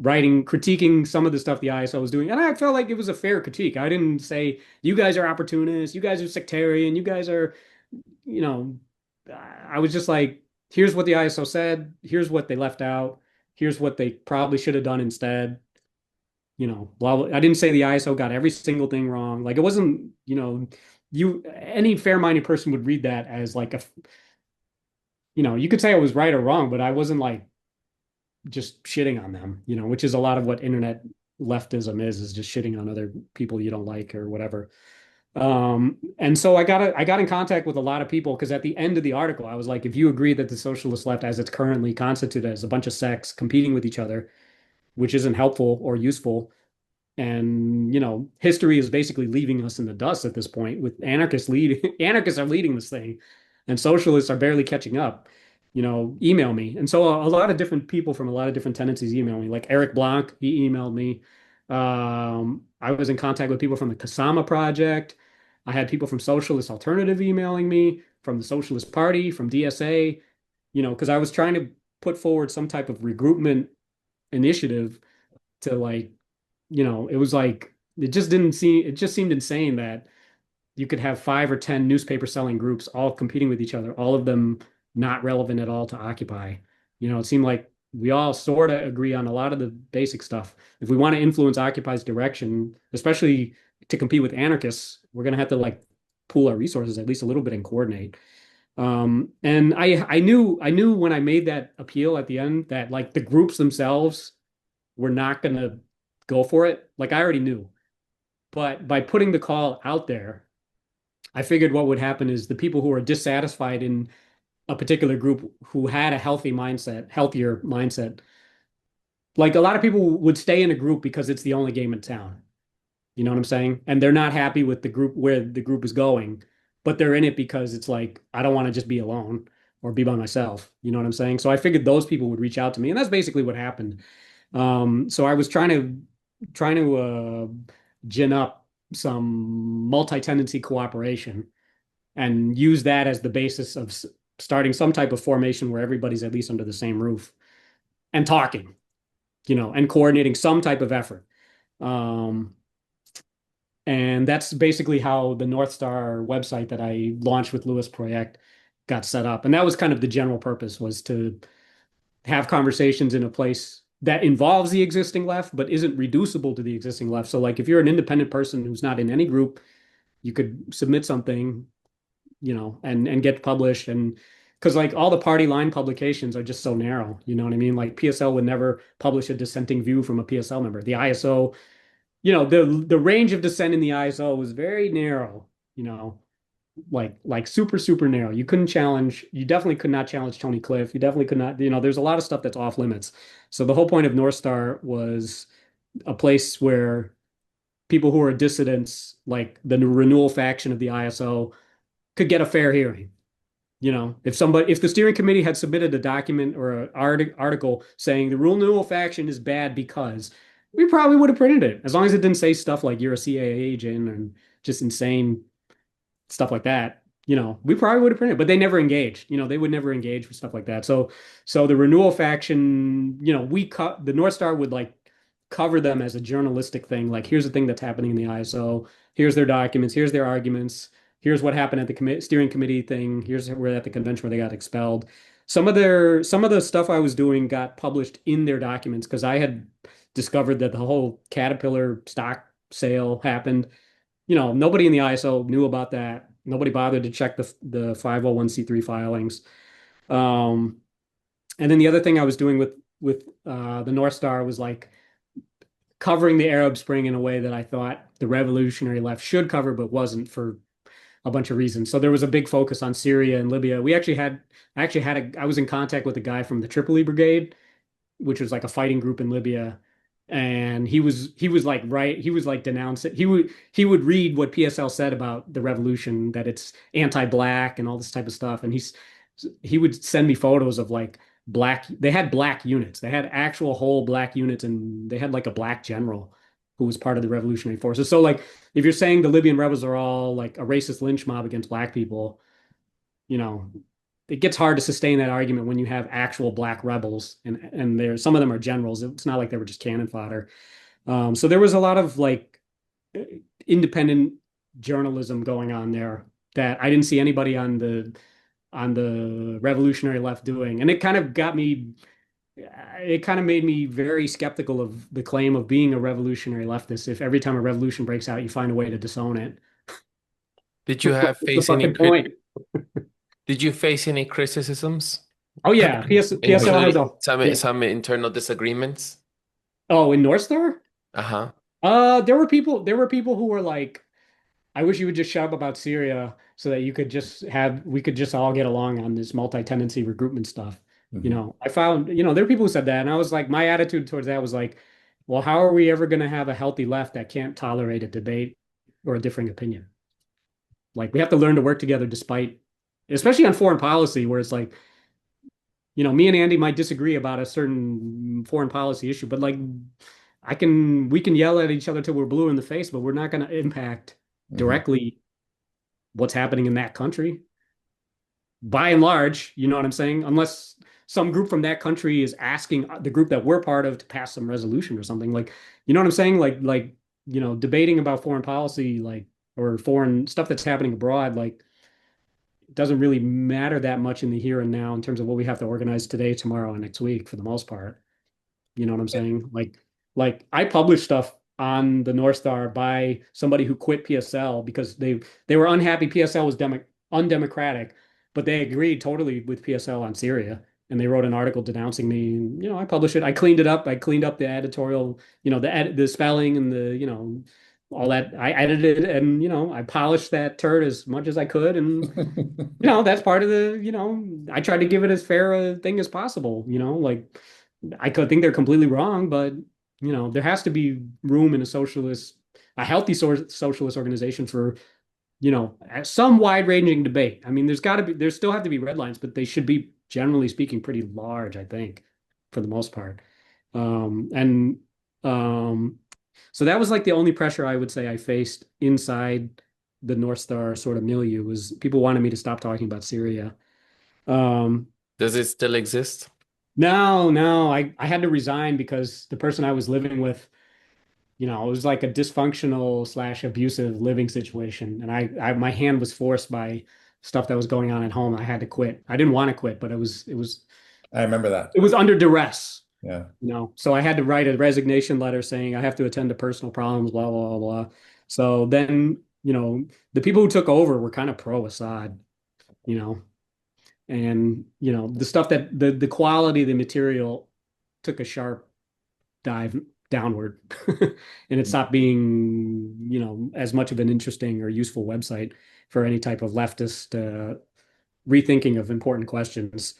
writing, critiquing some of the stuff the ISO was doing. And I felt like it was a fair critique. I didn't say, you guys are opportunists, you guys are sectarian, you guys are, you know, I was just like, here's what the ISO said, here's what they left out, here's what they probably should have done instead. Blah, blah. I didn't say the ISO got every single thing wrong. Like it wasn't, any fair-minded person would read that as like you could say I was right or wrong, but I wasn't like just shitting on them, which is a lot of what internet leftism is just shitting on other people you don't like or whatever. And so I got in contact with a lot of people because at the end of the article, I was like, if you agree that the socialist left as it's currently constituted as a bunch of sects competing with each other, which isn't helpful or useful, and history is basically leaving us in the dust at this point with anarchists leading anarchists are leading this thing and socialists are barely catching up. Email me. And so a lot of different people from a lot of different tendencies email me, like Eric Blanc, he emailed me. I was in contact with people from the Kasama Project. I had people from Socialist Alternative emailing me, from the Socialist Party, from DSA, because I was trying to put forward some type of regroupment initiative to like it was like it just seemed insane that you could have 5 or 10 newspaper selling groups all competing with each other, all of them not relevant at all to Occupy. It seemed like we all sort of agree on a lot of the basic stuff. If we want to influence Occupy's direction, especially to compete with anarchists, we're going to have to like pool our resources at least a little bit and coordinate. And I knew when I made that appeal at the end that like the groups themselves were not going to go for it. Like I already knew. But by putting the call out there, I figured what would happen is the people who are dissatisfied in a particular group who had a healthier mindset, like a lot of people would stay in a group because it's the only game in town. You know what I'm saying? And they're not happy with the group where the group is going, but they're in it because it's like, I don't want to just be alone or be by myself. You know what I'm saying? So I figured those people would reach out to me, and that's basically what happened. So I was trying to gin up some multi-tendency cooperation and use that as the basis of starting some type of formation where everybody's at least under the same roof and talking, and coordinating some type of effort. Um, and that's basically how the North Star website that I launched with Louis Project got set up. And that was kind of the general purpose, was to have conversations in a place that involves the existing left, but isn't reducible to the existing left. So like if you're an independent person who's not in any group, you could submit something, and get published. And because like all the party line publications are just so narrow, you know what I mean? Like PSL would never publish a dissenting view from a PSL member. The ISO, the range of dissent in the ISO was very narrow, like super narrow. You couldn't challenge, you definitely could not challenge Tony Cliff. You definitely could not, there's a lot of stuff that's off limits. So the whole point of North Star was a place where people who are dissidents, like the renewal faction of the ISO, could get a fair hearing. If the steering committee had submitted a document or an article saying the renewal faction is bad because, we probably would have printed it, as long as it didn't say stuff like you're a CIA agent and just insane stuff like that. We probably would have printed it, but they never engaged. They would never engage with stuff like that. So the renewal faction, the North Star would like cover them as a journalistic thing. Like, here's the thing that's happening in the ISO. Here's their documents. Here's their arguments. Here's what happened at the steering committee thing. Here's where at the convention where they got expelled. Some of the stuff I was doing got published in their documents because I had discovered that the whole Caterpillar stock sale happened. Nobody in the ISO knew about that. Nobody bothered to check the 501(c)(3) filings. And then the other thing I was doing with the North Star was like covering the Arab Spring in a way that I thought the revolutionary left should cover, but wasn't for a bunch of reasons. So there was a big focus on Syria and Libya. I was in contact with a guy from the Tripoli Brigade, which was like a fighting group in Libya. And he was like, right, he was like denouncing. He would read what PSL said about the revolution, that it's anti-black and all this type of stuff. And he would send me photos of like they had black units. They had actual whole black units, and they had like a black general who was part of the revolutionary forces. So like, if you're saying the Libyan rebels are all like a racist lynch mob against black people, you know, it gets hard to sustain that argument when you have actual black rebels, and some of them are generals. It's not like they were just cannon fodder. So there was a lot of like independent journalism going on there that I didn't see anybody on the revolutionary left doing, and it kind of made me very skeptical of the claim of being a revolutionary leftist. If every time a revolution breaks out, you find a way to disown it. Did you have What's the face any fucking point? did you face any criticisms, Oh yeah, PSL has including a yeah. some internal disagreements? Oh, in North Star? Uh-huh. There were people who were like, I wish you would just shut up about Syria so that we could just all get along on this multi-tenancy recruitment stuff. Mhm. I found, there are people who said that, and I was like, my attitude towards that was like, well, how are we ever going to have a healthy left that can't tolerate a debate or a differing opinion? Like, we have to learn to work together despite, especially on foreign policy, where it's like, me and Andy might disagree about a certain foreign policy issue, but like, we can yell at each other till we're blue in the face, but we're not going to impact Mhm. directly what's happening in that country. By and large, you know what I'm saying? Unless some group from that country is asking the group that we're part of to pass some resolution or something. Like, you know what I'm saying? Like, debating about foreign policy, like, or foreign stuff that's happening abroad, like, it doesn't really matter that much in the here and now in terms of what we have to organize today, tomorrow, and next week for the most part. You know what I'm saying? Like I published stuff on the North Star by somebody who quit PSL because they were unhappy PSL was undemocratic, but they agreed totally with PSL on Syria. And they wrote an article denouncing me. And, I published it. I cleaned it up. I cleaned up the editorial, the spelling and all that. I edited it, and I polished that turd as much as I could. And that's part of I tried to give it as fair a thing as possible. Like, I could think they're completely wrong, but there has to be room in a healthy socialist organization for some wide-ranging debate. I mean, there still have to be red lines, but they should be, generally speaking, pretty large, I think, for the most part. And so that was like the only pressure I would say I faced inside the North Star sort of milieu, was people wanted me to stop talking about Syria. Um, Does it still exist? no, no, I had to resign because the person I was living with, it was like a dysfunctional slash abusive living situation. And my hand was forced by stuff that was going on at home. I had to quit. I didn't want to quit, but I remember that. it was under duress, Yeah. So I had to write a resignation letter saying I have to attend to personal problems, blah, blah, blah, blah. So then, the people who took over were kind of pro-Assad, you know, and, the stuff that the quality of the material took a sharp downward and it stopped being, as much of an interesting or useful website for any type of leftist rethinking of important questions.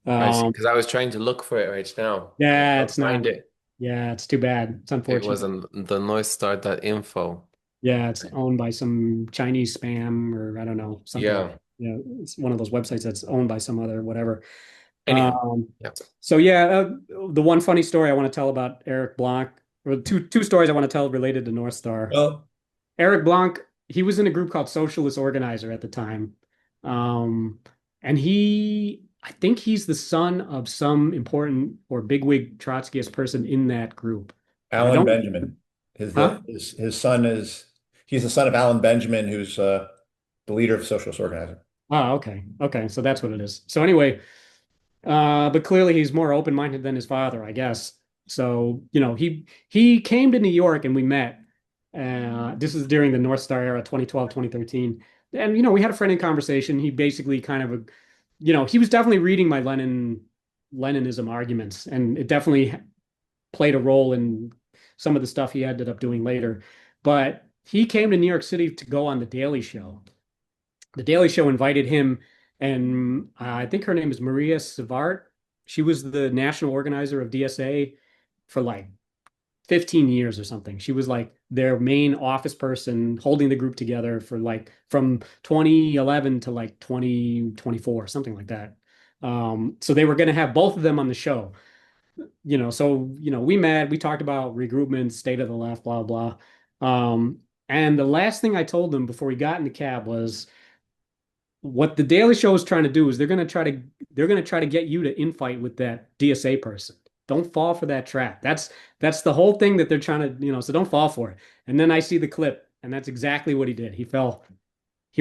I see. Um, Because I was trying to look for it right now and I yeah, can't it's not. find it. Yeah, it's too bad. It's It unfortunate. was on the Info. Yeah, it's owned by some Chinese spam or I don't know, something. Yeah. It's one of those websites that's owned by some other whatever. Anyhow. Um, Yeah. so yeah, the one funny story I want to tell about Eric Blanc, or two stories I want to tell related to North Star. Well, Eric Blanc, he was in a group called Socialist Organizer at the time. Um, and I think he's the son of some important or bigwig Trotskyist person in that group. But I Alan don't, Benjamin, huh? his son is he's the son of Alan Benjamin, who's the leader of Socialist Organizing. Oh, okay. Okay. So that's what it is. So anyway, but clearly he's more open-minded than his father, I guess. So, he came to New York and we met. This is during the North Star era, 2012, 2013. And, we had a friendly conversation. He basically kind of, he was definitely reading my Leninism arguments, and it definitely played a role in some of the stuff he ended up doing later. But he came to New York City to go on The Daily Show. The Daily Show invited him, and I think her name is Maria Savart. She was the national organizer of DSA for like 15 years or something. She was like their main office person holding the group together for like from 2011 to like 2024, something like that. So they were going to have both of them on the show. We met, we talked about regroupment, state of the left, blah, blah. And the last thing I told them before we got in the cab was, what the Daily Show is trying to do is they're going to try to get you to infight with that DSA person. Don't fall for that trap. That's the whole thing that they're trying to, so don't fall for it. And then I see the clip, and that's exactly what he did. He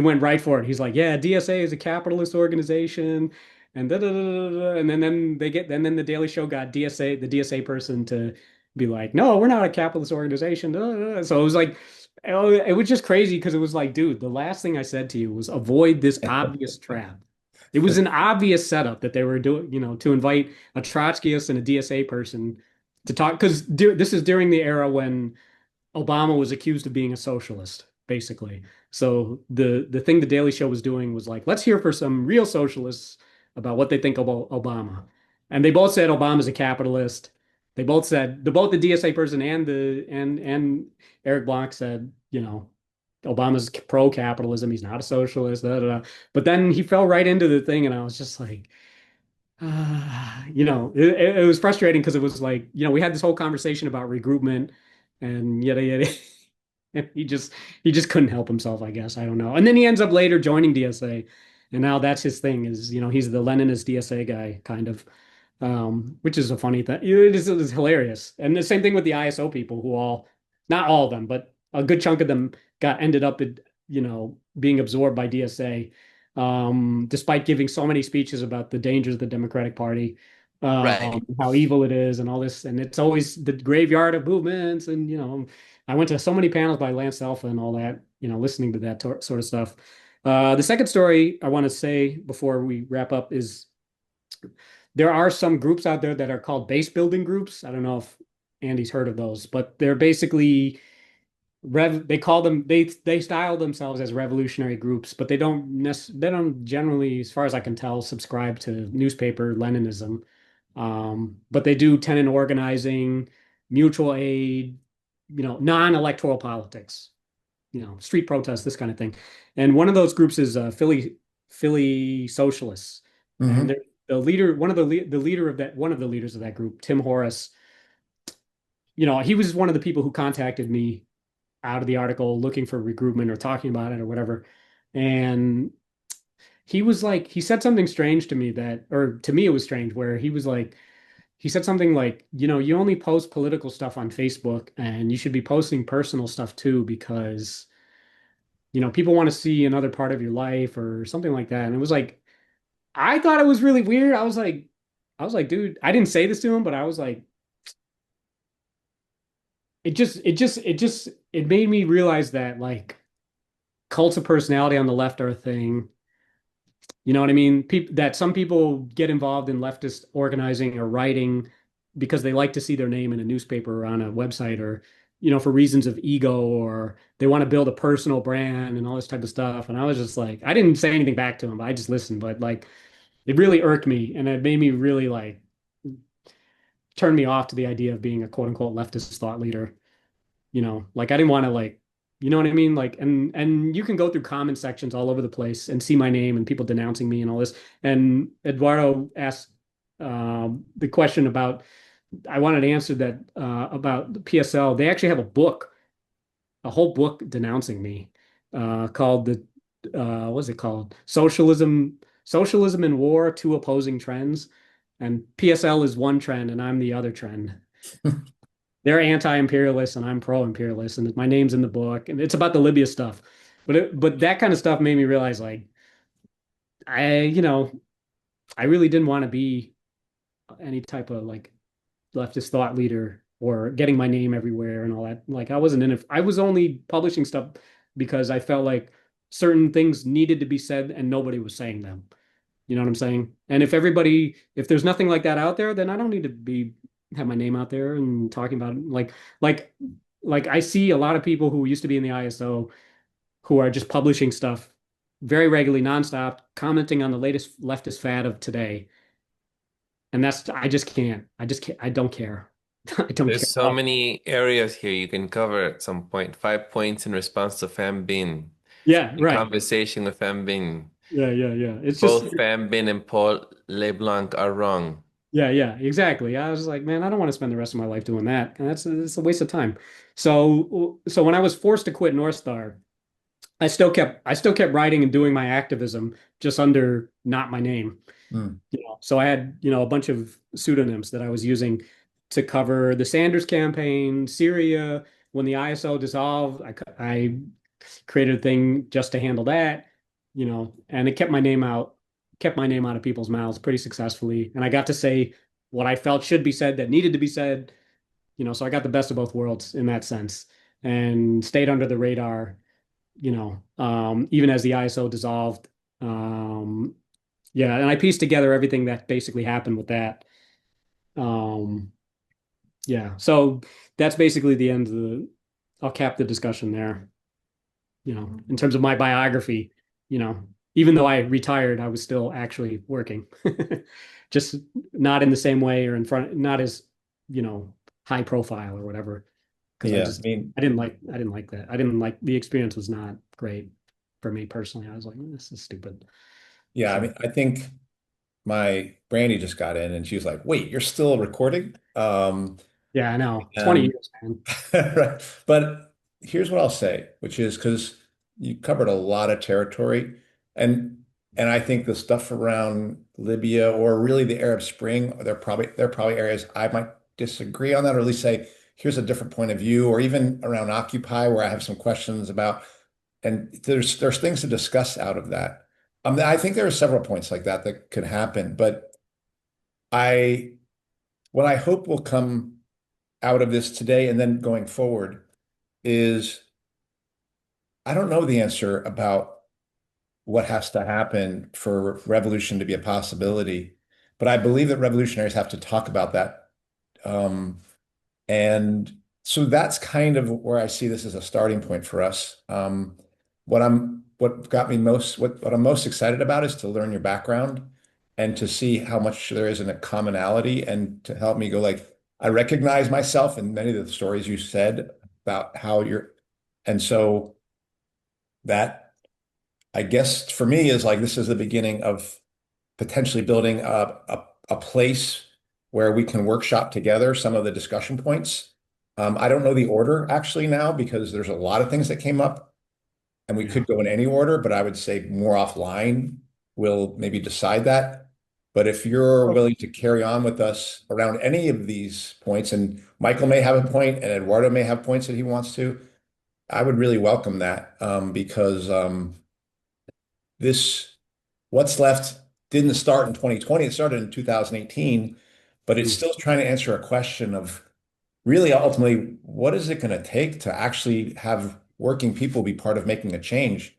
went right for it. He's like, yeah, DSA is a capitalist organization, and da, da, da, da, da. And then the Daily Show got the DSA person to be like, no, we're not a capitalist organization. Da, da, da. So it was like, it was just crazy because it was like, dude, the last thing I said to you was avoid this obvious trap. It was an obvious setup that they were doing, to invite a Trotskyist and a DSA person to talk, because this is during the era when Obama was accused of being a socialist, basically. So the thing the Daily Show was doing was like, let's hear for some real socialists about what they think about Obama. And they both said Obama's a capitalist. Both the DSA person and Eric Blanc said, Obama's pro-capitalism. He's not a socialist. Da, da, da. But then he fell right into the thing, and I was just like, it was frustrating because it was like, we had this whole conversation about regroupment and yada yada. And he just couldn't help himself, I guess. I don't know. And then he ends up later joining DSA, and now that's his thing. Is he's the Leninist DSA guy, kind of, which is a funny thing. It is hilarious. And the same thing with the ISO people, who not all of them, but a good chunk of them ended up, being absorbed by DSA, despite giving so many speeches about the dangers of the Democratic Party, Right. how evil it is, and all this. And it's always the graveyard of movements. And I went to so many panels by Lance Alpha and all that, listening to that sort of stuff. The second story I want to say before we wrap up is there are some groups out there that are called base building groups. I don't know if Andy's heard of those, but they're basically they call them they style themselves as revolutionary groups, but they don't generally, as far as I can tell, subscribe to newspaper Leninism. But they do tenant organizing, mutual aid, non-electoral politics, street protests, this kind of thing. And one of those groups is Philly Socialists, and Hmm. the leader, the leader of that, one of the leaders of that group, Tim Horace. He was one of the people who contacted me out of the article looking for regroupment or talking about it or whatever. And he said something strange to me or to me it was strange, where he was like, he said something like, you only post political stuff on Facebook and you should be posting personal stuff too, because, people want to see another part of your life or something like that. And it was like, I thought it was really weird. I was like, dude, I didn't say this to him, but I was like, it made me realize that like cults of personality on the left are a thing. You know what I mean? That some people get involved in leftist organizing or writing because they like to see their name in a newspaper or on a website, or for reasons of ego, or they want to build a personal brand and all this type of stuff. And I was just like, I didn't say anything back to him, but I just listened. But like, it really irked me, and it made me really like turn me off to the idea of being a quote unquote leftist thought leader. Like I didn't want to like, you know what I mean? Like, and you can go through comment sections all over the place and see my name and people denouncing me and all this. And Eduardo asked the question about, I wanted to answer that about the PSL. They actually have a whole book denouncing me called what's it called? Socialism and War, Two Opposing Trends. And PSL is one trend and I'm the other trend. They're anti-imperialist and I'm pro-imperialist, and my name's in the book, and it's about the Libya stuff. But that kind of stuff made me realize like I I really didn't want to be any type of like leftist thought leader or getting my name everywhere and all that. Like I wasn't in it. I was only publishing stuff because I felt like certain things needed to be said and nobody was saying them. You know what I'm saying? And if there's nothing like that out there, then I don't need to have my name out there and talking about it. Like, like I see a lot of people who used to be in the ISO who are just publishing stuff very regularly, nonstop, commenting on the latest leftist fad of today. And I just can't. I don't care. I don't care. There's so many areas here you can cover at some point. 5 points in response to Pham Binh. Yeah, In right. conversation with Pham Binh. Yeah. It's just, Both Pham Binh and Paul LeBlanc are wrong. yeah, exactly. I was like, man, I don't want to spend the rest of my life doing that. And it's a waste of time. So when I was forced to quit North Star, I still kept writing and doing my activism just under not my name. Hmm. So I had, a bunch of pseudonyms that I was using to cover the Sanders campaign, Syria. When the ISO dissolved, I created a thing just to handle that, and it kept my name out of people's mouths pretty successfully. And I got to say what I felt should be said that needed to be said, so I got the best of both worlds in that sense and stayed under the radar, even as the ISO dissolved. Yeah, and I pieced together everything that basically happened with that. Um, yeah, so that's basically the end of I'll cap the discussion there. In terms of my biography, you know, even though I retired, I was still actually working, just not in the same way or in front, not as, high profile or whatever. Because Yeah, I mean, I didn't like that. I didn't like the experience was not great for me personally. I was like, this is stupid. yeah, I So mean, I think my Brandy just got in and she was like, wait, you're still recording? yeah, I know. 20 And years, man. right. But here's what I'll say, which is because you covered a lot of territory, and I think the stuff around Libya or really the Arab Spring, they're probably areas I might disagree on that, or at least say, here's a different point of view, or even around Occupy, where I have some questions about, and there's things to discuss out of that. I think there are several points like that that could happen, but I what I hope will come out of this today and then going forward is I don't know the answer about what has to happen for revolution to be a possibility, but I believe that revolutionaries have to talk about that. Um, and so that's kind of where I see this as a starting point for us. What I'm most excited about is to learn your background and to see how much there is in a commonality and to help me go like, I recognize myself in many of the stories you said about how and so that I guess for me is like, this is the beginning of potentially building a place where we can workshop together some of the discussion points. I don't know the order actually now because there's a lot of things that came up and we Yeah. could go in any order, but I would say more offline will maybe decide that. But if you're willing to carry on with us around any of these points, and Michael may have a point and Eduardo may have points that he wants to, I would really welcome that because this what's left didn't start in 2020. It started in 2018, but it's Mm. still trying to answer a question of really ultimately, what is it going to take to actually have working people be part of making a change?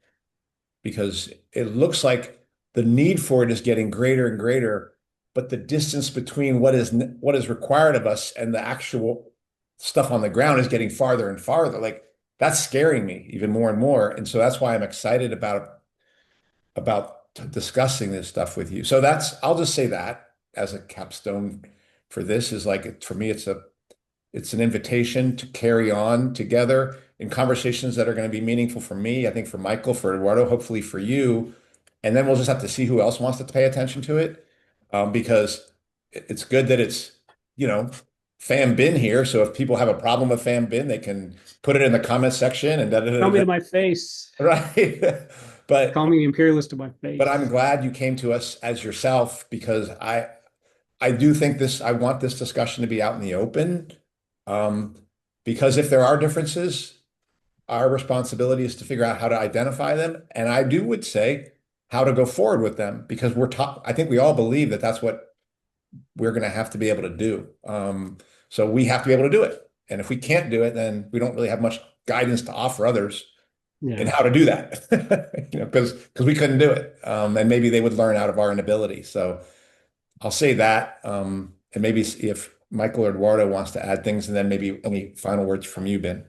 Because it looks like the need for it is getting greater and greater. but the distance between what is required of us and the actual stuff on the ground is getting farther and farther. Like that's scaring me even more and more. And so that's why I'm excited about discussing this stuff with you. So I'll just say that as a capstone for this is like for me it's an invitation to carry on together in conversations that are going to be meaningful for me, I think for Michael, for Eduardo, hopefully for you. And then we'll just have to see who else wants to pay attention to it. Because it's good that it's, you know, Pham Binh here. So if people have a problem with Pham Binh, they can put it in the comment section and da, da, Tell da, me da. to my face. Right. Call But me imperialist to my but face. I'm glad you came to us as yourself because I do think I want this discussion to be out in the open. Um, because if there are differences, our responsibility is to figure out how to identify them. And I would say how to go forward with them because I think we all believe that that's what we're going to have to be able to do. So we have to be able to do it. And if we can't do it, then we don't really have much guidance to offer others in Yeah. how to do that, because we couldn't do it. And maybe they would learn out of our inability. So I'll say that. And maybe if Michael or Eduardo wants to add things, and then maybe any final words from you, Ben.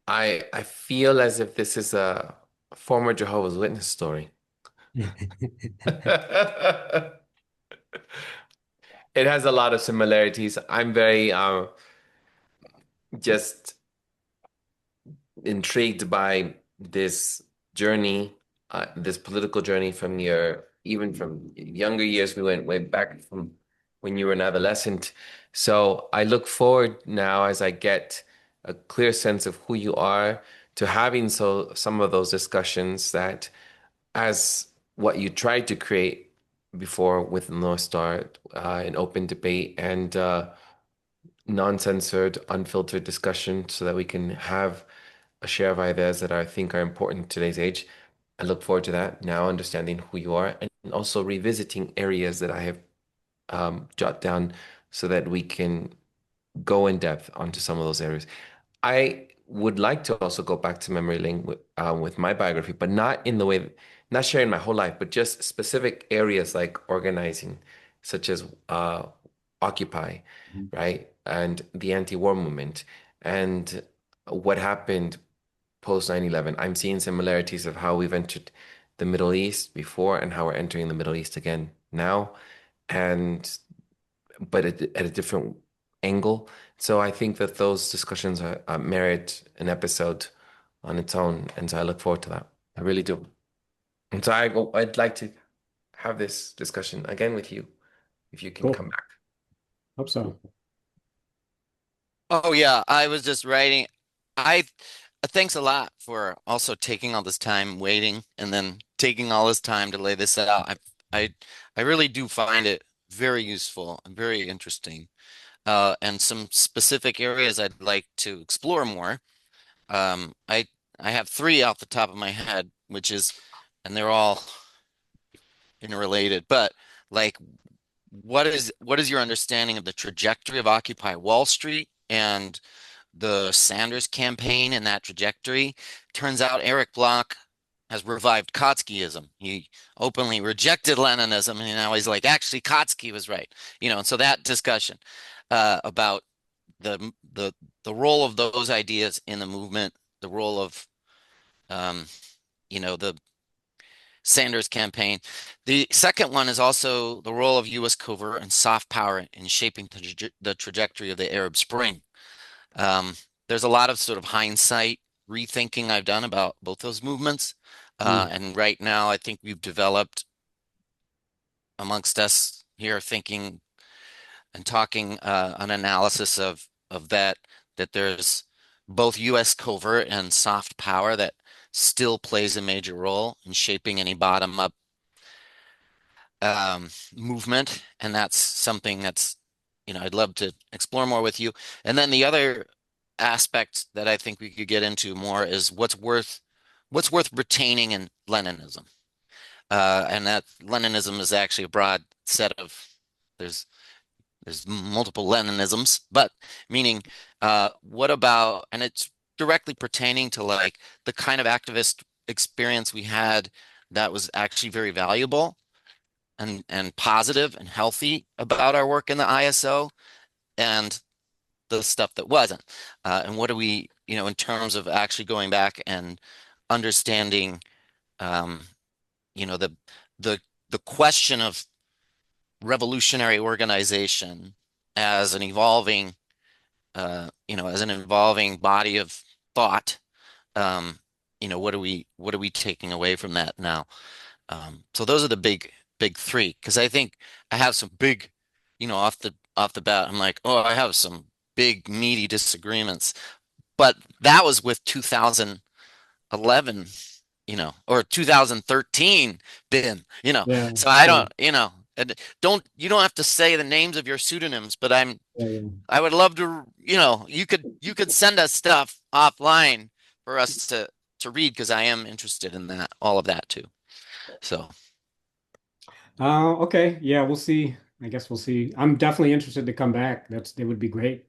I feel as if this is a former Jehovah's Witness story. It has a lot of similarities. I'm very just intrigued by this journey, this political journey from even from younger years. We went way back from when you were an adolescent. So I look forward now as I get a clear sense of who you are to having some of those discussions that as what you tried to create before with North Star, an open debate and non-censored, unfiltered discussion so that we can have a share of ideas that I think are important in today's age. I look forward to that now, understanding who you are and also revisiting areas that I have jot down so that we can go in depth onto some of those areas. I would like to also go back to memory lane with my biography, but not in the way, not sharing my whole life, but just specific areas like organizing, such as Occupy, right? And the anti-war movement and what happened post 9/11. I'm seeing similarities of how we've entered the Middle East before and how we're entering the Middle East again now. And but at a different angle. So I think that those discussions merit an episode on its own, and so I look forward to that. I really do. And so I'd like to have this discussion again with you if you can come Cool. back. Hope so. Oh yeah, I was just writing. I thanks a lot for also taking all this time waiting and then taking all this time to lay this out. I I really do find it very useful and very interesting. And some specific areas I'd like to explore more. Um, I I have three off the top of my head, and they're all interrelated, but like what is your understanding of the trajectory of Occupy Wall Street and the Sanders campaign and that trajectory? Turns out Eric Bloch has revived Trotskyism. He openly rejected Leninism, and now he's like, actually, Trotsky was right. And so that discussion about the the the role of those ideas in the movement, the role of um, the Sanders campaign. The second one is also the role of U.S. covert and soft power in shaping the trajectory of the Arab Spring. Um, there's a lot of sort of hindsight rethinking I've done about both those movements. And right now, I think we've developed amongst us here thinking and talking an analysis of that there's both U.S. covert and soft power that still plays a major role in shaping any bottom-up movement, and that's something that's I'd love to explore more with you. And then the other aspect that I think we could get into more is what's worth retaining in Leninism, and that Leninism is actually a broad set of there's there's multiple Leninisms, but meaning what about, and it's directly pertaining to like the kind of activist experience we had that was actually very valuable and positive and healthy about our work in the ISO, and the stuff that wasn't. And what do we, in terms of actually going back and understanding, um, you know, the the the question of revolutionary organization as an evolving, as an evolving body of thought. Um, what are we taking away from that now? So those are the big three, because I think I have some big, off the bat, I'm like, oh, I have some big meaty disagreements. But that was with 2011, or 2013 been, Yeah, so I yeah, don't, and you don't have to say the names of your pseudonyms, but yeah, yeah. I would love to, you could send us stuff offline for us to read, because I am interested in that, all of that too. So, Okay. Yeah, we'll see. I guess we'll see. I'm definitely interested to come back. It would be great.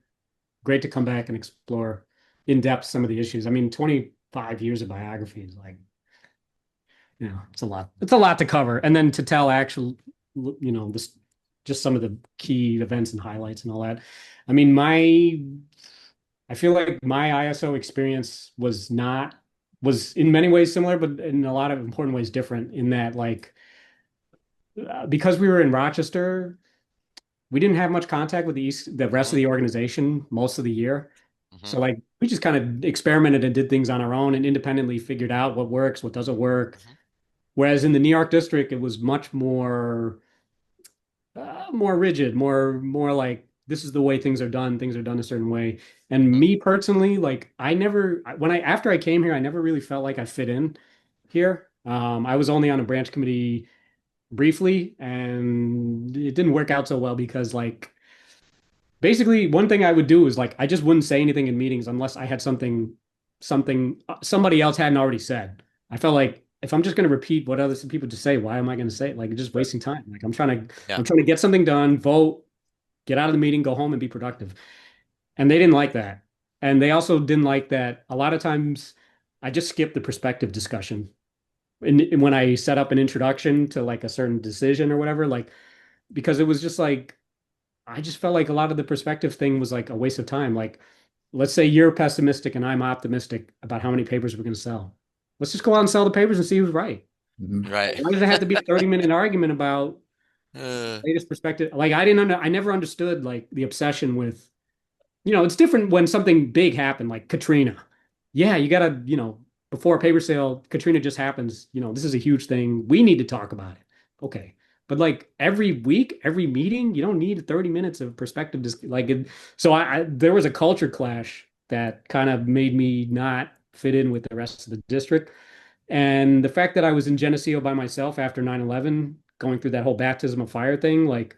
Great to come back and explore in depth some of the issues. I mean, 25 years of biography is like, it's a lot. It's a lot to cover. And then to tell actual, this just some of the key events and highlights and all that. I mean, I feel like my ISO experience was in many ways similar, but in a lot of important ways different in that like because we were in Rochester, we didn't have much contact with the rest of mhm, the organization most of the year. mhm, So like we just kind of experimented and did things on our own and independently figured out what works, what doesn't work. mhm, Whereas in the New York district, it was much more rigid, more like this is the way things are done. Things are done a certain way. And mhm, me personally, like I never when I after I came here, I never really felt like I fit in here. I was only on a branch committee briefly, and it didn't work out so well because like basically one thing I would do is like I just wouldn't say anything in meetings unless I had something somebody else hadn't already said. I felt like if I'm just going to repeat what other people just say, why am I going to say it? Like just wasting time. Like yeah, I'm trying to get something done, vote, get out of the meeting, go home and be productive. And they didn't like that. And they also didn't like that a lot of times I just skipped the perspective discussion. And when I set up an introduction to like a certain decision or whatever, like because it was just like I just felt like a lot of the perspective thing was like a waste of time. Like, let's say you're pessimistic and I'm optimistic about how many papers we're going to sell. Let's just go out and sell the papers and see who's right. Mhm. right. Why does it have to be a 30-minute argument about Uh, latest perspective? Like, I never understood like the obsession with, it's different when something big happened, like Katrina. Yeah, you gotta, before a paper sale, Katrina just happens. This is a huge thing. We need to talk about it. Okay. But like every week, every meeting, you don't need 30 minutes of perspective. So there was a culture clash that kind of made me not fit in with the rest of the district. And the fact that I was in Geneseo by myself after 9/11, going through that whole baptism of fire thing, like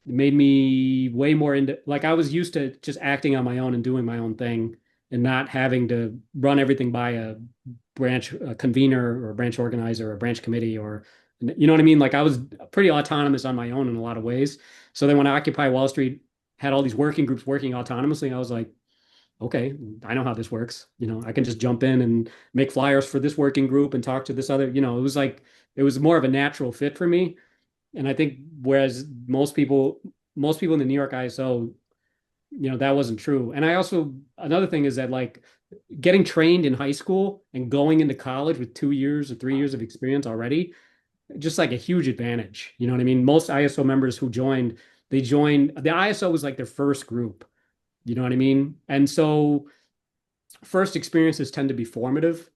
it made me way more into like I was used to just acting on my own and doing my own thing and not having to run everything by a branch a convener or a branch organizer or a branch committee or you know what I mean? Like I was pretty autonomous on my own in a lot of ways. So then when Occupy Wall Street had all these working groups working autonomously, I was like, okay, I know how this works. I can just jump in and make flyers for this working group and talk to this other, it was like it was more of a natural fit for me. And I think whereas most people in the New York ISO, that wasn't true. And I also another thing is that like getting trained in high school and going into college with 2 years or 3 years of experience already, just like a huge advantage. You know what I mean? Most ISO members who joined, they joined the ISO was like their first group. You know what I mean? And so first experiences tend to be formative,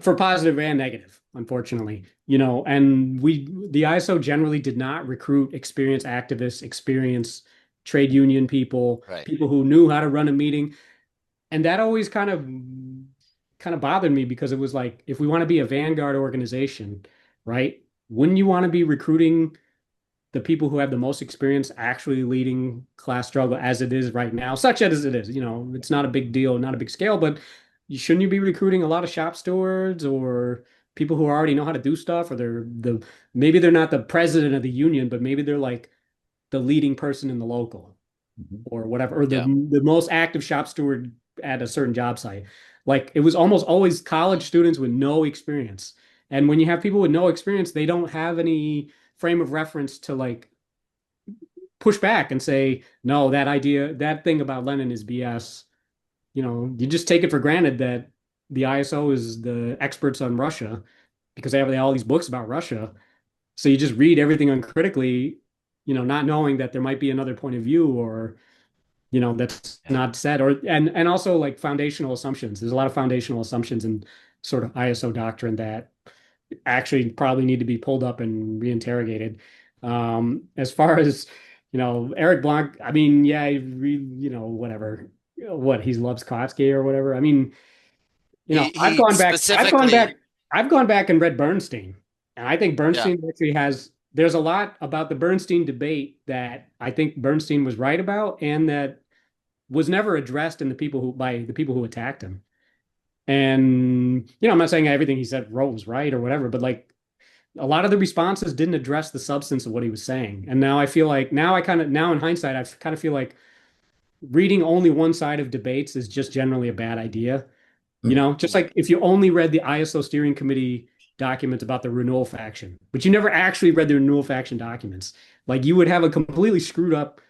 for positive and negative, unfortunately, and the ISO generally did not recruit experienced activists, experienced trade union people, right. people who knew how to run a meeting. And that always kind of bothered me because it was like, if we want to be a vanguard organization, right? Wouldn't you want to be recruiting the people who have the most experience actually leading class struggle as it is right now, such as it is. It's not a big deal, not a big scale, but shouldn't you be recruiting a lot of shop stewards or people who already know how to do stuff, or maybe they're not the president of the union, but maybe they're like the leading person in the local Mhm. or whatever, or the Yeah. the most active shop steward at a certain job site. Like it was almost always college students with no experience. And when you have people with no experience, they don't have any frame of reference to like push back and say, no, that idea, that thing about Lenin is BS. You just take it for granted that the ISO is the experts on Russia because they have all these books about Russia. So you just read everything uncritically, not knowing that there might be another point of view or, that's Yeah. not said or and also like foundational assumptions. There's a lot of foundational assumptions in sort of ISO doctrine that actually probably need to be pulled up and reinterrogated. As far as, Eric Blanc, I mean, yeah, whatever, he loves Kotsky or whatever. I mean, I've He gone back, specifically, I've gone back and read Bernstein, and I think yeah. Bernstein actually there's a lot about the Bernstein debate that I think Bernstein was right about, and that was never addressed in by the people who attacked him. And, I'm not saying everything he said wrote was right or whatever, but like a lot of the responses didn't address the substance of what he was saying. And now I feel like now in hindsight, I kind of feel like reading only one side of debates is just generally a bad idea. Just like if you only read the ISO steering committee documents about the renewal faction, but you never actually read the renewal faction documents, like you would have a completely screwed up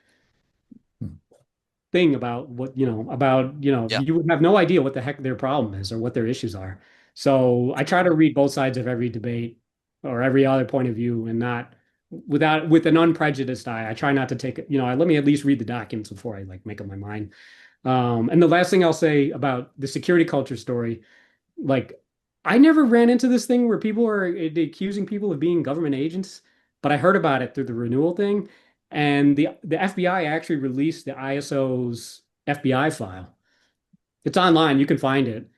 thing about what, Yeah. you would have no idea what the heck their problem is or what their issues are. So I try to read both sides of every debate or every other point of view and not with an unprejudiced eye. I try not to take, let me at least read the documents before I like make up my mind. And the last thing I'll say about the security culture story, like I never ran into this thing where people are accusing people of being government agents, but I heard about it through the renewal thing. And the FBI actually released the ISO's FBI file. It's online, you can find it.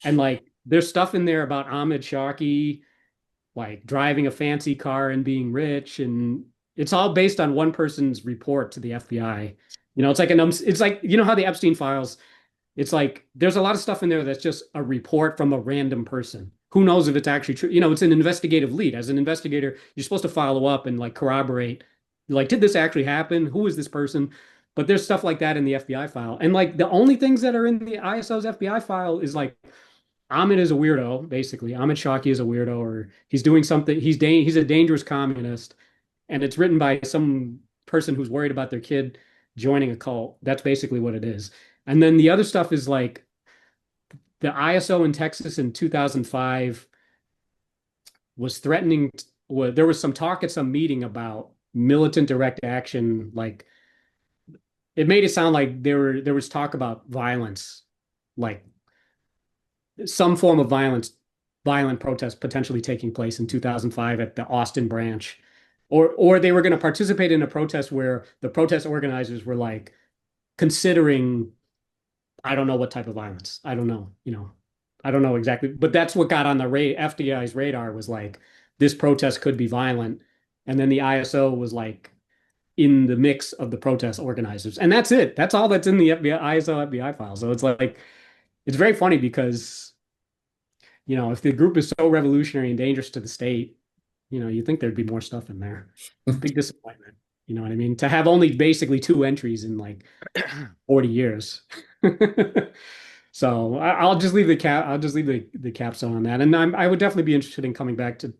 And like there's stuff in there about Ahmed Shawki, like driving a fancy car and being rich, and it's all based on one person's report to the FBI. It's like it's like how the Epstein files, it's like there's a lot of stuff in there that's just a report from a random person. Who knows if it's actually true? It's an investigative lead. As an investigator, you're supposed to follow up and like corroborate, like, did this actually happen? Who is this person? But there's stuff like that in the FBI file. And like the only things that are in the ISO's FBI file is like Ahmed is a weirdo, basically. Ahmed Shawki is a weirdo, or he's doing something. He's a dangerous communist, and it's written by some person who's worried about their kid joining a cult. That's basically what it is. And then the other stuff is like the ISO in Texas in 2005 was threatening. There was some talk at some meeting about militant direct action. Like it made it sound like there was talk about violence, like some form of violent protest potentially taking place in 2005 at the Austin branch, or they were going to participate in a protest where the protest organizers were like considering, I don't know what type of violence. I don't know, I don't know exactly, but that's what got on the FDI's radar was like this protest could be violent, and then the ISO was like in the mix of the protest organizers, and that's it. That's all that's in the ISO FBI file. So it's like it's very funny because if the group is so revolutionary and dangerous to the state, you think there'd be more stuff in there. Big disappointment. You know what I mean? To have only basically two entries in like 40 years. So I'll just leave the capstone on that. And I would definitely be interested in coming back to,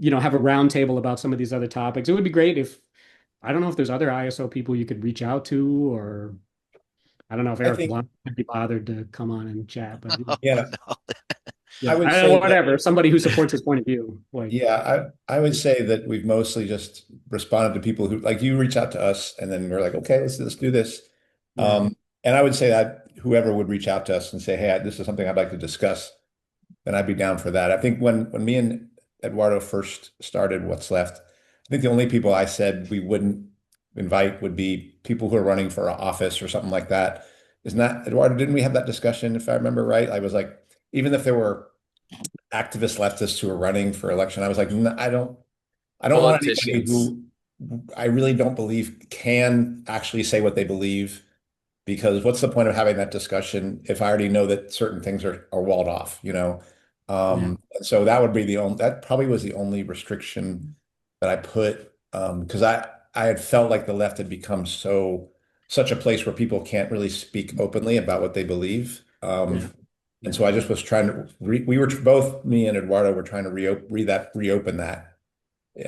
have a roundtable about some of these other topics. It would be great if, I don't know if there's other ISO people you could reach out to, or I don't know if I Eric think, Blunt would be bothered to come on and chat, but yeah, No. I yeah, would I don't know, say that, whatever. Somebody who supports his point of view. Like, yeah, I would say that we've mostly just responded to people who, like, you reach out to us and then we're like, okay, let's do this. yeah, And I would say that whoever would reach out to us and say, hey, this is something I'd like to discuss, then I'd be down for that. I think when me and Eduardo first started What's Left, I think the only people I said we wouldn't invite would be people who are running for office or something like that. Isn't that, Eduardo, didn't we have that discussion, if I remember right? I was like, even if there were activist leftists who are running for election, I was like, I don't want anybody Politicians. who I really don't believe can actually say what they believe, because what's the point of having that discussion if I already know that certain things are walled off, you know? yeah, So that probably was the only restriction that I put, because I had felt like the left had become such a place where people can't really speak openly about what they believe. yeah, And so I just was trying to we were both, me and Eduardo were trying to reopen that.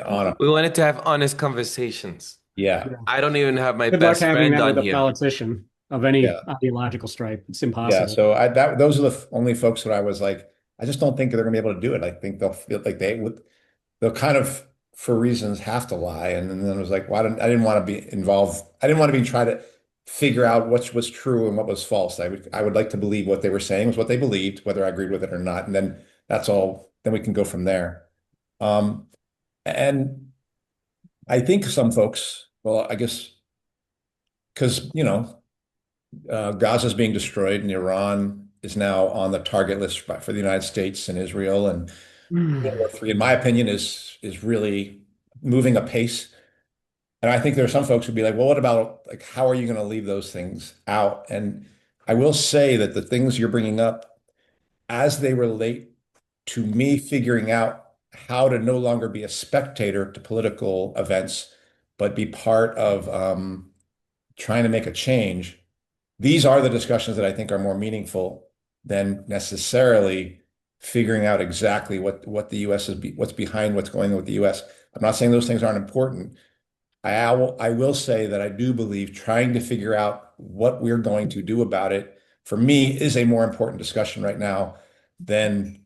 on. We wanted to have honest conversations. Yeah, Yeah. I don't even have my Good luck best having friend that with on a here. politician of any yeah, ideological stripe. It's yeah. impossible. So those are the only folks that I was like, I just don't think they're going to be able to do it. I think they'll feel like they'll kind of, for reasons, have to lie. And then I was like, well, I didn't want to be involved. I didn't want to be try to figure out what was true and what was false. I would like to believe what they were saying was what they believed, whether I agreed with it or not. And then that's all. Then we can go from there. And I think some folks, well, I guess because Gaza is being destroyed and Iran is now on the target list for the United States and Israel, and World War III, in my opinion, is really moving apace. And I think there are some folks who'd be like, well, what about, like, how are you going to leave those things out? And I will say that the things you're bringing up as they relate to me figuring out how to no longer be a spectator to political events, but be part of trying to make a change. These are the discussions that I think are more meaningful than necessarily figuring out exactly what the U.S. what's behind what's going on with the U.S. I'm not saying those things aren't important. I will say that I do believe trying to figure out what we're going to do about it, for me, is a more important discussion right now than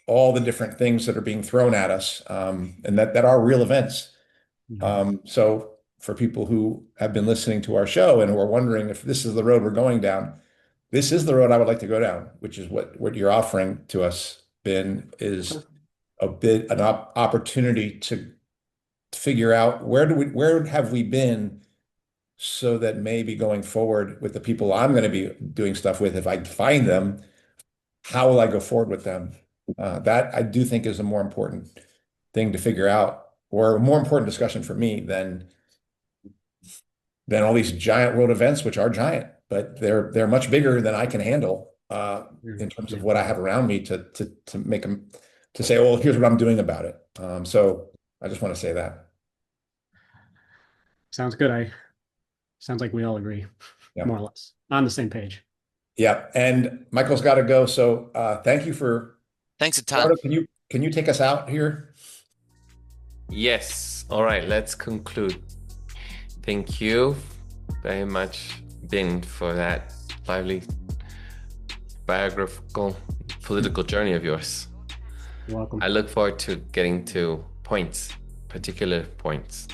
all the different things that are being thrown at us, and that are real events. So for people who have been listening to our show and who are wondering if this is the road we're going down, this is the road I would like to go down, which is what you're offering to us, Ben, is a bit an opportunity to figure out where have we been, so that maybe going forward with the people I'm going to be doing stuff with, if I find them, how will I go forward with them? That I do think is a more important thing to figure out, or a more important discussion for me than all these giant world events, which are giant, but they're much bigger than I can handle in terms of what I have around me to make them to say, well, here's what I'm doing about it. So I just want to say that. Sounds good. Sounds like we all agree, Yeah. more or less, on the same page. Yeah. And Michael's got to go. So thank you for. Thanks a ton. Can you take us out here? Yes. All right, let's conclude. Thank you very much, Ben, for that lively biographical political journey of yours. You're welcome. I look forward to getting to particular points.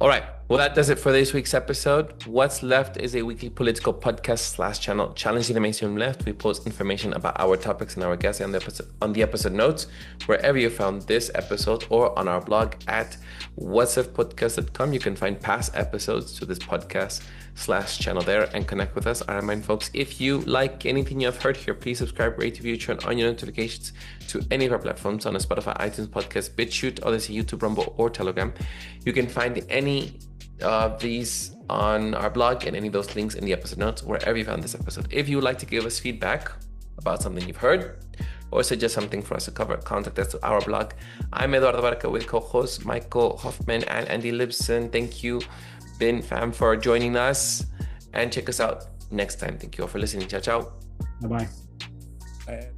All right. Well, that does it for this week's episode. What's Left is a weekly political podcast / channel challenging the mainstream left. We post information about our topics and our guests on the episode notes, wherever you found this episode, or on our blog at whatsifpodcast.com. You can find past episodes to this podcast / channel there and connect with us. I remind folks, if you like anything you have heard here, please subscribe, rate, review, turn on your notifications to any of our platforms on Spotify, iTunes, Podcast, BitChute, Odyssey, YouTube, Rumble, or Telegram. You can find any of these on our blog and any of those links in the episode notes, wherever you found this episode. If you would like to give us feedback about something you've heard or suggest something for us to cover, contact us to our blog. I'm Eduardo Barca with co-hosts Michael Hoffman and Andy Libson. Thank you, Ben, Pham, for joining us, and check us out next time. Thank you all for listening. Ciao, ciao. Bye-bye.